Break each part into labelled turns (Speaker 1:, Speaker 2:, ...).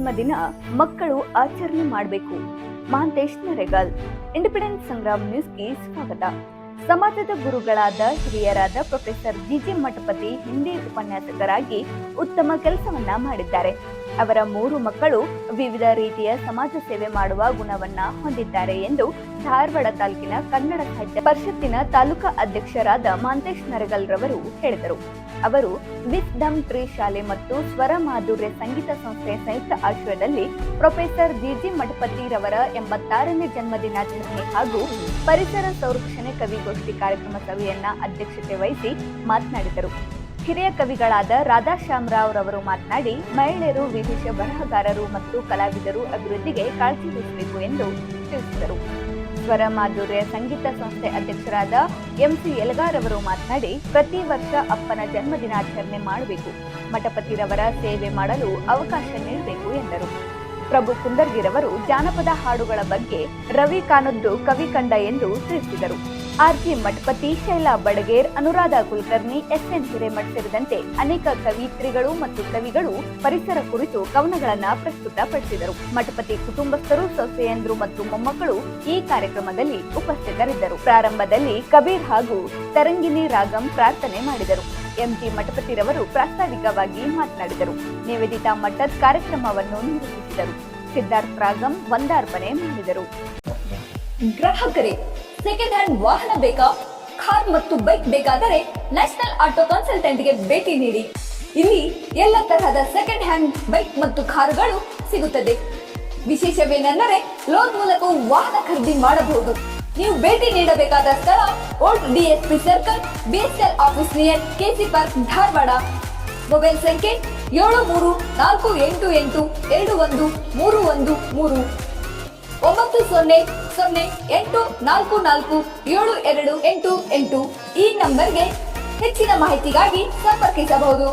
Speaker 1: ಜನ್ಮದಿನ ಮಕ್ಕಳು ಆಚರಣೆ ಮಾಡಬೇಕು. ಮಹಾಂತೇಶ್ ನರೇಗಲ್. ಇಂಡಿಪೆಂಡೆಂಟ್ ಸಂಗ್ರಾಮ್ ನ್ಯೂಸ್ಗೆ ಸ್ವಾಗತ. ಸಮಾಜದ ಗುರುಗಳಾದ ಹಿರಿಯರಾದ ಪ್ರೊಫೆಸರ್ ಜಿಜಿ ಮಠಪತಿ ಹಿಂದಿ ಉಪನ್ಯಾಸಕರಾಗಿ ಉತ್ತಮ ಕೆಲಸವನ್ನ ಮಾಡಿದ್ದಾರೆ. ಅವರ 3 ಮಕ್ಕಳು ವಿವಿಧ ರೀತಿಯ ಸಮಾಜ ಸೇವೆ ಮಾಡುವ ಗುಣವನ್ನ ಹೊಂದಿದ್ದಾರೆ ಎಂದು ಧಾರವಾಡ ತಾಲೂಕಿನ ಕನ್ನಡ ಸಾಹಿತ್ಯ ಪರಿಷತ್ತಿನ ತಾಲೂಕಾ ಅಧ್ಯಕ್ಷರಾದ ಮಹಾಂತೇಶ್ ನರೇಗಲ್ ರವರು ಹೇಳಿದರು. ಅವರು ವಿಸ್ಡಮ್ ಟ್ರೀ ಶಾಲೆ ಮತ್ತು ಸ್ವರ ಮಾಧುರ್ಯ ಸಂಗೀತ ಸಂಸ್ಥೆಯ ಸಂಯುಕ್ತ ಆಶ್ರಯದಲ್ಲಿ ಪ್ರೊಫೆಸರ್ ಜಿಜಿ ಮಠಪತಿ ರವರ 86ನೇ ಜನ್ಮದಿನಾಚರಣೆ ಹಾಗೂ ಪರಿಸರ ಸಂರಕ್ಷಣೆ ಕವಿಗೋಷ್ಠಿ ಕಾರ್ಯಕ್ರಮ ಸಭೆಯನ್ನ ಅಧ್ಯಕ್ಷತೆ ವಹಿಸಿ ಮಾತನಾಡಿದರು. ಹಿರಿಯ ಕವಿಗಳಾದ ರಾಧಾಶ್ಯಾಮರಾವ್ ರವರು ಮಾತನಾಡಿ, ಮಹಿಳೆಯರು, ವಿದೇಶ ಬರಹಗಾರರು ಮತ್ತು ಕಲಾವಿದರು ಅಭಿವೃದ್ಧಿಗೆ ಕಾಳಜಿ ವಹಿಸಬೇಕು ಎಂದು ತಿಳಿಸಿದರು. ಸ್ವರ ಮಾಧುರ್ಯ ಸಂಗೀತ ಸಂಸ್ಥೆ ಅಧ್ಯಕ್ಷರಾದ ಎಂಸಿ ಯಲಗಾರ್ ಅವರು ಮಾತನಾಡಿ, ಪ್ರತಿ ವರ್ಷ ಅಪ್ಪನ ಜನ್ಮದಿನಾಚರಣೆ ಮಾಡಬೇಕು, ಮಠಪತಿರವರ ಸೇವೆ ಮಾಡಲು ಅವಕಾಶ ನೀಡಬೇಕು ಎಂದರು. ಪ್ರಭು ಕುಂದರ್ಗಿರವರು ಜಾನಪದ ಹಾಡುಗಳ ಬಗ್ಗೆ ರವಿ ಕಾನದ್ದು ಕವಿ ಕಂಡ ಎಂದು ತಿಳಿಸಿದರು. ಆರ್ಜಿ ಮಠಪತಿ, ಶೈಲಾ ಬಡಗೇರ್, ಅನುರಾಧ ಕುಲಕರ್ಣಿ, ಎಸ್ಎನ್ ಹಿರೇಮಠ್ ಸೇರಿದಂತೆ ಅನೇಕ ಕವಿತ್ರಿಗಳು ಮತ್ತು ಕವಿಗಳು ಪರಿಸರ ಕುರಿತು ಕವನಗಳನ್ನ ಪ್ರಸ್ತುತಪಡಿಸಿದರು. ಮಠಪತಿ ಕುಟುಂಬಸ್ಥರು, ಸೊಸೆಯಂದ್ರು ಮತ್ತು ಮೊಮ್ಮಕ್ಕಳು ಈ ಕಾರ್ಯಕ್ರಮದಲ್ಲಿ ಉಪಸ್ಥಿತರಿದ್ದರು. ಪ್ರಾರಂಭದಲ್ಲಿ ಕಬೀರ್ ಹಾಗೂ ತರಂಗಿಣಿ ರಾಗಂ ಪ್ರಾರ್ಥನೆ ಮಾಡಿದರು. ಎಂಜಿ ಮಠಪತಿರವರು ಪ್ರಾಸ್ತಾವಿಕವಾಗಿ ಮಾತನಾಡಿದರು. ನಿವೇದಿತಾ ಮಠದ್ ಕಾರ್ಯಕ್ರಮವನ್ನು ನಿರೂಪಿಸಿದರು. ಸಿದ್ಧಾರ್ಥ್ ರಾಗಂ ವಂದಾರ್ಪಣೆ ಮಾಡಿದರು.
Speaker 2: ಗ್ರಾಹಕರೇ, ಸೆಕೆಂಡ್ ಹ್ಯಾಂಡ್ ವಾಹನ ಬೇಕಾ? ಕಾರ್ ಮತ್ತು ಬೈಕ್ ಬೇಕಾದರೆ ನ್ಯಾಷನಲ್ ಆಟೋ ಕನ್ಸಲ್ಟೆಂಟ್ಗೆ ಭೇಟಿ ನೀಡಿ. ಇಲ್ಲಿ ಎಲ್ಲ ತರಹದ ಸೆಕೆಂಡ್ ಹ್ಯಾಂಡ್ ಬೈಕ್ ಮತ್ತು ಕಾರುಗಳು ಸಿಗುತ್ತದೆ. ವಿಶೇಷವೇನೆಂದರೆ ಲೋನ್ ಮೂಲಕ ವಾಹನ ಖರೀದಿ ಮಾಡಬಹುದು. ನೀವು ಭೇಟಿ ನೀಡಬೇಕಾದ ಸ್ಥಳ old DSP circle, BSL office near KC park, Dharwad. Mobile ಸಂಖ್ಯೆ 7348821313 9008447288. ಈ ನಂಬರ್ಗೆ ಹೆಚ್ಚಿನ ಮಾಹಿತಿಗಾಗಿ ಸಂಪರ್ಕಿಸಬಹುದು.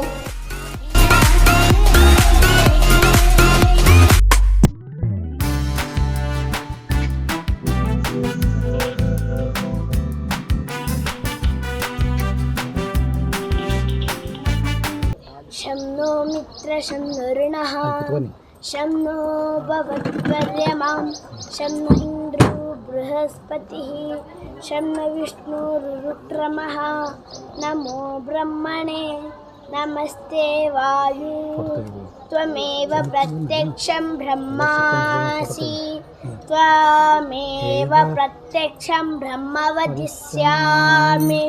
Speaker 3: ಶಂ नो मित्र शं नो ऋणः शं नो भवत्वर्यमां शं नो इन्द्रो बृहस्पतिः शं नो विष्णुरुक्रमः. नमो ब्रह्मणे नमस्ते वायु त्वमेव प्रत्यक्षं ब्रह्मासि त्वमेव प्रत्यक्षं ब्रह्म वदिष्यामि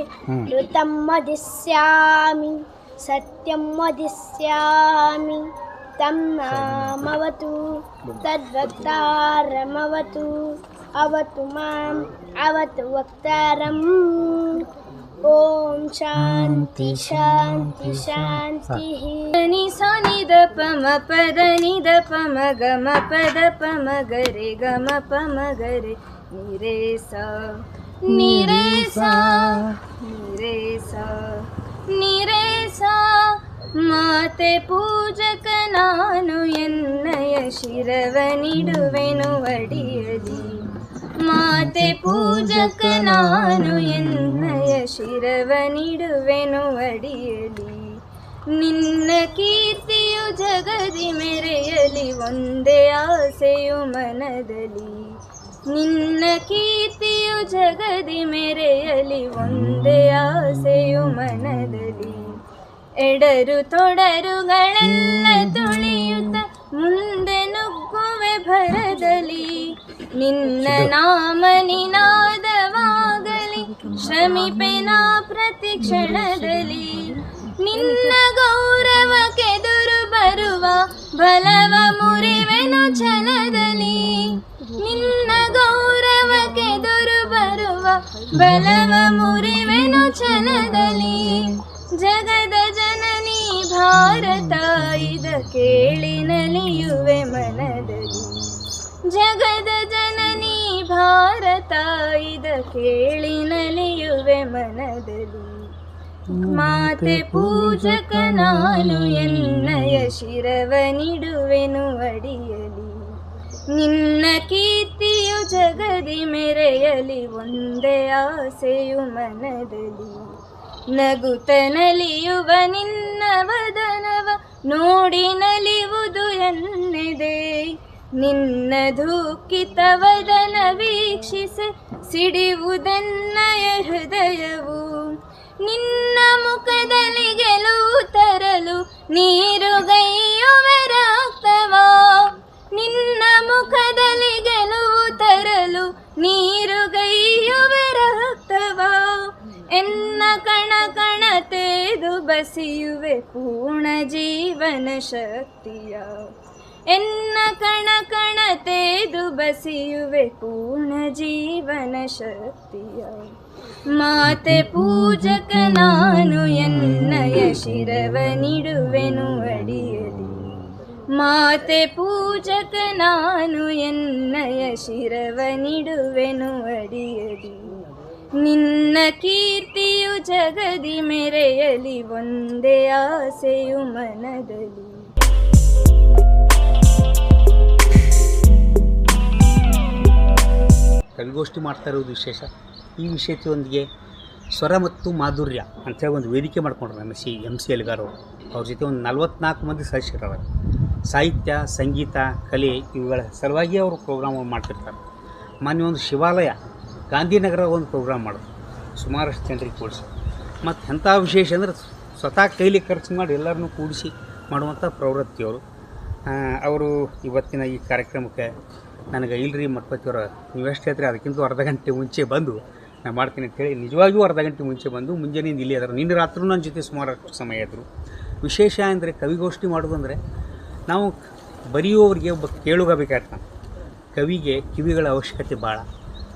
Speaker 3: ऋतं वदिष्यामि सत्यं वदिष्यामि तं नामवतु तद्वक्तारमवतु अवतु माम् अवतु वक्तारम्. ओम शांति शांति शांति.
Speaker 4: नि सा नि द प म प द नि द प म ग म प द प म ग रे ग म प म ग रे नि रे सा नि रे सा नि रे सा नि रे सा. ಮಾತೆ ಪೂಜಕ ನಾನು ಎನ್ನಯ ಶಿರವನಿಡುವೆನು ಅಡಿಯಲಿ. ಮಾತೆ ಪೂಜಕ ನಾನು ಎನ್ನಯ ಶಿರವನಿಡುವೆನು ಅಡಿಯಲಿ. ನಿನ್ನ ಕೀರ್ತಿಯು ಜಗದಿ ಮೆರೆಯಲಿ, ಒಂದೇ ಆಸೆಯು ಮನದಲ್ಲಿ. ನಿನ್ನ ಕೀರ್ತಿಯು ಜಗದಿ ಮೆರೆಯಲಿ, ಒಂದೇ ಆಸೆಯು ಮನದಲ್ಲಿ. ಎಡರು ತೊಡರುಗಳೆಲ್ಲ ತುಳಿಯುತ್ತ ಮುಂದೆ ನುಗ್ಗುವೆ ಭರದಲ್ಲಿ. ನಿನ್ನ ನಾಮ ನಿನಾದವಾಗಲಿ, ಶ್ರಮಿಪೆನ ಪ್ರತಿ ಕ್ಷಣದಲ್ಲಿ. ನಿನ್ನ ಗೌರವಕ್ಕೆದುರು ಬರುವ ಬಲವ ಮುರಿವೆನು ಛಲದಲ್ಲಿ. ನಿನ್ನ ಗೌರವಕ್ಕೆದುರು ಬರುವ ಬಲವ ಮುರಿವೆನು ಛಲದಲ್ಲಿ. ಜಗದ ಜನನಿ ಭಾರತ ಇದ ಕೇಳಿ ನಲಿಯುವೆ ಮನದಲ್ಲಿ. ಜಗದ ಜನನಿ ಭಾರತ ಇದ ಕೇಳಿ ನಲಿಯುವೆ ಮನದಲ್ಲಿ. ಮಾತೆ ಪೂಜಕ ನಾನು ಎನ್ನಯ ಶಿರವನಿಡುವೆನು ಅಡಿಯಲಿ. ನಿನ್ನ ಕೀರ್ತಿಯು ಜಗದಿ ಮೆರೆಯಲಿ, ಒಂದೇ ಆಸೆಯು ಮನದಲ್ಲಿ. ನಗುತ್ತ ನಲಿಯುವ ನಿನ್ನ ವದನವ ನೋಡಿ ನಲಿವುದು ಎನ್ನೆದೆ ನಿನ್ನ ದುಃಖಿತವದನ ವೀಕ್ಷಿಸಿ ಸಿಡಿಯುವುದೆನ್ನಯ ಹೃದಯವು ನಿನ್ನ ಮುಖದಲ್ಲಿ ಗೆಲುವು ತರಲು ನೀರುಗೈಯುವೆ ರಕ್ತವ ನಿನ್ನ ಮುಖದಲ್ಲಿ ಗೆಲುವು ತರಲು ನೀರುಗೈಯುವೆ ರಕ್ತವ ಎನ್ನ ಕಣ ಕಣ ತೇದು ಬಸಿಯುವೆ ಪೂರ್ಣ ಜೀವನ ಶಕ್ತಿಯ ಎನ್ನ ಕಣ ಕಣ ತೇದು ಬಸಿಯುವೆ ಪೂರ್ಣ ಜೀವನ ಶಕ್ತಿಯ ಮಾತೆ ಪೂಜಕ ನಾನು ಎನ್ನಯ ಶಿರವ ನಿಡುವೆನು ಅಡಿಯಲಿ ಮಾತೆ ಪೂಜಕ ನಾನು ಎನ್ನಯ ಶಿರವ ನಿಡುವೆನು ಅಡಿಯಲಿ ನಿನ್ನ ಕೀರ್ತಿಯು ಜಗದಿ ಮೆರೆಯಲಿ ಒಂದೇ ಆಸೆಯು ಮನದಲ್ಲಿ
Speaker 5: ಕವಿಗೋಷ್ಠಿ ಮಾಡ್ತಾ ಇರೋದು ವಿಶೇಷ. ಈ ವಿಷಯದೊಂದಿಗೆ ಸ್ವರ ಮತ್ತು ಮಾಧುರ್ಯ ಅಂಥೇಳಿ ಒಂದು ವೇದಿಕೆ ಮಾಡ್ಕೊಂಡ್ರು ನಮ್ಮ MC ಎಲ್ಗಾರು. ಅವ್ರ ಜೊತೆ ಒಂದು 44 ಮಂದಿ ಸದಸ್ಯರವರು. ಸಾಹಿತ್ಯ, ಸಂಗೀತ, ಕಲೆ ಇವುಗಳ ಸಲುವಾಗಿ ಅವರು ಪ್ರೋಗ್ರಾಮ್ ಮಾಡ್ತಿರ್ತಾರೆ. ಮೊನ್ನೆ ಒಂದು ಶಿವಾಲಯ ಗಾಂಧಿನಗರ ಒಂದು ಪ್ರೋಗ್ರಾಮ್ ಮಾಡೋದು, ಸುಮಾರಷ್ಟು ಜನರಿಗೆ ಕೂಡಿಸಿ. ಮತ್ತು ಎಂಥ ವಿಶೇಷ ಅಂದರೆ ಸ್ವತಃ ಕೈಲಿ ಖರ್ಚು ಮಾಡಿ ಎಲ್ಲರನ್ನೂ ಕೂಡಿಸಿ ಮಾಡುವಂಥ ಪ್ರವೃತ್ತಿಯವರು. ಅವರು ಇವತ್ತಿನ ಈ ಕಾರ್ಯಕ್ರಮಕ್ಕೆ ನನಗೆ ಇಲ್ರಿ ಮಠಪತಿಯವರ ನೀವೆಷ್ಟು ಹೇಳ್ತೀರಿ ಅದಕ್ಕಿಂತ ಅರ್ಧ ಗಂಟೆ ಮುಂಚೆ ಬಂದು ನಾನು ಮಾಡ್ತೀನಿ ಅಂತೇಳಿ ನಿಜವಾಗಿಯೂ ಅರ್ಧ ಗಂಟೆ ಮುಂಚೆ ಬಂದು ಮುಂಜಾನೆಯಿಂದ ಇಲ್ಲಿ ಅದರ ನಿನ್ನೆ ರಾತ್ರಿ ನನ್ನ ಜೊತೆ ಸುಮಾರಷ್ಟು ಸಮಯ ಇದ್ದರು. ವಿಶೇಷ ಅಂದರೆ ಕವಿಗೋಷ್ಠಿ ಮಾಡೋದು ಅಂದರೆ ನಾವು ಬರೆಯುವವರಿಗೆ ಒಬ್ಬ ಕೇಳುಗ ಬೇಕಾಗ್ತಾನೆ. ಕವಿಗೆ ಕಿವಿಗಳ ಅವಶ್ಯಕತೆ ಭಾಳ.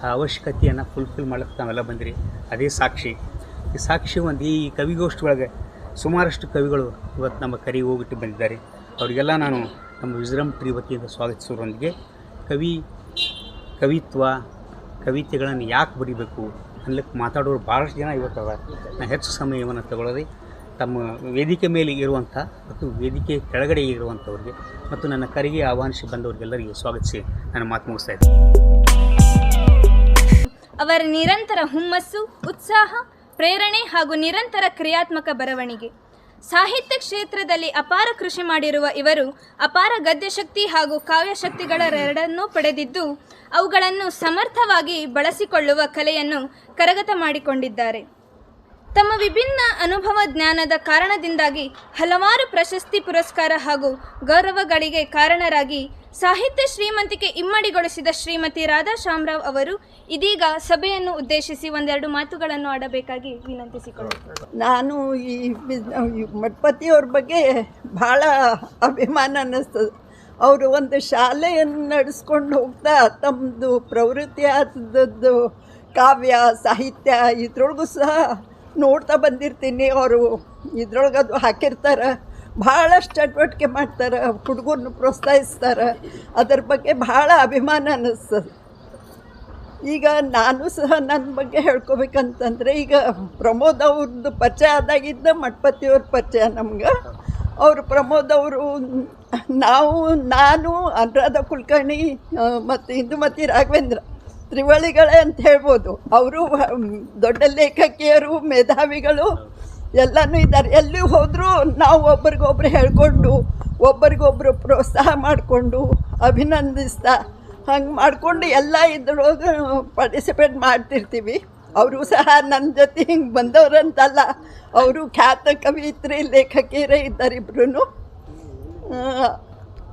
Speaker 5: ಆ ಅವಶ್ಯಕತೆಯನ್ನು ಫುಲ್ಫಿಲ್ ಮಾಡೋಕ್ಕೆ ನಾವೆಲ್ಲ ಬಂದಿರಿ. ಅದೇ ಸಾಕ್ಷಿ. ಈ ಸಾಕ್ಷಿ ಒಂದು ಈ ಕವಿಗೋಷ್ಠಿ ಒಳಗೆ ಸುಮಾರಷ್ಟು ಕವಿಗಳು ಇವತ್ತು ನಮ್ಮ ಕರೆಗೆ ಹೋಗಿಟ್ಟು ಬಂದಿದ್ದಾರೆ. ಅವರಿಗೆಲ್ಲ ನಾನು ನಮ್ಮ ವಿಜೃಂಭಣೆ ವತಿಯಿಂದ ಸ್ವಾಗತಿಸೋರೊಂದಿಗೆ ಕವಿತ್ವ ಕವಿತೆಗಳನ್ನು ಯಾಕೆ ಬರೀಬೇಕು ಅನ್ಲಿಕ್ಕೆ ಮಾತಾಡೋರು ಭಾಳಷ್ಟು ಜನ ಇವತ್ತು ಅದ. ನಾನು ಹೆಚ್ಚು ಸಮಯವನ್ನು ತಗೊಳ್ಳೋದೆ ತಮ್ಮ ವೇದಿಕೆ ಮೇಲೆ ಇರುವಂಥ ಮತ್ತು ವೇದಿಕೆ ಕೆಳಗಡೆ ಇರುವಂಥವ್ರಿಗೆ ಮತ್ತು ನನ್ನ ಕರೆಗೆ ಆಹ್ವಾನಿಸಿ ಬಂದವರಿಗೆಲ್ಲರಿಗೆ ಸ್ವಾಗತಿಸಿ ನಾನು ಮಾತು ಮುಗಿಸ್ತಾ ಇದ್ದೀನಿ.
Speaker 4: ಅವರ ನಿರಂತರ ಹುಮ್ಮಸ್ಸು, ಉತ್ಸಾಹ, ಪ್ರೇರಣೆ ಹಾಗೂ ನಿರಂತರ ಕ್ರಿಯಾತ್ಮಕ ಬರವಣಿಗೆ. ಸಾಹಿತ್ಯ ಕ್ಷೇತ್ರದಲ್ಲಿ ಅಪಾರ ಕೃಷಿ ಮಾಡಿರುವ ಇವರು ಅಪಾರ ಗದ್ಯಶಕ್ತಿ ಹಾಗೂ ಕಾವ್ಯಶಕ್ತಿಗಳೆರಡನ್ನೂ ಪಡೆದಿದ್ದು ಅವುಗಳನ್ನು ಸಮರ್ಥವಾಗಿ ಬಳಸಿಕೊಳ್ಳುವ ಕಲೆಯನ್ನು ಕರಗತ ಮಾಡಿಕೊಂಡಿದ್ದಾರೆ. ತಮ್ಮ ವಿಭಿನ್ನ ಅನುಭವ ಜ್ಞಾನದ ಕಾರಣದಿಂದಾಗಿ ಹಲವಾರು ಪ್ರಶಸ್ತಿ, ಪುರಸ್ಕಾರ ಹಾಗೂ ಗೌರವಗಳಿಗೆ ಕಾರಣರಾಗಿ ಸಾಹಿತ್ಯ ಶ್ರೀಮಂತಿಕೆ ಇಮ್ಮಡಿಗೊಳಿಸಿದ ಶ್ರೀಮತಿ ರಾಧಾ ಶಾಮರಾವ್ ಅವರು ಇದೀಗ ಸಭೆಯನ್ನು ಉದ್ದೇಶಿಸಿ ಒಂದೆರಡು ಮಾತುಗಳನ್ನು ಆಡಬೇಕಾಗಿ ವಿನಂತಿಸಿಕೊಳ್ಳುತ್ತೇನೆ.
Speaker 6: ನಾನು ಈ ಮಠಪತಿಯವ್ರ ಬಗ್ಗೆ ಭಾಳ ಅಭಿಮಾನ ಅನ್ನಿಸ್ತದೆ. ಅವರು ಒಂದು ಶಾಲೆಯನ್ನು ನಡೆಸ್ಕೊಂಡು ಹೋಗ್ತಾ ತಮ್ಮದು ಪ್ರವೃತ್ತಿ ಆದದ್ದು ಕಾವ್ಯ, ಸಾಹಿತ್ಯ ಇದ್ರೊಳಗೂ ಸಹ ನೋಡ್ತಾ ಬಂದಿರ್ತೀನಿ. ಅವರು ಇದ್ರೊಳಗೆ ಅದು ಹಾಕಿರ್ತಾರೆ. ಭಾಳಷ್ಟು ಚಟುವಟಿಕೆ ಮಾಡ್ತಾರೆ, ಹುಡುಗರನ್ನು ಪ್ರೋತ್ಸಾಹಿಸ್ತಾರೆ. ಅದರ ಬಗ್ಗೆ ಭಾಳ ಅಭಿಮಾನ ಅನ್ನಿಸ್ತದೆ. ಈಗ ನಾನು ಸಹ ನನ್ನ ಬಗ್ಗೆ ಹೇಳ್ಕೊಬೇಕಂತಂದರೆ, ಈಗ ಪ್ರಮೋದ್ ಅವ್ರದ್ದು ಪರಿಚಯ ಆದಾಗಿದ್ದ ಮಠಪತಿಯವ್ರ ಪರಿಚಯ ನಮ್ಗೆ. ಅವರು ಪ್ರಮೋದ್ ಅವರು ನಾನು ಅನುರಾಧ ಕುಲಕರ್ಣಿ ಮತ್ತು ಇಂದುಮತಿ ರಾಘವೇಂದ್ರ ತ್ರಿವಳಿಗಳೇ ಅಂತ ಹೇಳ್ಬೋದು. ಅವರು ದೊಡ್ಡ ಲೇಖಕಿಯರು, ಮೇಧಾವಿಗಳು ಎಲ್ಲನೂ ಇದ್ದಾರೆ. ಎಲ್ಲಿ ಹೋದರೂ ನಾವು ಒಬ್ರಿಗೊಬ್ರು ಹೇಳ್ಕೊಂಡು ಒಬ್ರಿಗೊಬ್ರು ಪ್ರೋತ್ಸಾಹ ಮಾಡಿಕೊಂಡು ಅಭಿನಂದಿಸ್ತಾ ಹಂಗೆ ಮಾಡಿಕೊಂಡು ಎಲ್ಲ ಇದ್ರೊಳಗೆ ಪಾರ್ಟಿಸಿಪೇಟ್ ಮಾಡ್ತಿರ್ತೀವಿ. ಅವರು ಸಹ ನನ್ನ ಜೊತೆ ಹಿಂಗೆ ಬಂದವರಂತಲ್ಲ, ಅವರು ಖ್ಯಾತ ಕವಿಯತ್ರಿ, ಲೇಖಕಿಯರೇ ಇದ್ದಾರೆ ಇಬ್ಬರೂ.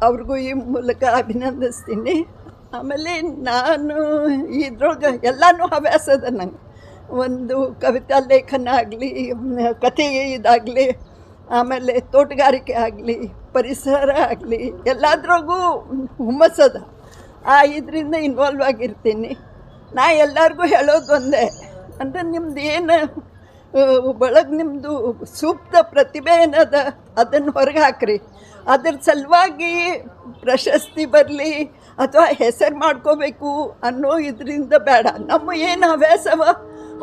Speaker 6: ಅವ್ರಿಗೂ ಈ ಮೂಲಕ ಅಭಿನಂದಿಸ್ತೀನಿ. ಆಮೇಲೆ ನಾನು ಇದ್ರೊಳಗೆ ಎಲ್ಲನೂ ಹವ್ಯಾಸ ಅದ ನಂಗೆ. ಒಂದು ಕವಿತಾ ಲೇಖನ ಆಗಲಿ, ಕಥೆ ಇದಾಗಲಿ, ಆಮೇಲೆ ತೋಟಗಾರಿಕೆ ಆಗಲಿ, ಪರಿಸರ ಆಗಲಿ, ಎಲ್ಲದ್ರಾಗೂ ಹುಮ್ಮಸ್ಸದ. ಇದರಿಂದ ಇನ್ವಾಲ್ವ್ ಆಗಿರ್ತೀನಿ. ನಾ ಎಲ್ಲರಿಗೂ ಹೇಳೋದು ಒಂದೇ, ಅಂದರೆ ನಿಮ್ದು ಏನು ಒಳಗೆ ನಿಮ್ಮದು ಸೂಕ್ತ ಪ್ರತಿಭೆ ಏನದ ಅದನ್ನು ಹೊರಗೆ ಹಾಕ್ರಿ. ಅದ್ರ ಸಲುವಾಗಿ ಪ್ರಶಸ್ತಿ ಬರಲಿ ಅಥವಾ ಹೆಸರು ಮಾಡ್ಕೋಬೇಕು ಅನ್ನೋ ಇದರಿಂದ ಬೇಡ. ನಮ್ಮ ಏನು ಹವ್ಯಾಸವ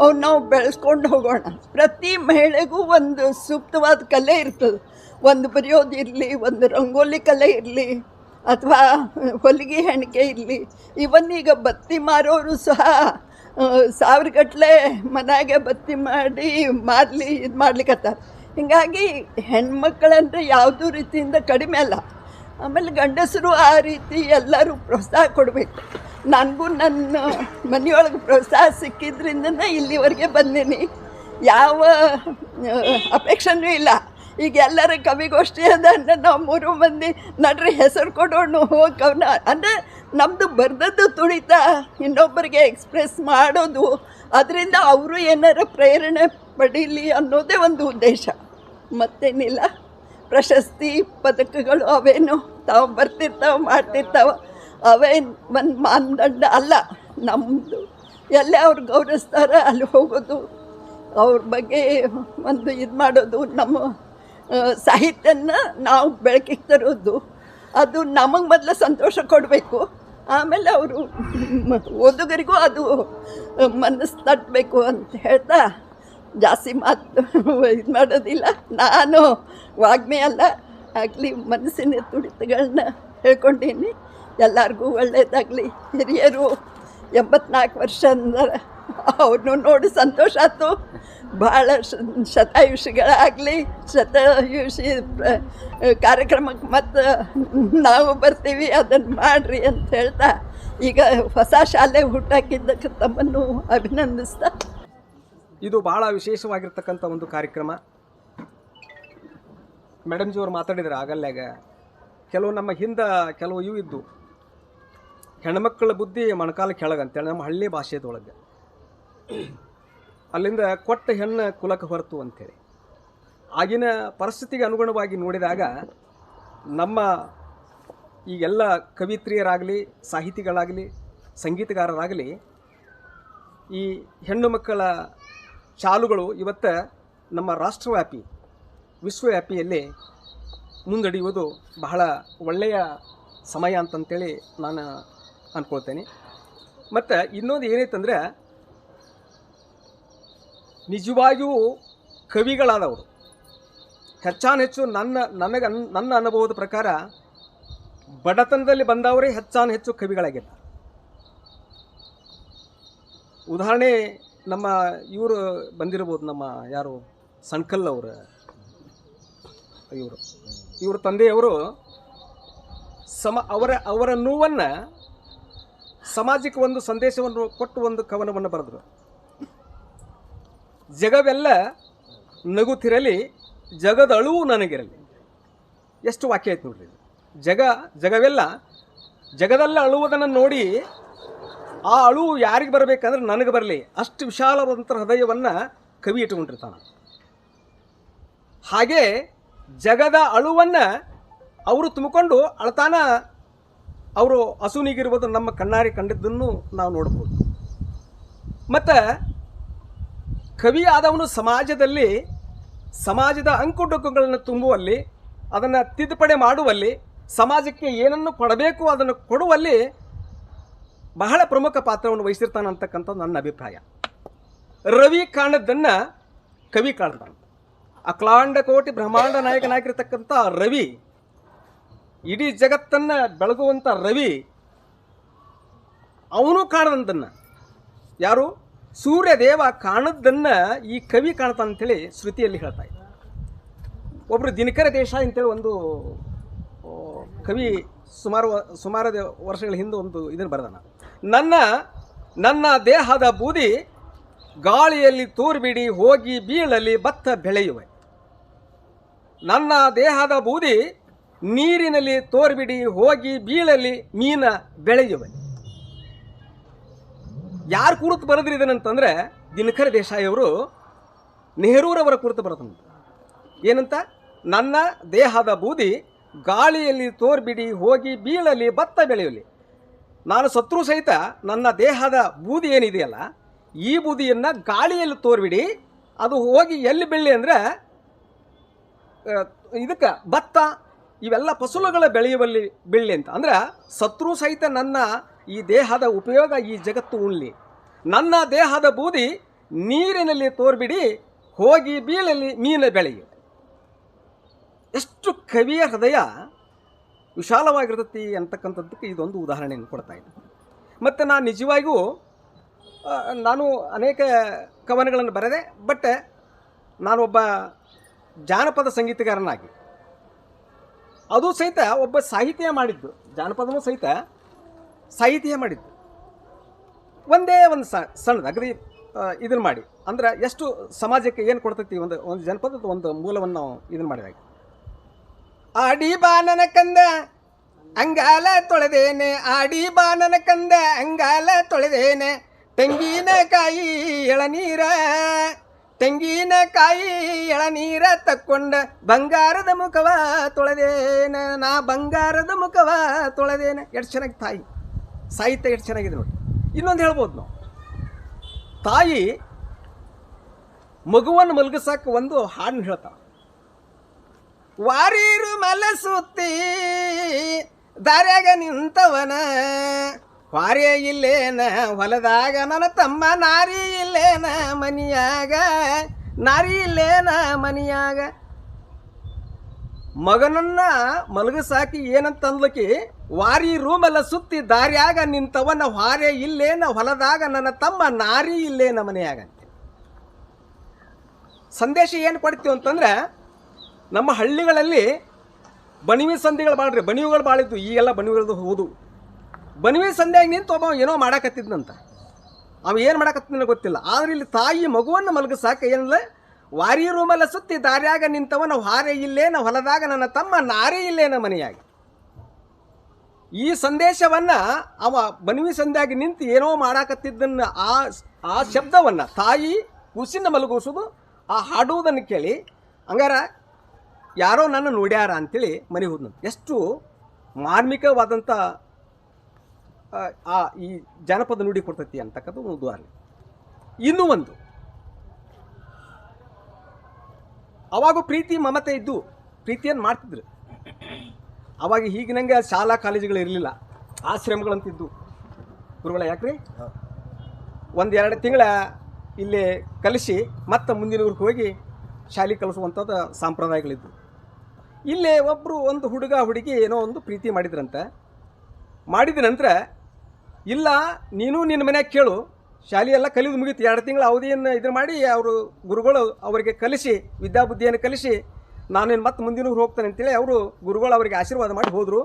Speaker 6: ಅವು ನಾವು ಬೆಳೆಸ್ಕೊಂಡು ಹೋಗೋಣ. ಪ್ರತಿ ಮಹಿಳೆಗೂ ಒಂದು ಸೂಕ್ತವಾದ ಕಲೆ ಇರ್ತದೆ. ಒಂದು ಬರೆಯೋದಿರಲಿ, ಒಂದು ರಂಗೋಲಿ ಕಲೆ ಇರಲಿ, ಅಥವಾ ಹೊಲಿಗೆ ಹೆಣಿಕೆ ಇರಲಿ. ಇವನ್ ಈಗ ಬತ್ತಿ ಮಾರೋರು ಸಹ ಸಾವಿರಗಟ್ಟಲೆ ಮನೆಯಾಗೆ ಬತ್ತಿ ಮಾಡಿ ಮಾರಲಿ ಇದು ಮಾಡ್ಲಿಕ್ಕತ್ತಾರೆ. ಹೀಗಾಗಿ ಹೆಣ್ಮಕ್ಳಂದರೆ ಯಾವುದೂ ರೀತಿಯಿಂದ ಕಡಿಮೆ ಅಲ್ಲ. ಆಮೇಲೆ ಗಂಡಸರು ಆ ರೀತಿ ಎಲ್ಲರೂ ಪ್ರೋತ್ಸಾಹ ಕೊಡಬೇಕು. ನನಗೂ ನನ್ನ ಮನೆಯೊಳಗೆ ಪ್ರೋತ್ಸಾಹ ಸಿಕ್ಕಿದ್ರಿಂದನೇ ಇಲ್ಲಿವರೆಗೆ ಬಂದೀನಿ. ಯಾವ ಅಪೇಕ್ಷೆನೂ ಇಲ್ಲ. ಈಗ ಎಲ್ಲರ ಕವಿಗೋಷ್ಠಿ ಅದನ್ನು ನಾವು 3 ಮಂದಿ ನಡ್ರಿ ಹೆಸರು ಕೊಡೋಣ ಹೋಗಿ ಅವನ್ನ ಅಂದರೆ ನಮ್ಮದು ಬರ್ದದ್ದು ತುಳಿತ ಇನ್ನೊಬ್ಬರಿಗೆ ಎಕ್ಸ್ಪ್ರೆಸ್ ಮಾಡೋದು, ಅದರಿಂದ ಅವರು ಏನಾರ ಪ್ರೇರಣೆ ಪಡೀಲಿ ಅನ್ನೋದೇ ಒಂದು ಉದ್ದೇಶ, ಮತ್ತೇನಿಲ್ಲ. ಪ್ರಶಸ್ತಿ ಪದಕಗಳು ಅವೇನು ತಾವು ಬರ್ತಿರ್ತಾವೆ ಮಾಡ್ತಿರ್ತಾವೆ, ಅವೇನು ಒಂದು ಮಾನದಂಡ ಅಲ್ಲ. ನಮ್ಮದು ಎಲ್ಲೇ ಅವ್ರು ಗೌರವಿಸ್ತಾರೆ ಅಲ್ಲಿ ಹೋಗೋದು, ಅವ್ರ ಬಗ್ಗೆ ಒಂದು ಇದು ಮಾಡೋದು, ನಮ್ಮ ಸಾಹಿತ್ಯನ ನಾವು ಬೆಳಕಿಗೆ ತರೋದು, ಅದು ನಮಗೆ ಮೊದಲು ಸಂತೋಷ ಕೊಡಬೇಕು. ಆಮೇಲೆ ಅವರು ಓದುಗರಿಗೂ ಅದು ಮನಸ್ಸು ತಟ್ಟಬೇಕು ಅಂತ ಹೇಳ್ತಾ ಜಾಸ್ತಿ ಮಾತು ಇದು ಮಾಡೋದಿಲ್ಲ. ನಾನು ವಾಗ್ಮಿ ಅಲ್ಲ, ಆಗಲಿ ಮನಸ್ಸಿನ ತುಡಿತಗಳನ್ನ ಹೇಳ್ಕೊಂಡೀನಿ. ಎಲ್ಲರಿಗೂ ಒಳ್ಳೆಯದಾಗಲಿ. ಹಿರಿಯರು 84 ವರ್ಷ ಅಂದ್ರೆ ಅವ್ರನ್ನೂ ನೋಡಿ ಸಂತೋಷ ಆಯ್ತು. ಭಾಳ ಶತಾಯುಷಿಗಳಾಗಲಿ, ಶತಾಯುಷಿ ಕಾರ್ಯಕ್ರಮಕ್ಕೆ ಮತ್ತು ನಾವು ಬರ್ತೀವಿ, ಅದನ್ನು ಮಾಡಿರಿ ಅಂತ ಹೇಳ್ತಾ ಈಗ ಹೊಸ ಶಾಲೆ ಹುಟ್ಟಾಕಿದ್ದಕ್ಕೆ ತಮ್ಮನ್ನು ಅಭಿನಂದಿಸ್ತಾ.
Speaker 7: ಇದು ಭಾಳ ವಿಶೇಷವಾಗಿರ್ತಕ್ಕಂಥ ಒಂದು ಕಾರ್ಯಕ್ರಮ. ಮೇಡಮ್ ಜಿಯವ್ರು ಮಾತಾಡಿದ್ರು ಆಗಲ್ಯಾಗ. ಕೆಲವು ನಮ್ಮ ಹಿಂದೆ ಕೆಲವು ಇವು ಇದ್ದು, ಹೆಣ್ಮಕ್ಳ ಬುದ್ಧಿ ಮೊಣಕಾಲ ಕೆಳಗಂತೇಳಿ ನಮ್ಮ ಹಳ್ಳಿ ಭಾಷೆದೊಳಗೆ, ಅಲ್ಲಿಂದ ಕೊಟ್ಟ ಹೆಣ್ಣು ಕುಲಕ್ಕೆ ಹೊರತು ಅಂಥೇಳಿ. ಆಗಿನ ಪರಿಸ್ಥಿತಿಗೆ ಅನುಗುಣವಾಗಿ ನೋಡಿದಾಗ ನಮ್ಮ ಈಗೆಲ್ಲ ಕವಿತ್ರಿಯರಾಗಲಿ, ಸಾಹಿತಿಗಳಾಗಲಿ, ಸಂಗೀತಗಾರರಾಗಲಿ, ಈ ಹೆಣ್ಣು ಮಕ್ಕಳ ಶಾಲುಗಳು ಇವತ್ತು ನಮ್ಮ ರಾಷ್ಟ್ರವ್ಯಾಪಿ, ವಿಶ್ವವ್ಯಾಪಿಯಲ್ಲಿ ಮುಂದಡಿಯುವುದು ಬಹಳ ಒಳ್ಳೆಯ ಸಮಯ ಅಂತಂತೇಳಿ ನಾನು ಅಂದ್ಕೊಳ್ತೇನೆ. ಮತ್ತು ಇನ್ನೊಂದು ಏನೈತಂದರೆ, ನಿಜವಾಗಿಯೂ ಕವಿಗಳಾದವರು ಹೆಚ್ಚಾನೆಚ್ಚು ನನ್ನ ಅನುಭವದ ಪ್ರಕಾರ ಬಡತನದಲ್ಲಿ ಬಂದವರೇ ಹೆಚ್ಚು ಕವಿಗಳಾಗಿದ್ದಾರೆ. ಉದಾಹರಣೆ ನಮ್ಮ ಇವರು ಬಂದಿರ್ಬೋದು, ನಮ್ಮ ಯಾರು ಸಣ್ಕಲ್ ಅವರು, ಇವ್ರ ತಂದೆಯವರು ಅವರ ನೋವನ್ನು ಸಮಾಜಕ್ಕೆ ಒಂದು ಸಂದೇಶವನ್ನು ಕೊಟ್ಟು ಒಂದು ಕವನವನ್ನು ಬರೆದರು. ಜಗವೆಲ್ಲ ನಗುತ್ತಿರಲಿ, ಜಗದ ಅಳುವು ನನಗಿರಲಿ. ಎಷ್ಟು ವಾಕ್ಯ ಆಯ್ತು ನೋಡ್ರಿ. ಜಗವೆಲ್ಲ ಜಗದಲ್ಲ ಅಳುವುದನ್ನು ನೋಡಿ ಆ ಅಳುವು ಯಾರಿಗೆ ಬರಬೇಕಂದ್ರೆ ನನಗೆ ಬರಲಿ, ಅಷ್ಟು ವಿಶಾಲವಾದಂಥ ಹೃದಯವನ್ನು ಕವಿ ಇಟ್ಕೊಂಡಿರ್ತಾನೆ. ಹಾಗೆ ಜಗದ ಅಳುವನ್ನು ಅವರು ತುಂಬಿಕೊಂಡು ಅಳ್ತಾನ ಅವರು ಹಸುನಿಗಿರುವುದು ನಮ್ಮ ಕಣ್ಣಾರಿ ಕಂಡಿದ್ದನ್ನು ನಾವು ನೋಡ್ಬೋದು. ಮತ್ತು ಕವಿ ಆದವನು ಸಮಾಜದ ಅಂಕುಡೊಂಕುಗಳನ್ನು ತುಂಬುವಲ್ಲಿ, ಅದನ್ನು ತಿದ್ದುಪಡಿ ಮಾಡುವಲ್ಲಿ, ಸಮಾಜಕ್ಕೆ ಏನನ್ನು ಕೊಡಬೇಕು ಅದನ್ನು ಕೊಡುವಲ್ಲಿ ಬಹಳ ಪ್ರಮುಖ ಪಾತ್ರವನ್ನು ವಹಿಸಿರ್ತಾನೆ ಅಂತಕ್ಕಂಥದ್ದು ನನ್ನ ಅಭಿಪ್ರಾಯ. ರವಿ ಕಾಣದ್ದನ್ನು ಕವಿ ಕಾಣ್ತಾನೆ. ಅಖಿಲಾಂಡ ಕೋಟಿ ಬ್ರಹ್ಮಾಂಡ ನಾಯಕನಾಗಿರ್ತಕ್ಕಂಥ ರವಿ, ಇಡೀ ಜಗತ್ತನ್ನು ಬೆಳಗುವಂಥ ರವಿ, ಅವನು ಕಾಣದಂತನ್ನು, ಯಾರು ಸೂರ್ಯದೇವ ಕಾಣದ್ದನ್ನು ಈ ಕವಿ ಕಾಣ್ತಾನೆ ಅಂಥೇಳಿ ಶ್ರುತಿಯಲ್ಲಿ ಹೇಳ್ತಾ ಇದ್ದ. ಒಬ್ಬರು ದಿನಕರ ದೇಸಾಯಿ ಅಂತೇಳಿ ಒಂದು ಕವಿ ಸುಮಾರು ವರ್ಷಗಳ ಹಿಂದೆ ಒಂದು ಇದನ್ನು ಬರೆದಾನ. ನನ್ನ ದೇಹದ ಬೂದಿ ಗಾಳಿಯಲ್ಲಿ ತೂರ್ಬಿಡಿ ಹೋಗಿ ಬೀಳಲಿ ಭತ್ತ ಬೆಳೆಯುವೆ. ನನ್ನ ದೇಹದ ಬೂದಿ ನೀರಿನಲ್ಲಿ ತೋರ್ಬಿಡಿ ಹೋಗಿ ಬೀಳಲಿ ಮೀನ ಬೆಳೆಯುವೆ. ಯಾರು ಕುರಿತು ಬರೆದ್ರಿ ಇದನ್ನಂತಂದರೆ ದಿನಕರ ದೇಸಾಯಿಯವರು ನೆಹರೂರವರ ಕುರಿತು ಬರೆದಂತ. ಏನಂತ? ನನ್ನ ದೇಹದ ಬೂದಿ ಗಾಳಿಯಲ್ಲಿ ತೋರ್ಬಿಡಿ ಹೋಗಿ ಬೀಳಲಿ ಭತ್ತ ಬೆಳೆಯಲಿ. ನಾನು ಸತ್ರು ಸಹಿತ ನನ್ನ ದೇಹದ ಬೂದಿ ಏನಿದೆಯಲ್ಲ, ಈ ಬೂದಿಯನ್ನು ಗಾಳಿಯಲ್ಲಿ ತೋರ್ಬಿಡಿ, ಅದು ಹೋಗಿ ಎಲ್ಲಿ ಬೆಳ್ಳಿ ಅಂದರೆ ಇದಕ್ಕೆ ಭತ್ತ ಇವೆಲ್ಲ ಫಸಲುಗಳ ಬೆಳೆಯುವಲ್ಲಿ ಬೆಳ್ಳಿ ಅಂತ. ಅಂದ್ರೆ ಸತ್ರು ಸಹಿತ ನನ್ನ ಈ ದೇಹದ ಉಪಯೋಗ ಈ ಜಗತ್ತು ಉಣ್ಲಿ. ನನ್ನ ದೇಹದ ಬೂದಿ ನೀರಿನಲ್ಲಿ ತೋರ್ಬಿಡಿ ಹೋಗಿ ಬೀಳಲಿ ಮೀನ ಬೆಳೆಯು. ಎಷ್ಟು ಕವಿಯ ಹೃದಯ ವಿಶಾಲವಾಗಿರ್ತೈತಿ ಅಂತಕ್ಕಂಥದ್ದಕ್ಕೆ ಇದೊಂದು ಉದಾಹರಣೆಯನ್ನು ಕೊಡ್ತಾ ಇದ್ದೆ. ಮತ್ತು ನಾನು ನಿಜವಾಗಿಯೂ ನಾನು ಅನೇಕ ಕವನಗಳನ್ನು ಬರೆದೆ. ಬಟ್ ನಾನೊಬ್ಬ ಜಾನಪದ ಸಂಗೀತಗಾರನಾಗಿ, ಅದು ಸಹಿತ ಒಬ್ಬ ಸಾಹಿತ್ಯ ಮಾಡಿದ್ದು, ಜಾನಪದನೂ ಸಹಿತ ಸಾಹಿತ್ಯ ಮಾಡಿದ್ದು. ಒಂದೇ ಒಂದು ಸಣ್ಣದು ಅಗದಿ ಇದನ್ನು ಮಾಡಿ ಅಂದ್ರೆ ಎಷ್ಟು ಸಮಾಜಕ್ಕೆ ಏನು ಕೊಡ್ತೈತಿ, ಒಂದು ಜನಪದದ ಒಂದು ಮೂಲವನ್ನು ನಾವು ಇದನ್ನು ಮಾಡಿದಾಗ. ಆಡಿ ಬಾನನ ಕಂದ ಅಂಗಾಲ ತೊಳೆದೇನೆ, ಆಡಿ ಬಾನನ ಕಂದ ಅಂಗಾಲ ತೊಳೆದೇನೆ, ತೆಂಗಿನಕಾಯಿ ಎಳನೀರ, ತೆಂಗಿನಕಾಯಿ ಎಳನೀರ ತಕ್ಕೊಂಡ ಬಂಗಾರದ ಮುಖವ ತೊಳೆದೇನ, ನಾ ಬಂಗಾರದ ಮುಖವ ತೊಳೆದೇನ. ಎಷ್ಟು ಚೆನ್ನಾಗಿ ತಾಯಿ ಸಾಹಿತ್ಯ ಎಷ್ಟು ಚೆನ್ನಾಗಿದೆ ನೋಡಿ. ಇನ್ನೊಂದು ಹೇಳ್ಬೋದು ನಾವು, ತಾಯಿ ಮಗುವನ್ನು ಮಲಗಿಸಕ್ಕೆ ಒಂದು ಹಾಡನ್ನು ಹೇಳ್ತಾವ. ವಾರೀರು ಮಲಸುತ್ತಿ ದಾರ್ಯಾಗ ನಿಂತವನ, ವಾರೇ ಇಲ್ಲೇನ ಹೊಲದಾಗ ನನ್ನ ತಮ್ಮ, ನಾರಿ ಇಲ್ಲೇನ ಮನಿಯಾಗ, ನಾರಿ ಇಲ್ಲೇನ ಮನಿಯಾಗ. ಮಗನನ್ನ ಮಲಗಿಸಾಕಿ ಏನಂತ ಅಂದ್ಲಕಿ, ವಾರಿ ರೂಮಲ್ಲ ಸುತ್ತಿ ದಾರ್ಯಾಗ ನಿಂತವನ, ವಾರೇ ಇಲ್ಲೇನ ಹೊಲದಾಗ ನನ್ನ ತಮ್ಮ, ನಾರಿ ಇಲ್ಲೇನ ಮನೆಯಾಗ. ಸಂದೇಶ ಏನು ಕೊಡ್ತೀವಿ ಅಂತಂದ್ರೆ, ನಮ್ಮ ಹಳ್ಳಿಗಳಲ್ಲಿ ಬಣಿವಿ ಸಂಧಿಗಳು ಬಾಳ್ರಿ, ಬಣಿವುಗಳು ಬಾಳಿದ್ದು, ಈಗೆಲ್ಲ ಬಣಿವುಗಳದ್ದು ಹೋದು. ಬಣಿವಿ ಸಂಧ್ಯಾಗ ನಿಂತು ಒಬ್ಬ ಏನೋ ಮಾಡಾಕತ್ತಿದ್ನಂತ, ಅವ ಏನು ಮಾಡಾಕತ್ತಿದ್ನ ಗೊತ್ತಿಲ್ಲ. ಆದ್ರೆ ಇಲ್ಲಿ ತಾಯಿ ಮಗುವನ್ನು ಮಲಗಿಸಾಕ ಏನಿಲ್ಲ, ವಾರಿ ರೂಮಲ್ಲ ಸುತ್ತಿ ದಾರ್ಯಾಗ ನಿಂತವನ, ಹಾರೆ ಇಲ್ಲೇನ ಹೊಲದಾಗ ನನ್ನ ತಮ್ಮ, ನಾರಿ ಇಲ್ಲೇನ ಮನೆಯಾಗ. ಈ ಸಂದೇಶವನ್ನು ಅವ ಬಣಿವಿ ಸಂಧ್ಯಾಗ ನಿಂತು ಏನೋ ಮಾಡಾಕತ್ತಿದ್ದನ್ನು ಆ ಶಬ್ದವನ್ನು ತಾಯಿ ಕೂಸಿನ ಮಲಗಿಸೋದು, ಆ ಹಾಡುವುದನ್ನು ಕೇಳಿ ಹಂಗಾರ ಯಾರೋ ನನ್ನ ನೋಡ್ಯಾರ ಅಂತೇಳಿ ಮನೆ ಹೋದ್ನು. ಎಷ್ಟು ಮಾರ್ಮಿಕವಾದಂಥ ಈ ಜಾನಪದ ನುಡಿ ಕೊಡ್ತೈತಿ ಅಂತಕ್ಕಂಥ ಒಂದು ಉದಾಹರಣೆ. ಇನ್ನೂ ಒಂದು, ಅವಾಗ ಪ್ರೀತಿ ಮಮತೆ ಇದ್ದು ಪ್ರೀತಿಯನ್ನು ಮಾಡ್ತಿದ್ರು. ಅವಾಗ ಹೀಗಿನಂಗೆ ಶಾಲಾ ಕಾಲೇಜುಗಳು ಇರಲಿಲ್ಲ, ಆಶ್ರಮಗಳಂತಿದ್ದು. ಗುರುಗಳ ಯಾಕ್ರಿ ಒಂದೆರಡು ತಿಂಗಳ ಇಲ್ಲಿ ಕಲಿಸಿ ಮತ್ತೆ ಮುಂದಿನ ಊರಿಗೆ ಹೋಗಿ ಶಾಲೆ ಕಲಿಸುವಂಥದ್ದು ಸಂಪ್ರದಾಯಗಳಿದ್ದು. ಇಲ್ಲೇ ಒಬ್ಬರು ಒಂದು ಹುಡುಗ ಹುಡುಗಿ ಏನೋ ಒಂದು ಪ್ರೀತಿ ಮಾಡಿದ್ರಂತೆ. ಮಾಡಿದ ನಂತರ ಇಲ್ಲ ನೀನು ನಿನ್ನ ಮನ್ಯಾಗ ಕೇಳು, ಶಾಲೆಯೆಲ್ಲ ಕಲಿದು ಮುಗೀತು, 2 ತಿಂಗಳ ಅವಧಿಯನ್ನು ಇದನ್ನು ಮಾಡಿ ಅವರು ಗುರುಗಳು ಅವರಿಗೆ ಕಲಿಸಿ, ವಿದ್ಯಾಬುದ್ಧಿಯನ್ನು ಕಲಿಸಿ, ನಾನೇನು ಮತ್ತೆ ಮುಂದಿನ ಊರು ಹೋಗ್ತಾನೆ ಅಂತೇಳಿ ಅವರು ಗುರುಗಳು ಅವರಿಗೆ ಆಶೀರ್ವಾದ ಮಾಡಿ ಹೋದರು.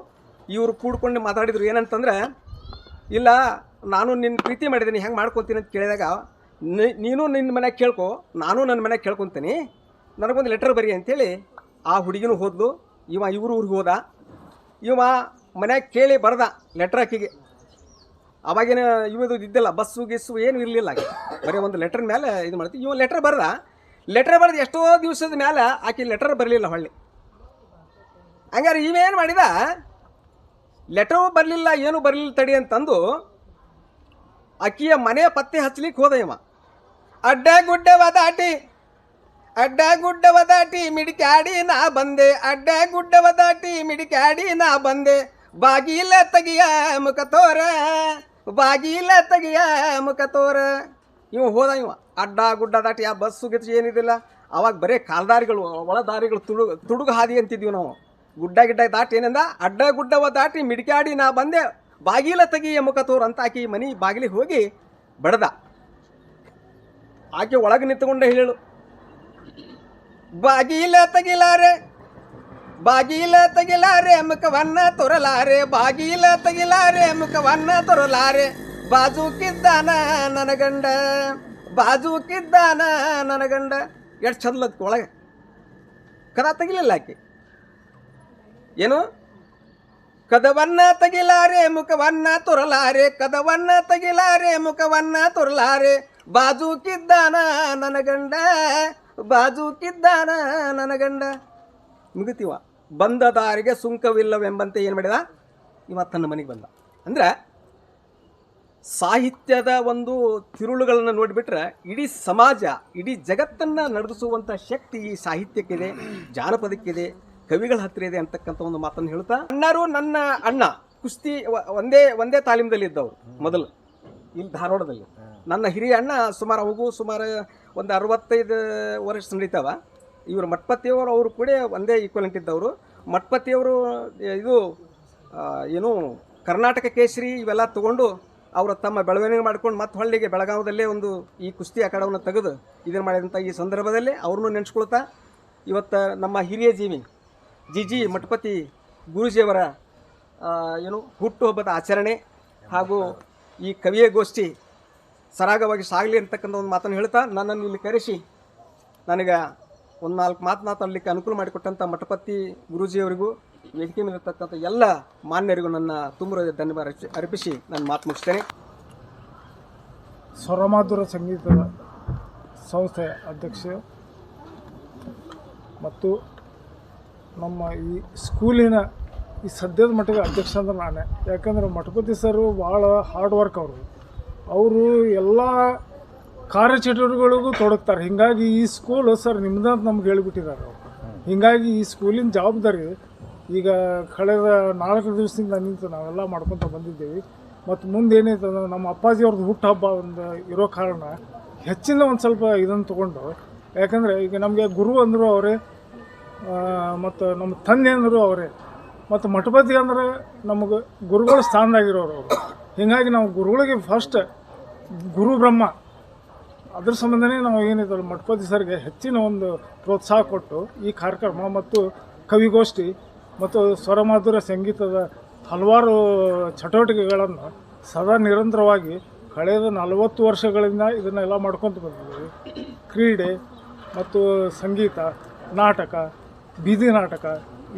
Speaker 7: ಇವರು ಕೂಡ್ಕೊಂಡು ಮಾತಾಡಿದರು. ಏನಂತಂದ್ರೆ, ಇಲ್ಲ ನಾನು ನಿನ್ನ ಪ್ರೀತಿ ಮಾಡಿದ್ದೀನಿ, ಹೆಂಗೆ ಮಾಡ್ಕೊತೀನಿ ಅಂತ ಕೇಳಿದಾಗ, ನೀನು ನಿನ್ನ ಮನ್ಯಾಗ ಕೇಳ್ಕೊ, ನಾನು ನನ್ನ ಮನ್ಯಾಗ ಕೇಳ್ಕೊತೀನಿ, ನನಗೊಂದು ಲೆಟರ್ ಬರಿ ಅಂತೇಳಿ ಆ ಹುಡುಗಿನೂ ಹೋದ್ಲು. ಇವರು ಊರಿಗೆ ಹೋದ. ಇವ ಮನ್ಯಾಗ ಕೇಳಿ ಬರ್ದ ಲೆಟ್ರ್ ಆಕಿಗೆ. ಅವಾಗೇನು ಇವದು ಇದ್ದಿಲ್ಲ, ಬಸ್ಸು ಗಿಸ್ಸು ಏನು ಇರಲಿಲ್ಲ, ಬರೀ ಒಂದು ಲೆಟ್ರ್ ಮೇಲೆ ಇದು ಮಾಡ್ತೀವಿ. ಇವ ಲೆಟ್ರ್ ಬರೆದು ಎಷ್ಟೋ ದಿವಸದ ಮೇಲೆ ಆಕೆ ಲೆಟರ್ ಬರಲಿಲ್ಲ ಹೊಳ್ಳಿ. ಹಂಗಾರೆ ಇವೇನು ಮಾಡಿದ, ಲೆಟರು ಬರಲಿಲ್ಲ, ಏನೂ ಬರಲಿಲ್ಲ ತಡಿ ಅಂತಂದು ಆಕಿಯ ಮನೆ ಪತ್ತೆ ಹಚ್ಚಲಿಕ್ಕೆ ಹೋದ ಇವ. ಅಡ್ಡ ಗುಡ್ಡವ ದಾಟಿ ಮಿಡಿಕಾಡಿ ನಾ ಬಂದೆ, ಅಡ್ಡ ಗುಡ್ಡವ ದಾಟಿ ಮಿಡಿಕಾಡಿ ನಾ ಬಂದೆ, ಬಾಗಿಲ ತೆಗಿಯ ಮುಖ ತೋರ, ಬಾಗಿಲ ತೆಗಿಯ ಮುಖ ತೋರ. ಇವ ಹೋದ. ಇವ ಅಡ್ಡ ಗುಡ್ಡ ದಾಟಿ ಆ ಬಸ್ಸು ಗಿತ್ತು ಏನಿದಿಲ್ಲ, ಅವಾಗ ಬರೀ ಕಾಲ್ದಾರಿಗಳು, ಒಳದಾರಿಗಳು, ತುಡುಗು ಹಾದಿ ಅಂತಿದ್ವಿ ನಾವು. ಗುಡ್ಡ ದಾಟಿ ಏನಂದ, ಅಡ್ಡ ಗುಡ್ಡವ ದಾಟಿ ಮಿಡಿಕಾಡಿ ನಾ ಬಂದೆ, ಬಾಗಿಲ ತೆಗಿಯ ಮುಖ ತೋರ ಅಂತ ಆಕೆ ಮನೆ ಬಾಗಿಲಿಗೆ ಹೋಗಿ ಬಡ್ದ. ಆಕೆ ಒಳಗೆ ನಿಂತುಕೊಂಡೆ ಹೇಳು, ಬಾಗಿಲ ತೆಗಿಲಾರೆ ಮುಖವನ್ನ ತೊರಲಾರೆ, ಬಾಗಿಲ ತೆಗಿಲಾರೆ ಮುಖವನ್ನ ತೊರಲಾರೆ, ಬಾಜುಕಿದ್ದಾನ ನನ್ನ ಗಂಡ, ಬಾಜುಕಿದ್ದಾನ ನನ್ನ ಗಂಡ. ಎಷ್ಟು ಚಂದಲತ್ ಒಳಗೆ ಕದ ತೆಗಿಲಿಲ್ಲ ಆಕೆ. ಏನು, ಕದವನ್ನ ತೆಗಿಲಾರೆ ಮುಖವನ್ನ ತೊರಲಾರೆ, ಕದವನ್ನ ತೆಗಿಲಾರೆ ಮುಖವನ್ನ ತೊರಲಾರೆ, ಬಾಜುಕಿದ್ದಾನ ನನ್ನ ಗಂಡ, ಬಾಜುಕಿದ್ದಾನ ನನ್ನ ಗಂಡ. ಮುಗಿತೀವ. ಬಂದ ದಾರಿಗೆ ಸುಂಕವಿಲ್ಲವೆಂಬಂತೆ ಏನು ಮಾಡಿದ, ಇವ ತನ್ನ ಮನೆಗೆ ಬಂದ. ಅಂದ್ರೆ ಸಾಹಿತ್ಯದ ಒಂದು ತಿರುಳುಗಳನ್ನು ನೋಡಿಬಿಟ್ರೆ ಇಡೀ ಸಮಾಜ, ಇಡೀ ಜಗತ್ತನ್ನು ನಡೆಸುವಂಥ ಶಕ್ತಿ ಈ ಸಾಹಿತ್ಯಕ್ಕಿದೆ, ಜಾನಪದಕ್ಕಿದೆ, ಕವಿಗಳ ಹತ್ತಿರ ಇದೆ ಅಂತಕ್ಕಂಥ ಒಂದು ಮಾತನ್ನು ಹೇಳ್ತಾ, ಅಣ್ಣರು ನನ್ನ ಅಣ್ಣ ಕುಸ್ತಿ ಒಂದೇ ತಾಲೀಮದಲ್ಲಿ ಇದ್ದವರು ಮೊದಲು ಇಲ್ಲಿ ಧಾರವಾಡದಲ್ಲಿ. ನನ್ನ ಹಿರಿಯ ಅಣ್ಣ ಸುಮಾರು ಒಂದು 65 ವರ್ಷ ನಡೀತಾವ. ಇವರು ಮಠಪತಿಯವರು ಅವರು ಕೂಡ ಒಂದೇ ಈಕ್ವಲೆಂಟ್ ಇದ್ದವರು. ಮಠಪತಿಯವರು ಇದು ಏನು ಕರ್ನಾಟಕ ಕೇಸರಿ ಇವೆಲ್ಲ ತೊಗೊಂಡು ಅವರು ತಮ್ಮ ಬೆಳವಣಿಗೆ ಮಾಡ್ಕೊಂಡು ಮತ್ತೆ ಹೊಳ್ಳಿಗೆ ಬೆಳಗಾವದಲ್ಲೇ ಒಂದು ಈ ಕುಸ್ತಿ ಅಖಾಡವನ್ನು ತೆಗೆದು ಇದನ್ನು ಮಾಡಿದಂಥ ಈ ಸಂದರ್ಭದಲ್ಲಿ ಅವ್ರನ್ನೂ ನೆನೆಸ್ಕೊಳ್ತಾ ಇವತ್ತು ನಮ್ಮ ಹಿರಿಯ ಜೀವಿ ಜಿ ಮಠಪತಿ ಗುರೂಜಿಯವರ ಹುಟ್ಟುಹಬ್ಬದ ಆಚರಣೆ ಹಾಗೂ ಈ ಕವಿಯ ಗೋಷ್ಠಿ ಸರಾಗವಾಗಿ ಸಾಗಲಿ ಅಂತಕ್ಕಂಥ ಒಂದು ಮಾತನ್ನು ಹೇಳ್ತಾ ನನ್ನನ್ನು ಇಲ್ಲಿ ಕರೆಸಿ ನನಗೆ ಒಂದು 4 ಮಾತನಾಡಲಿಕ್ಕೆ ಅನುಕೂಲ ಮಾಡಿಕೊಟ್ಟಂಥ ಮಠಪತಿ ಗುರೂಜಿಯವರಿಗೂ ವೇದಿಕೆ ಮೇಲಿರ್ತಕ್ಕಂಥ ಎಲ್ಲ ಮಾನ್ಯರಿಗೂ ನನ್ನ ತುಂಬ ಧನ್ಯವಾದ ಅರ್ಪಿಸಿ ನಾನು ಮಾತು ಮುಗಿಸ್ತೇನೆ.
Speaker 8: ಸ್ವರಮಾಧುರ ಸಂಗೀತದ ಸಂಸ್ಥೆಯ ಅಧ್ಯಕ್ಷ ಮತ್ತು ನಮ್ಮ ಈ ಸ್ಕೂಲಿನ ಈ ಸದ್ಯದ ಮಟ್ಟಿಗೆ ಅಧ್ಯಕ್ಷ ಅಂದ್ರೆ ನಾನೇ. ಯಾಕಂದರೆ ಮಠಪತಿ ಸರು ಭಾಳ ಹಾರ್ಡ್ ವರ್ಕ್ ಅವರು ಎಲ್ಲ ಕಾರ್ಯಚಟುವಟಿಕೆಗಳಿಗೂ ತೊಡಗ್ತಾರೆ. ಹೀಗಾಗಿ ಈ ಸ್ಕೂಲು ಸರ್ ನಿಮ್ದಂತ ನಮ್ಗೆ ಹೇಳಿಬಿಟ್ಟಿದ್ದಾರೆ ಅವರು. ಹೀಗಾಗಿ ಈ ಸ್ಕೂಲಿನ ಜವಾಬ್ದಾರಿ ಈಗ ಕಳೆದ 4 ದಿವಸದಿಂದ ನಿಂತು ನಾವೆಲ್ಲ ಮಾಡ್ಕೊತ ಬಂದಿದ್ದೀವಿ. ಮತ್ತು ಮುಂದೆ ಏನೈತೆ ಅಂದ್ರೆ ನಮ್ಮ ಅಪ್ಪಾಜಿಯವ್ರದ್ದು ಹುಟ್ಟುಹಬ್ಬ ಒಂದು ಇರೋ ಕಾರಣ ಹೆಚ್ಚಿನ ಒಂದು ಸ್ವಲ್ಪ ಇದನ್ನು ತೊಗೊಂಡು, ಯಾಕಂದರೆ ಈಗ ನಮಗೆ ಗುರು ಅಂದರು ಅವರೇ, ಮತ್ತು ನಮ್ಮ ತಂದೆ ಅಂದರು ಅವರೇ, ಮತ್ತು ಮಠಪತಿ ಅಂದ್ರೆ ನಮಗೆ ಗುರುಗಳ ಸ್ಥಾನದಾಗಿರೋರು ಅವರು. ಹೀಗಾಗಿ ನಾವು ಗುರುಗಳಿಗೆ ಫಸ್ಟ್ ಗುರು ಬ್ರಹ್ಮ, ಅದ್ರ ಸಂಬಂಧನೇ ನಾವು ಏನಿದೆ ಮಠಪತಿ ಸರ್ಗೆ ಹೆಚ್ಚಿನ ಒಂದು ಪ್ರೋತ್ಸಾಹ ಕೊಟ್ಟು ಈ ಕಾರ್ಯಕ್ರಮ ಮತ್ತು ಕವಿಗೋಷ್ಠಿ ಮತ್ತು ಸ್ವರಮಾಧುರ ಸಂಗೀತದ ಹಲವಾರು ಚಟುವಟಿಕೆಗಳನ್ನು ಸದಾ ನಿರಂತರವಾಗಿ ಕಳೆದ 40 ವರ್ಷಗಳಿಂದ ಇದನ್ನೆಲ್ಲ ಮಾಡ್ಕೊತ ಬಂದಿದ್ದೀವಿ. ಕ್ರೀಡೆ ಮತ್ತು ಸಂಗೀತ, ನಾಟಕ, ಬೀದಿ ನಾಟಕ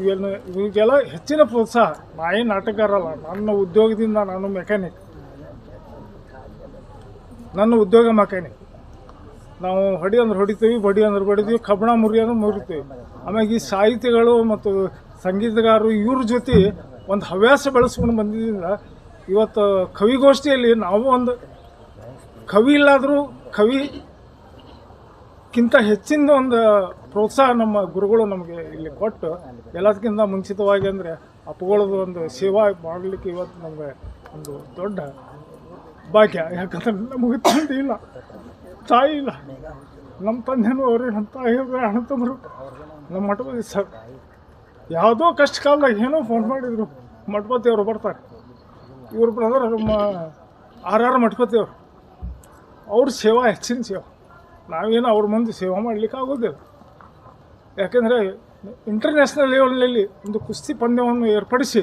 Speaker 8: ಇವೆಲ್ಲ ಹೆಚ್ಚಿನ ಪ್ರೋತ್ಸಾಹ. ನಾಯಿ ನಾಟಕಗಾರಲ್ಲ, ನನ್ನ ಉದ್ಯೋಗದಿಂದ ನಾನು ಮೆಕ್ಯಾನಿಕ್, ನನ್ನ ಉದ್ಯೋಗ ಮೆಕ್ಯಾನಿಕ್. ನಾವು ಹೊಡಿ ಅಂದ್ರೆ ಹೊಡಿತೀವಿ, ಬಡಿ ಅಂದ್ರೆ ಬಡಿತೀವಿ, ಕಬ್ಬಣ ಮುರಿ ಅಂದ್ರೆ ಮುರಿತೀವಿ. ಆಮೇಲೆ ಈ ಸಾಹಿತಿಗಳು ಮತ್ತು ಸಂಗೀತಗಾರರು ಇವ್ರ ಜೊತೆ ಒಂದು ಹವ್ಯಾಸ ಬೆಳೆಸ್ಕೊಂಡು ಬಂದಿದ್ದರಿಂದ ಇವತ್ತು ಕವಿಗೋಷ್ಠಿಯಲ್ಲಿ ನಾವು ಒಂದು ಕವಿ ಇಲ್ಲಾದರೂ ಕವಿಗಿಂತ ಹೆಚ್ಚಿನ ಒಂದು ಪ್ರೋತ್ಸಾಹ ನಮ್ಮ ಗುರುಗಳು ನಮಗೆ ಇಲ್ಲಿ ಕೊಟ್ಟು, ಎಲ್ಲದಕ್ಕಿಂತ ಮುಂಚಿತವಾಗಿ ಅಂದರೆ ಅಪ್ಪಗಳದ್ದು ಒಂದು ಸೇವಾ ಮಾಡಲಿಕ್ಕೆ ಇವತ್ತು ನಮಗೆ ಒಂದು ದೊಡ್ಡ ಭಾಗ್ಯ. ಯಾಕಂದ್ರೆ ನಮಗೆ ತಂದೆ ಇಲ್ಲ, ತಾಯಿ ಇಲ್ಲ. ನಮ್ಮ ತಂದೆನೂ ಅವರೇ, ನಮ್ಮ ತಾಯಿಯವ್ರೆ, ಅಣ್ಣ ತಮ್ಮರು. ನಮ್ಮ ಮಠಪತಿ ಸರ್ ಯಾವುದೋ ಕಷ್ಟ ಕಾಲದಾಗ ಏನೋ ಫೋನ್ ಮಾಡಿದರು, ಮಠಪತಿಯವರು ಬರ್ತಾರೆ. ಇವ್ರ ಬ್ರದರ್ ನಮ್ಮ ಆರ್ ಮಠಪತಿಯವರು, ಅವ್ರ ಸೇವಾ ಹೆಚ್ಚಿನ ಸೇವಾ. ನಾವೇನು ಅವ್ರ ಮುಂದೆ ಸೇವಾ ಮಾಡಲಿಕ್ಕೆ ಆಗೋದಿಲ್ಲ. ಯಾಕೆಂದರೆ ಇಂಟರ್ನ್ಯಾಷನಲ್ ಲೆವೆಲ್ನಲ್ಲಿ ಒಂದು ಕುಸ್ತಿ ಪಂದ್ಯವನ್ನು ಏರ್ಪಡಿಸಿ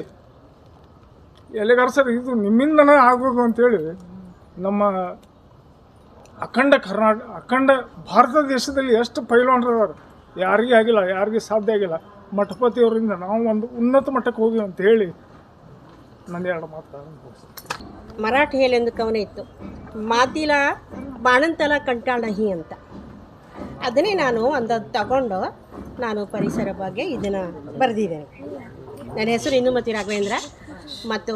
Speaker 8: ಎಲ್ಲಿಗಾರು ಸರ್ ಇದು ನಿಮ್ಮಿಂದನೇ ಆಗೋದು ಅಂತೇಳಿ ನಮ್ಮ ಅಖಂಡ ಭಾರತ ದೇಶದಲ್ಲಿ ಎಷ್ಟು ಪೈಲ್ವಾನರು ಯಾರಿಗೂ ಆಗಿಲ್ಲ, ಯಾರಿಗೂ ಸಾಧ್ಯ ಆಗಿಲ್ಲ. ಮಠಪತಿಯವರಿಂದ ನಾವು ಒಂದು ಉನ್ನತ ಮಟ್ಟಕ್ಕೆ ಹೋಗಿ ಅಂತ ಹೇಳಿ ನನ್ನ 2 ಮಾತು.
Speaker 9: ಮರಾಠಿಯಲ್ಲಿ ಒಂದು ಕವನ ಇತ್ತು, ಮಾತಿಲ ಬಾಣಂತಲ ಕಂಟಾಳ ನಹಿ ಅಂತ. ಅದನ್ನೇ ನಾನು ಒಂದು ತಗೊಂಡು ನಾನು ಪರಿಸರ ಬಗ್ಗೆ ಇದನ್ನು ಬರೆದಿದ್ದೇನೆ. ನನ್ನ ಹೆಸರು ಇಂದುಮತಿ ರಾಘವೇಂದ್ರ ಮತ್ತು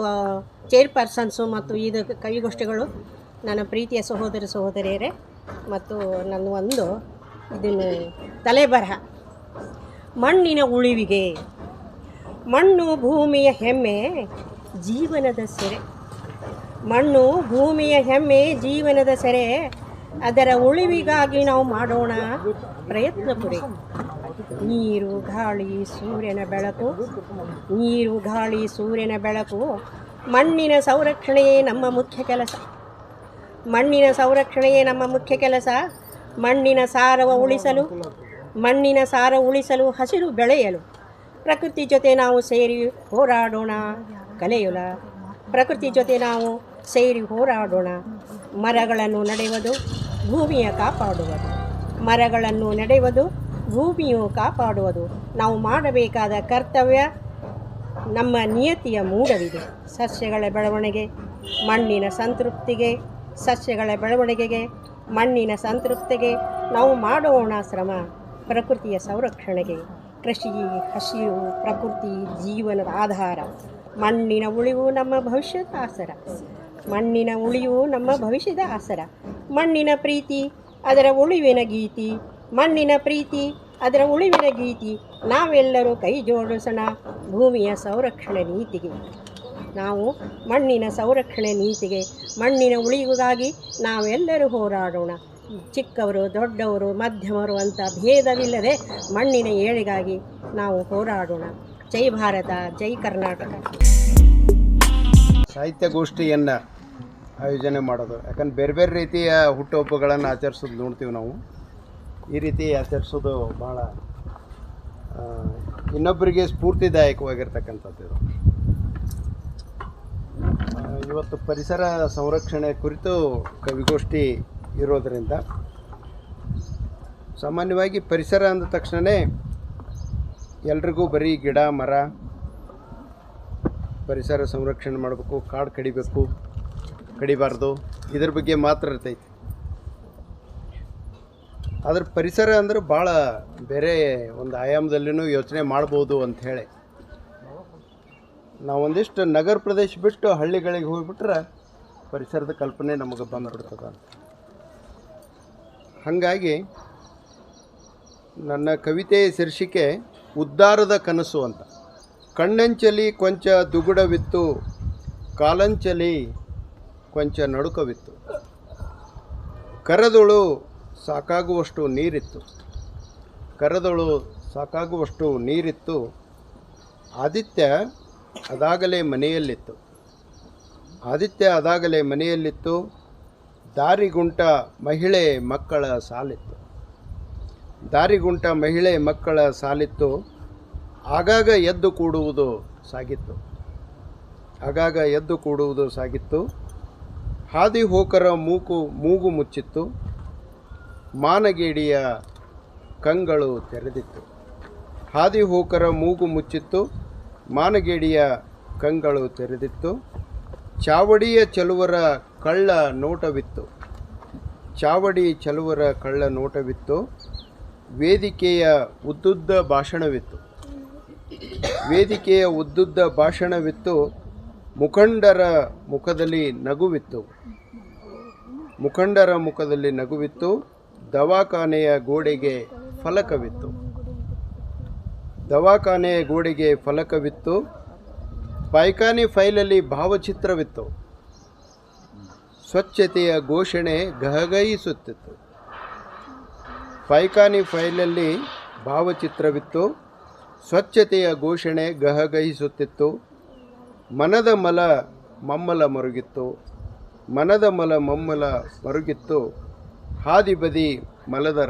Speaker 9: ಚೇರ್ಪರ್ಸನ್ಸು ಮತ್ತು ಇದು ಕವಿಗೋಷ್ಠಿಗಳು ನನ್ನ ಪ್ರೀತಿಯ ಸಹೋದರ ಸಹೋದರಿಯರೇ. ಮತ್ತು ನನ್ನ ಒಂದು ಇದನ್ನು ತಲೆಬರಹ, ಮಣ್ಣಿನ ಉಳಿವಿಗೆ. ಮಣ್ಣು ಭೂಮಿಯ ಹೆಮ್ಮೆ, ಜೀವನದ ಸೆರೆ. ಮಣ್ಣು ಭೂಮಿಯ ಹೆಮ್ಮೆ, ಜೀವನದ ಸೆರೆ. ಅದರ ಉಳಿವಿಗಾಗಿ ನಾವು ಮಾಡೋಣ ಪ್ರಯತ್ನ ಪುರಿ. ನೀರು ಗಾಳಿ ಸೂರ್ಯನ ಬೆಳಕು, ನೀರು ಗಾಳಿ ಸೂರ್ಯನ ಬೆಳಕು. ಮಣ್ಣಿನ ಸಂರಕ್ಷಣೆಯೇ ನಮ್ಮ ಮುಖ್ಯ ಕೆಲಸ. ಮಣ್ಣಿನ ಸಂರಕ್ಷಣೆಯೇ ನಮ್ಮ ಮುಖ್ಯ ಕೆಲಸ. ಮಣ್ಣಿನ ಸಾರ ಉಳಿಸಲು ಹಸಿರು ಬೆಳೆಯಲು ಪ್ರಕೃತಿ ಜೊತೆ ನಾವು ಸೇರಿ ಹೋರಾಡೋಣ ಕಲೆಯುಲ. ಪ್ರಕೃತಿ ಜೊತೆ ನಾವು ಸೇರಿ ಹೋರಾಡೋಣ. ಮರಗಳನ್ನು ನೆಡುವುದು ಭೂಮಿಯ ಕಾಪಾಡುವುದು. ಮರಗಳನ್ನು ನೆಡುವುದು ಭೂಮಿಯು ಕಾಪಾಡುವುದು ನಾವು ಮಾಡಬೇಕಾದ ಕರ್ತವ್ಯ. ನಮ್ಮ ನಿಯತಿಯ ಮೂಡವಿದೆ. ಸಸ್ಯಗಳ ಬೆಳವಣಿಗೆ ಮಣ್ಣಿನ ಸಂತೃಪ್ತಿಗೆ, ಸಸ್ಯಗಳ ಬೆಳವಣಿಗೆಗೆ ಮಣ್ಣಿನ ಸಂತೃಪ್ತಿಗೆ ನಾವು ಮಾಡೋಣ ಶ್ರಮ. ಪ್ರಕೃತಿಯ ಸಂರಕ್ಷಣೆಗೆ ಕೃಷಿ, ಹಸಿರು, ಪ್ರಕೃತಿ ಜೀವನದ ಆಧಾರ. ಮಣ್ಣಿನ ಉಳಿವು ನಮ್ಮ ಭವಿಷ್ಯದ ಆಸರ. ಮಣ್ಣಿನ ಉಳಿವು ನಮ್ಮ ಭವಿಷ್ಯದ ಆಸರ. ಮಣ್ಣಿನ ಪ್ರೀತಿ ಅದರ ಉಳಿವಿನ ಗೀತಿ. ಮಣ್ಣಿನ ಪ್ರೀತಿ ಅದರ ಉಳಿವಿನ ಗೀತಿ. ನಾವೆಲ್ಲರೂ ಕೈ ಜೋಡಿಸೋಣ ಭೂಮಿಯ ಸಂರಕ್ಷಣೆ ನೀತಿಗೆ. ನಾವು ಮಣ್ಣಿನ ಸಂರಕ್ಷಣೆ ನೀತಿಗೆ, ಮಣ್ಣಿನ ಉಳಿವಿಗಾಗಿ ನಾವೆಲ್ಲರೂ ಹೋರಾಡೋಣ. ಚಿಕ್ಕವರು, ದೊಡ್ಡವರು, ಮಧ್ಯಮರು ಅಂತ ಭೇದವಿಲ್ಲದೆ ಮಣ್ಣಿನ ಏಳಿಗಾಗಿ ನಾವು ಹೋರಾಡೋಣ. ಜೈ ಭಾರತ, ಜೈ ಕರ್ನಾಟಕ.
Speaker 10: ಸಾಹಿತ್ಯ ಗೋಷ್ಠಿಯನ್ನು ಆಯೋಜನೆ ಮಾಡೋದು, ಯಾಕಂದ್ರೆ ಬೇರೆ ಬೇರೆ ರೀತಿಯ ಹುಟ್ಟುಹಬ್ಬಗಳನ್ನು ಆಚರಿಸೋದು ನೋಡ್ತೀವಿ ನಾವು. ಈ ರೀತಿ ಆಚರಿಸೋದು ಭಾಳ ಇನ್ನೊಬ್ಬರಿಗೆ ಸ್ಫೂರ್ತಿದಾಯಕವಾಗಿರ್ತಕ್ಕಂಥದ್ದು ಇದು. ಇವತ್ತು ಪರಿಸರ ಸಂರಕ್ಷಣೆ ಕುರಿತು ಕವಿಗೋಷ್ಠಿ ಇರೋದರಿಂದ ಸಾಮಾನ್ಯವಾಗಿ ಪರಿಸರ ಅಂದ ತಕ್ಷಣವೇ ಎಲ್ರಿಗೂ ಬರೀ ಗಿಡ ಮರ, ಪರಿಸರ ಸಂರಕ್ಷಣೆ ಮಾಡಬೇಕು, ಕಾಡು ಕಡಿಬಾರ್ದು, ಇದ್ರ ಬಗ್ಗೆ ಮಾತ್ರ ಇರ್ತೈತಿ. ಆದ್ರೆ ಪರಿಸರ ಅಂದ್ರೆ ಭಾಳ ಬೇರೆ ಒಂದು ಆಯಾಮದಲ್ಲಿನೂ ಯೋಚನೆ ಮಾಡ್ಬೋದು ಅಂಥೇಳಿ ನಾವೊಂದಿಷ್ಟು ನಗರ ಪ್ರದೇಶ ಬಿಟ್ಟು ಹಳ್ಳಿಗಳಿಗೆ ಹೋಗಿಬಿಟ್ರೆ ಪರಿಸರದ ಕಲ್ಪನೆ ನಮಗೆ ಬಂದುಬಿಡ್ತದೆ. ಹಾಗಾಗಿ ನನ್ನ ಕವಿತೆಯ ಶೀರ್ಷಿಕೆ ಉದ್ಧಾರದ ಕನಸು ಅಂತ. ಕಣ್ಣಂಚಲಿ ಕೊಂಚ ದುಗುಡವಿತ್ತು, ಕಾಲಂಚಲಿ ಕೊಂಚ ನಡುಕವಿತ್ತು, ಕರದೊಳು ಸಾಕಾಗುವಷ್ಟು ನೀರಿತ್ತು, ಆದಿತ್ಯ ಅದಾಗಲೇ ಮನೆಯಲ್ಲಿತ್ತು, ದಾರಿಗುಂಟ ಮಹಿಳೆ ಮಕ್ಕಳ ಸಾಲಿತ್ತು, ಆಗಾಗ ಎದ್ದು ಕೂಡುವುದು ಸಾಗಿತ್ತು, ಹಾದಿ ಹೋಕರ ಮೂಗು ಮುಚ್ಚಿತ್ತು, ಮಾನಗೇಡಿಯ ಕಂಗಳು ತೆರೆದಿತ್ತು, ಚಾವಡಿಯ ಚಲುವರ ಕಳ್ಳ ನೋಟವಿತ್ತು, ವೇದಿಕೆಯ ಉದ್ದುದ್ದ ಭಾಷಣವಿತ್ತು, ಮುಖಂಡರ ಮುಖದಲ್ಲಿ ನಗುವಿತ್ತು, ದವಾಖಾನೆಯ ಗೋಡೆಗೆ ಫಲಕವಿತ್ತು, ಪೈಖಾನೆ ಫೈಲಲ್ಲಿ ಭಾವಚಿತ್ರವಿತ್ತು, ಸ್ವಚ್ಛತೆಯ ಘೋಷಣೆ ಗಹಗಹಿಸುತ್ತಿತ್ತು, ಮನದ ಮಲ ಮಮ್ಮಲ ಮರುಗಿತ್ತು, ಹಾದಿ ಬದಿ ಮಲದ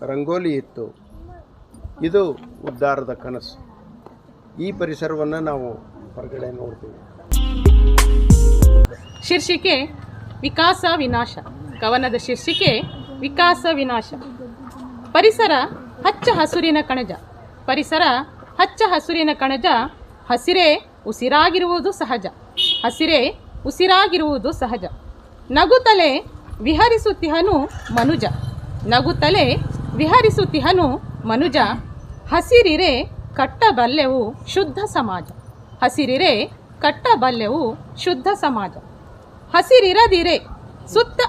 Speaker 10: ರಂಗೋಲಿ ಇತ್ತು. ಇದು ಉದ್ಧಾರದ ಕನಸು. ಈ ಪರಿಸರವನ್ನು ನಾವು ಹೊರಗಡೆ ನೋಡ್ತೀವಿ.
Speaker 11: ಶೀರ್ಷಿಕೆ ವಿಕಾಸ ವಿನಾಶ. ಕವನದ ಶೀರ್ಷಿಕೆ ವಿಕಾಸ ವಿನಾಶ. ಪರಿಸರ ಹಚ್ಚ ಹಸುರಿನ ಕಣಜ, ಹಸಿರೇ ಉಸಿರಾಗಿರುವುದು ಸಹಜ. ನಗುತ್ತಲೇ ವಿಹರಿಸುತ್ತಿಹನು ಮನುಜ, ಹಸಿರಿರೆ ಕಟ್ಟಬಲ್ಲೆವು ಶುದ್ಧ ಸಮಾಜ. ಹಸಿರಿರದಿರೆ ಸುತ್ತ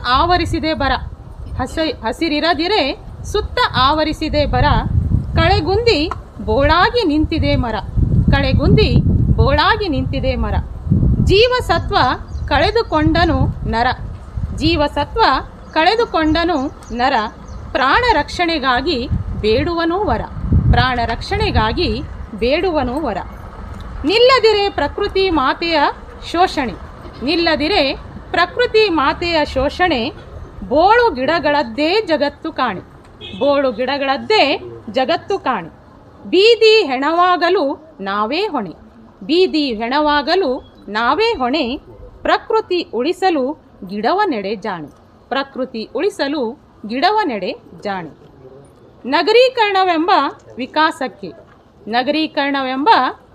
Speaker 11: ಆವರಿಸಿದೆ ಬರ, ಕಳೆಗುಂದಿ ಬೋಳಾಗಿ ನಿಂತಿದೆ ಮರ. ಜೀವಸತ್ವ ಕಳೆದುಕೊಂಡನು ನರ, ಪ್ರಾಣ ರಕ್ಷಣೆಗಾಗಿ ಬೇಡುವನು ವರ. ನಿಲ್ಲದಿರೆ ಪ್ರಕೃತಿ ಮಾತೆಯ ಶೋಷಣೆ, ಬೋಳು ಗಿಡಗಳದ್ದೇ ಜಗತ್ತು ಕಾಣಿ. ಬೀದಿ ಹೆಣವಾಗಲು ನಾವೇ ಹೊಣೆ, ಪ್ರಕೃತಿ ಉಳಿಸಲು ಗಿಡವ ನೆಡೆ ಜಾಣೆ. ನಗರೀಕರಣವೆಂಬ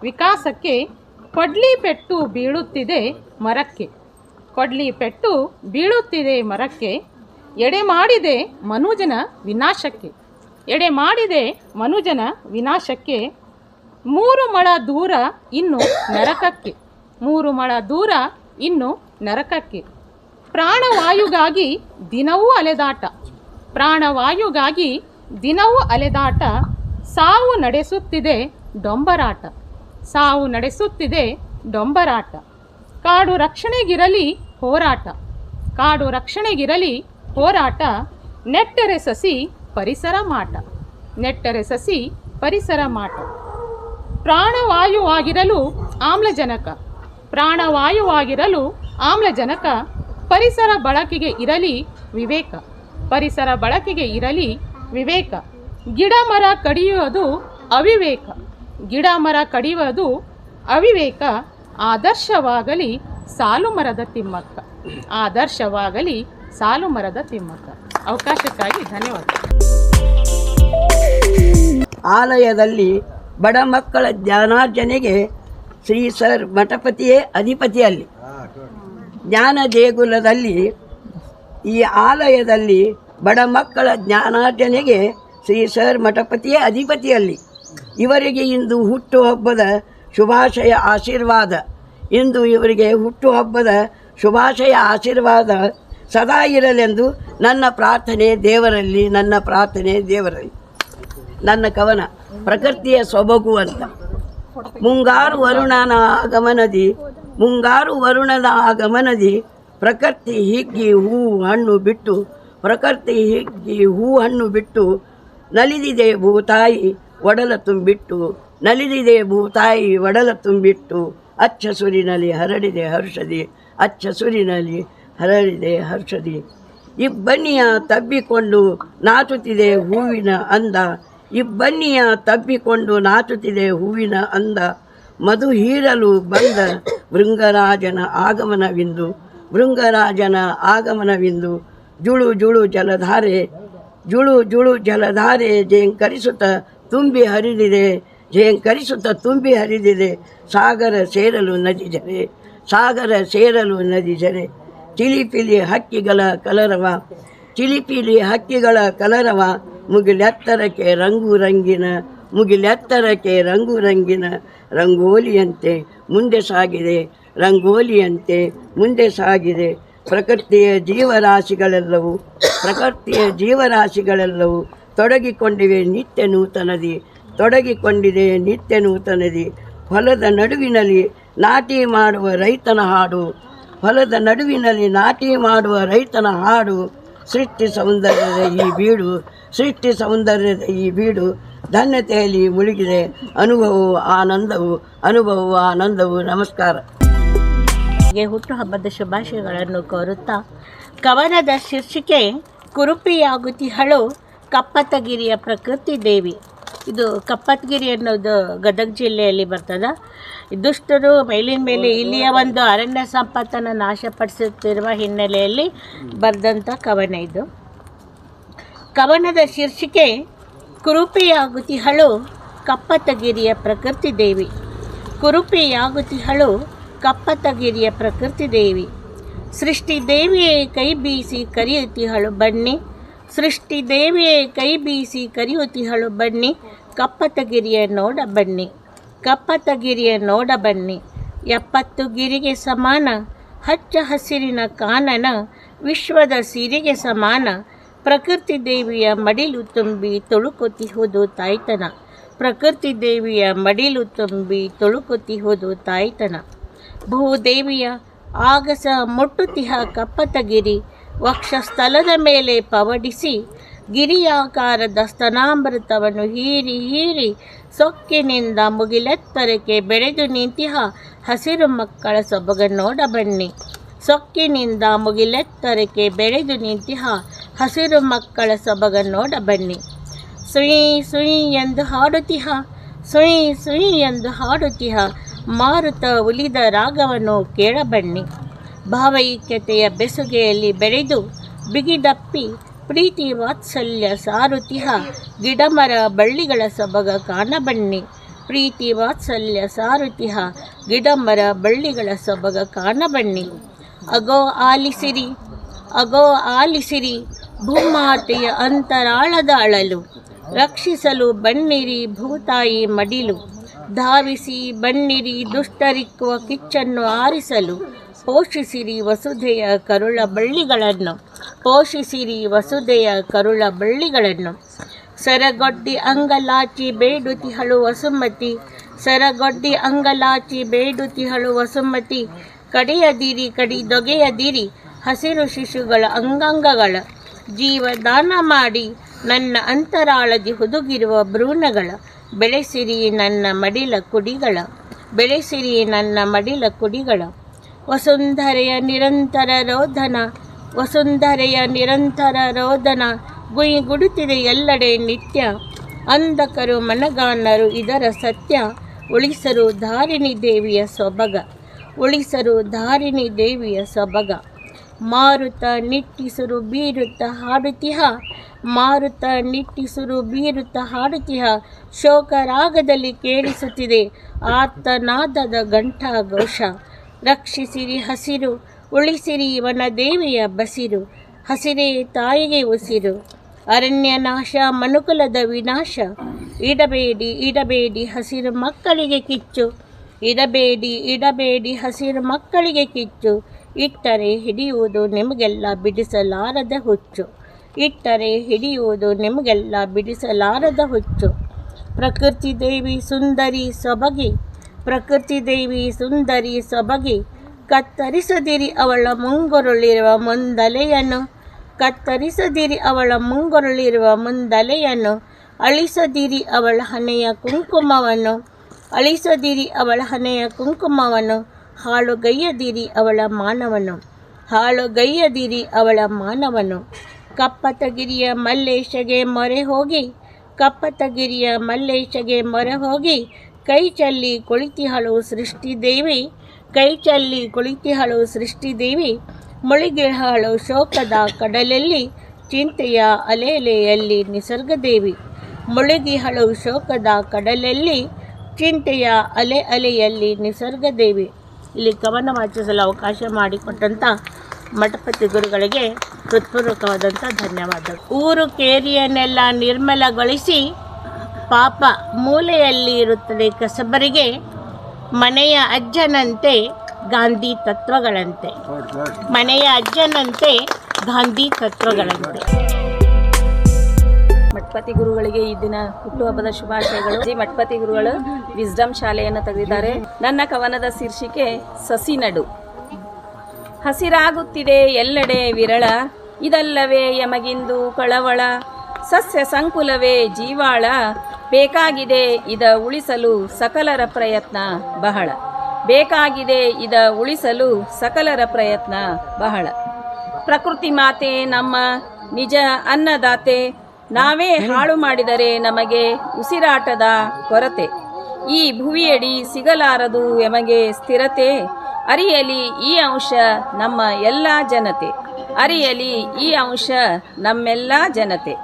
Speaker 11: ವಿಕಾಸಕ್ಕೆ ಕೊಡ್ಲಿ ಪೆಟ್ಟು ಬೀಳುತ್ತಿದೆ ಮರಕ್ಕೆ, ಎಡೆ ಮಾಡಿದೆ ಮನುಜನ ವಿನಾಶಕ್ಕೆ. 3 ಮೊಳ ದೂರ ಇನ್ನು ನರಕಕ್ಕೆ. ಪ್ರಾಣವಾಯುಗಾಗಿ ದಿನವೂ ಅಲೆದಾಟ, ಸಾವು ನಡೆಸುತ್ತಿದೆ ಡೊಂಬರಾಟ. ಕಾಡು ರಕ್ಷಣೆಗಿರಲಿ ಹೋರಾಟ, ನೆಟ್ಟರೆ ಸಸಿ ಪರಿಸರ ಮಾಟ. ಪ್ರಾಣವಾಯುವಾಗಿರಲು ಆಮ್ಲಜನಕ, ಪರಿಸರ ಬಳಕೆಗೆ ಇರಲಿ ವಿವೇಕ. ಪರಿಸರ ಬಳಕೆಗೆ ಇರಲಿ ವಿವೇಕ. ಗಿಡ ಮರ ಕಡಿಯುವುದು ಅವಿವೇಕ. ಗಿಡ ಮರ ಕಡಿಯುವುದು ಅವಿವೇಕ. ಆದರ್ಶವಾಗಲಿ ಸಾಲು ಮರದ ತಿಮ್ಮಕ್ಕ. ಆದರ್ಶವಾಗಲಿ ಸಾಲು ಮರದ ತಿಮ್ಮಕ್ಕ. ಅವಕಾಶಕ್ಕಾಗಿ ಧನ್ಯವಾದ.
Speaker 12: ಆಲಯದಲ್ಲಿ ಬಡ ಮಕ್ಕಳ ಜ್ಞಾನಾರ್ಜನೆಗೆ ಶ್ರೀ ಸರ್ ಮಠಪತಿಯೇ ಅಧಿಪತಿಯಲ್ಲಿ. ಜ್ಞಾನ ದೇಗುಲದಲ್ಲಿ ಈ ಆಲಯದಲ್ಲಿ ಬಡ ಮಕ್ಕಳ ಜ್ಞಾನಾರ್ಜನೆಗೆ ಶ್ರೀ ಸರ್ ಮಠಪತಿಯೇ ಅಧಿಪತಿಯಲ್ಲಿ. ಇವರಿಗೆ ಇಂದು ಹುಟ್ಟುಹಬ್ಬದ ಶುಭಾಶಯ ಆಶೀರ್ವಾದ. ಇಂದು ಇವರಿಗೆ ಹುಟ್ಟುಹಬ್ಬದ ಶುಭಾಶಯ ಆಶೀರ್ವಾದ ಸದಾ ಇರಲೆಂದು ನನ್ನ ಪ್ರಾರ್ಥನೆ ದೇವರಲ್ಲಿ. ನನ್ನ ಕವನ ಪ್ರಕೃತಿಯ ಸೊಬಗು ಅಂತ. ಮುಂಗಾರು ವರುಣನ ಆಗಮನದಿ ಪ್ರಕೃತಿ ಹಿಗ್ಗಿ ಹೂ ಹಣ್ಣು ಬಿಟ್ಟು ನಲಿದಿದೆ ಭೂತಾಯಿ ಒಡಲ ತುಂಬಿಟ್ಟು ಅಚ್ಚ ಸುರಿನಲ್ಲಿ ಹರಡಿದೆ ಹರ್ಷದಿ. ಇಬ್ಬನಿಯ ತಬ್ಬಿಕೊಂಡು ನಾಚುತ್ತಿದೆ ಹೂವಿನ ಅಂದ. ಮಧು ಹೀರಲು ಬಂದ ಭೃಂಗರಾಜನ ಆಗಮನವಿಂದು. ಜುಳು ಜಲಧಾರೆ ಜೇಂಕರಿಸುತ್ತ ತುಂಬಿ ಹರಿದಿದೆ. ಸಾಗರ ಸೇರಲು ನದಿ ಜರೆ. ಚಿಲಿಪಿಲಿ ಹಕ್ಕಿಗಳ ಕಲರವ ಮುಗಿಲೆತ್ತರಕ್ಕೆ ರಂಗು ರಂಗಿನ ರಂಗೋಲಿಯಂತೆ ಮುಂದೆ ಸಾಗಿದೆ. ಪ್ರಕೃತಿಯ ಜೀವರಾಶಿಗಳೆಲ್ಲವೂ ತೊಡಗಿಕೊಂಡಿದೆ ನಿತ್ಯ ನೂತನದಿ. ಹೊಲದ ನಡುವಿನಲ್ಲಿ ನಾಟಿ ಮಾಡುವ ರೈತನ ಹಾಡು. ಸೃಷ್ಟಿ ಸೌಂದರ್ಯದ ಈ ಬೀಡು ಧನ್ಯತೆಯಲ್ಲಿ ಮುಳುಗಿದೆ. ಅನುಭವವು ಆನಂದವು. ನಮಸ್ಕಾರ.
Speaker 13: ಹುಟ್ಟುಹಬ್ಬದ ಶುಭಾಶಯಗಳನ್ನು ಕೋರುತ್ತಾ ಕವನದ ಶೀರ್ಷಿಕೆ ಕುರುಪಿಯಾಗುತ್ತಿಹಳು ಕಪ್ಪತ್ತಗಿರಿಯ ಪ್ರಕೃತಿ ದೇವಿ. ಇದು ಕಪ್ಪತ್ತಗಿರಿ ಅನ್ನೋದು ಗದಗ ಜಿಲ್ಲೆಯಲ್ಲಿ ಬರ್ತದೆ. ದುಷ್ಟರು ಮೇಲಿನ ಮೇಲೆ ಇಲ್ಲಿಯ ಒಂದು ಅರಣ್ಯ ಸಂಪತ್ತನ್ನು ನಾಶಪಡಿಸುತ್ತಿರುವ ಹಿನ್ನೆಲೆಯಲ್ಲಿ ಬರೆದಂಥ ಕವನ ಇದು. ಕವನದ ಶೀರ್ಷಿಕೆ ಕುರುಪಿಯಾಗುತ್ತಿಹಳು ಕಪ್ಪತ್ತಗಿರಿಯ ಪ್ರಕೃತಿ ದೇವಿ. ಕುರುಪಿಯಾಗುತ್ತಿಹಳು ಕಪ್ಪತ್ತಗಿರಿಯ ಪ್ರಕೃತಿ ದೇವಿ. ಸೃಷ್ಟಿ ದೇವಿಯೇ ಕೈ ಬೀಸಿ ಕರೆಯುತ್ತಿಹಳು ಬನ್ನಿ. ಕಪ್ಪತ್ತಗಿರಿಯ ನೋಡ ಬನ್ನಿ. 70 ಗಿರಿಗೆ ಸಮಾನ ಹಚ್ಚ ಹಸಿರಿನ ಕಾನನ. ವಿಶ್ವದ ಸಿರಿಗೆ ಸಮಾನ ಪ್ರಕೃತಿ ದೇವಿಯ ಮಡಿಲು ತುಂಬಿ ತುಳುಕುತ್ತಿಹುದು ತಾಯ್ತನ. ಭೂದೇವಿಯ ಆಗಸ ಮುಟ್ಟುತಿಹ ಕಪ್ಪತ್ತಗಿರಿ. ವಕ್ಷಸ್ಥಲದ ಮೇಲೆ ಪವಡಿಸಿ ಗಿರಿಯಾಕಾರದ ಸ್ತನಾಮೃತವನ್ನು ಹೀರಿ ಸೊಕ್ಕಿನಿಂದ ಮುಗಿಲೆತ್ತರಕ್ಕೆ ಬೆಳೆದು ನಿಂತಿಹ ಹಸಿರು ಮಕ್ಕಳ ಸೊಬಗನ್ನೋಡ ಬನ್ನಿ. ಸುಯಿ ಎಂದು ಹಾಡುತ್ತಿಹ ಮಾರುತ ಉಲಿದ ರಾಗವನ್ನು ಕೇಳಬನ್ನಿ. ಭಾವೈಕ್ಯತೆಯ ಬೆಸುಗೆಯಲ್ಲಿ ಬೆಳೆದು ಬಿಗಿದಪ್ಪಿ ಪ್ರೀತಿ ವಾತ್ಸಲ್ಯ ಸಾರುತಿಹ ಗಿಡಮರ ಬಳ್ಳಿಗಳ ಸೊಬಗ ಕಾಣಬನ್ನಿ. ಅಗೋ ಆಲಿಸಿರಿ ಭೂಮಾತೆಯ ಅಂತರಾಳದ ಅಳಲು. ರಕ್ಷಿಸಲು ಬನ್ನಿರಿ ಭೂತಾಯಿ ಮಡಿಲು. ಧಾವಿಸಿ ಬನ್ನಿರಿ ದುಷ್ಟರಿಕ್ಕುವ ಕಿಚ್ಚನ್ನು ಆರಿಸಲು. ಪೋಷಿಸಿರಿ ವಸುಧೆಯ ಕರುಳ ಬಳ್ಳಿಗಳನ್ನು. ಸರಗೊಡ್ಡಿ ಅಂಗಲಾಚಿ ಬೇಡುತಿಹಳು ವಸುಮತಿ. ಕಡಿದೊಗೆಯದಿರಿ ಹಸಿರು ಶಿಶುಗಳ ಅಂಗಾಂಗಗಳ. ಜೀವದಾನ ಮಾಡಿ ನನ್ನ ಅಂತರಾಳದಿ ಹುದುಗಿರುವ ಭ್ರೂಣಗಳ. ಬೆಳೆಸಿರಿ ನನ್ನ ಮಡಿಲ ಕುಡಿಗಳ. ವಸುಂಧರೆಯ ನಿರಂತರ ರೋಧನ ವಸುಂಧರೆಯ ನಿರಂತರ ರೋದನ ಗುಯಿಗುಡುತ್ತಿದೆ ಎಲ್ಲೆಡೆ ನಿತ್ಯ. ಅಂಧಕರು ಮನಗಾಣರು ಇದರ ಸತ್ಯ, ಉಳಿಸರು ಧಾರಿಣಿ ದೇವಿಯ ಸೊಬಗ, ಉಳಿಸರು ಧಾರಿಣಿ ದೇವಿಯ ಸೊಬಗ. ಮಾರುತ ನಿಟ್ಟಿಸುರು ಬೀರುತ್ತ ಹಾಡುತ್ತಿಹ, ಮಾರುತ ನಿಟ್ಟಿಸುರು ಬೀರುತ್ತ ಹಾಡುತ್ತಿಹ, ಶೋಕರಾಗದಲ್ಲಿ ಕೇಳಿಸುತ್ತಿದೆ ಆರ್ತನಾದದ ಘಂಟಾ ಘೋಷ. ರಕ್ಷಿಸಿರಿ ಹಸಿರು, ಉಳಿಸಿರಿ ವನದೇವಿಯ ಬಸಿರು, ಹಸಿರೇ ತಾಯಿಗೆ ಉಸಿರು. ಅರಣ್ಯ ನಾಶ ಮನುಕುಲದ ವಿನಾಶ, ಇಡಬೇಡಿ ಇಡಬೇಡಿ ಹಸಿರು ಮಕ್ಕಳಿಗೆ ಕಿಚ್ಚು, ಇಡಬೇಡಿ ಇಡಬೇಡಿ ಹಸಿರು ಮಕ್ಕಳಿಗೆ ಕಿಚ್ಚು. ಇಟ್ಟರೆ ಹಿಡಿಯುವುದು ನಿಮಗೆಲ್ಲ ಬಿಡಿಸಲಾರದ ಹುಚ್ಚು, ಇಟ್ಟರೆ ಹಿಡಿಯುವುದು ನಿಮಗೆಲ್ಲ ಬಿಡಿಸಲಾರದ ಹುಚ್ಚು. ಪ್ರಕೃತಿ ದೇವಿ ಸುಂದರಿ ಸೊಬಗಿ, ಪ್ರಕೃತಿ ದೇವಿ ಸುಂದರಿ ಸೊಬಗಿ, ಕತ್ತರಿಸದಿರಿ ಅವಳ ಮುಂಗುರುಳಿರುವ ಮುಂದಲೆಯನ್ನು, ಕತ್ತರಿಸದಿರಿ ಅವಳ ಮುಂಗುರುಳಿರುವ ಮುಂದಲೆಯನ್ನು, ಅಳಿಸದಿರಿ ಅವಳ ಹಣೆಯ ಕುಂಕುಮವನ್ನು, ಅಳಿಸದಿರಿ ಅವಳ ಹಣೆಯ ಕುಂಕುಮವನ್ನು, ಹಾಳುಗೈಯದಿರಿ ಅವಳ ಮಾನವನ್ನು, ಹಾಳುಗೈಯದಿರಿ ಅವಳ ಮಾನವನ್ನು. ಕಪ್ಪತಗಿರಿಯ ಮಲ್ಲೇಶಗೆ ಮೊರೆ ಹೋಗಿ, ಕಪ್ಪತಗಿರಿಯ ಮಲ್ಲೇಶಗೆ ಮೊರೆ ಹೋಗಿ, ಕೈ ಚೆಲ್ಲಿ ಕುಳಿತಿಹಳು ಸೃಷ್ಟಿದೇವಿ, ಕೈ ಚೆಲ್ಲಿ ಕುಳಿತಿಹಳು ಸೃಷ್ಟಿದೇವಿ. ಮುಳುಗಿಹಳು ಶೋಕದ ಕಡಲಲ್ಲಿ, ಚಿಂತೆಯ ಅಲೆಯಲ್ಲಿ ನಿಸರ್ಗದೇವಿ, ಮುಳುಗಿಹಳು ಶೋಕದ ಕಡಲಲ್ಲಿ, ಚಿಂತೆಯ ಅಲೆಯಲ್ಲಿ ನಿಸರ್ಗದೇವಿ. ಇಲ್ಲಿ ಕವನ ವಾಚಿಸಲು ಅವಕಾಶ ಮಾಡಿಕೊಟ್ಟಂಥ ಮಠಪತಿ ಗುರುಗಳಿಗೆ ಹೃತ್ಪೂರ್ವಕವಾದಂಥ ಧನ್ಯವಾದಗಳು. ಊರು ಕೇರಿಯನ್ನೆಲ್ಲ ನಿರ್ಮಲಗೊಳಿಸಿ, ಪಾಪ ಮೂಲೆಯಲ್ಲಿ ಇರುತ್ತದೆ ಕಸಬರಿಗೆ, ಮನೆಯ ಅಜ್ಜನಂತೆ ಗಾಂಧಿ ತತ್ವಗಳಂತೆ, ಮನೆಯ ಅಜ್ಜನಂತೆ ಗಾಂಧಿ ತತ್ವಗಳಂತೆ.
Speaker 14: ಮಠಪತಿ ಗುರುಗಳಿಗೆ ಈ ದಿನ ಹುಟ್ಟುಹಬ್ಬದ ಶುಭಾಶಯಗಳು. ಮಠಪತಿ ಗುರುಗಳು ವಿಸ್ಡಮ್ ಶಾಲೆಯನ್ನು ತೆಗೆದಿದ್ದಾರೆ. ನನ್ನ ಕವನದ ಶೀರ್ಷಿಕೆ ಸಸಿ ನಡು. ಹಸಿರಾಗುತ್ತಿದೆ ಎಲ್ಲೆಡೆ ವಿರಳ, ಇದಲ್ಲವೇ ಯಮಗಿಂದು ಕಳವಳ, ಸಸ್ಯ ಸಂಕುಲವೇ ಜೀವಾಳ, ಬೇಕಾಗಿದೆ ಇದ ಉಳಿಸಲು ಸಕಲರ ಪ್ರಯತ್ನ ಬಹಳ, ಬೇಕಾಗಿದೆ ಇದ ಉಳಿಸಲು ಸಕಲರ ಪ್ರಯತ್ನ ಬಹಳ. ಪ್ರಕೃತಿ ಮಾತೆ ನಮ್ಮ ನಿಜ ಅನ್ನದಾತೆ, ನಾವೇ ಹಾಳು ಮಾಡಿದರೆ ನಮಗೆ ಉಸಿರಾಟದ ಕೊರತೆ, ಈ ಭುವಿಯಡಿ ಸಿಗಲಾರದು ಎಮಗೆ ಸ್ಥಿರತೆ, ಅರಿಯಲಿ ಈ ಅಂಶ ನಮ್ಮ ಎಲ್ಲ ಜನತೆ, ಅರಿಯಲಿ ಈ ಅಂಶ ನಮ್ಮೆಲ್ಲ ಜನತೆ.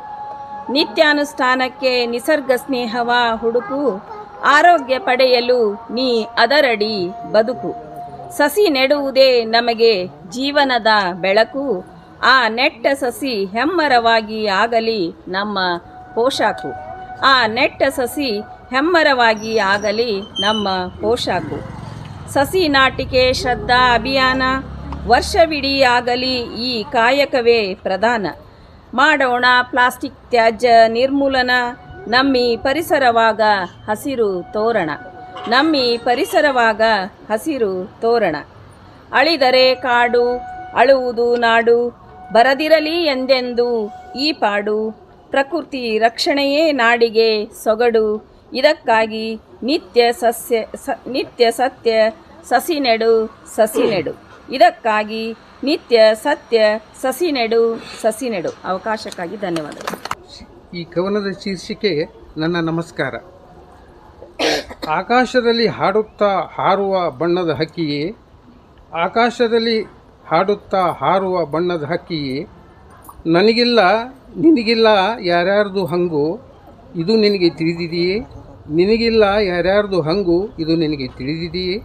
Speaker 14: ನಿತ್ಯಾನುಷ್ಠಾನಕ್ಕೆ ನಿಸರ್ಗ ಸ್ನೇಹವ ಹುಡುಕು, ಆರೋಗ್ಯ ಪಡೆಯಲು ನೀ ಅದರಡಿ ಬದುಕು. ಸಸಿ ನೆಡುವುದೇ ನಮಗೆ ಜೀವನದ ಬೆಳಕು, ಆ ನೆಟ್ಟ ಸಸಿ ಹೆಮ್ಮರವಾಗಿ ಆಗಲಿ ನಮ್ಮ ಪೋಷಾಕು, ಆ ನೆಟ್ಟ ಸಸಿ ಹೆಮ್ಮರವಾಗಿ ಆಗಲಿ ನಮ್ಮ ಪೋಷಾಕು. ಸಸಿ ನಾಟಿಕೆ ಶ್ರದ್ಧಾ ಅಭಿಯಾನ, ವರ್ಷವಿಡೀ ಆಗಲಿ ಈ ಕಾಯಕವೇ ಪ್ರಧಾನ. ಮಾಡೋಣ ಪ್ಲಾಸ್ಟಿಕ್ ತ್ಯಾಜ್ಯ ನಿರ್ಮೂಲನ, ನಮ್ಮಿ ಪರಿಸರವಾಗ ಹಸಿರು ತೋರಣ, ನಮ್ಮಿ ಪರಿಸರವಾಗ ಹಸಿರು ತೋರಣ. ಅಳಿದರೆ ಕಾಡು ಅಳುವುದು ನಾಡು, ಬರದಿರಲಿ ಎಂದೆಂದು ಈ ಪಾಡು, ಪ್ರಕೃತಿ ರಕ್ಷಣೆಯೇ ನಾಡಿಗೆ ಸೊಗಡು. ಇದಕ್ಕಾಗಿ ನಿತ್ಯ ಸತ್ಯ ಸಸಿ ನೆಡು ಸಸಿ ನೆಡು, ಇದಕ್ಕಾಗಿ ನಿತ್ಯ ಸತ್ಯ ಸಸಿ ನೆಡು ಸಸಿ ನೆಡು. ಅವಕಾಶಕ್ಕಾಗಿ ಧನ್ಯವಾದಗಳು.
Speaker 15: ಈ ಕವನದ ಶೀರ್ಷಿಕೆ ನನ್ನ ನಮಸ್ಕಾರ. ಆಕಾಶದಲ್ಲಿ ಹಾಡುತ್ತಾ ಹಾರುವ ಬಣ್ಣದ ಹಕ್ಕಿಯೇ, ಆಕಾಶದಲ್ಲಿ ಹಾಡುತ್ತಾ ಹಾರುವ ಬಣ್ಣದ ಹಕ್ಕಿಯೇ, ನನಗಿಲ್ಲ ನಿನಗಿಲ್ಲ ಯಾರ್ಯಾರ್ದು ಹಂಗು ಇದು ನಿನಗೆ ತಿಳಿದಿದೆಯೇ, ನಿನಗಿಲ್ಲ ಯಾರ್ಯಾರ್ದು ಹಂಗು ಇದು ನಿನಗೆ ತಿಳಿದಿದೆಯೇ.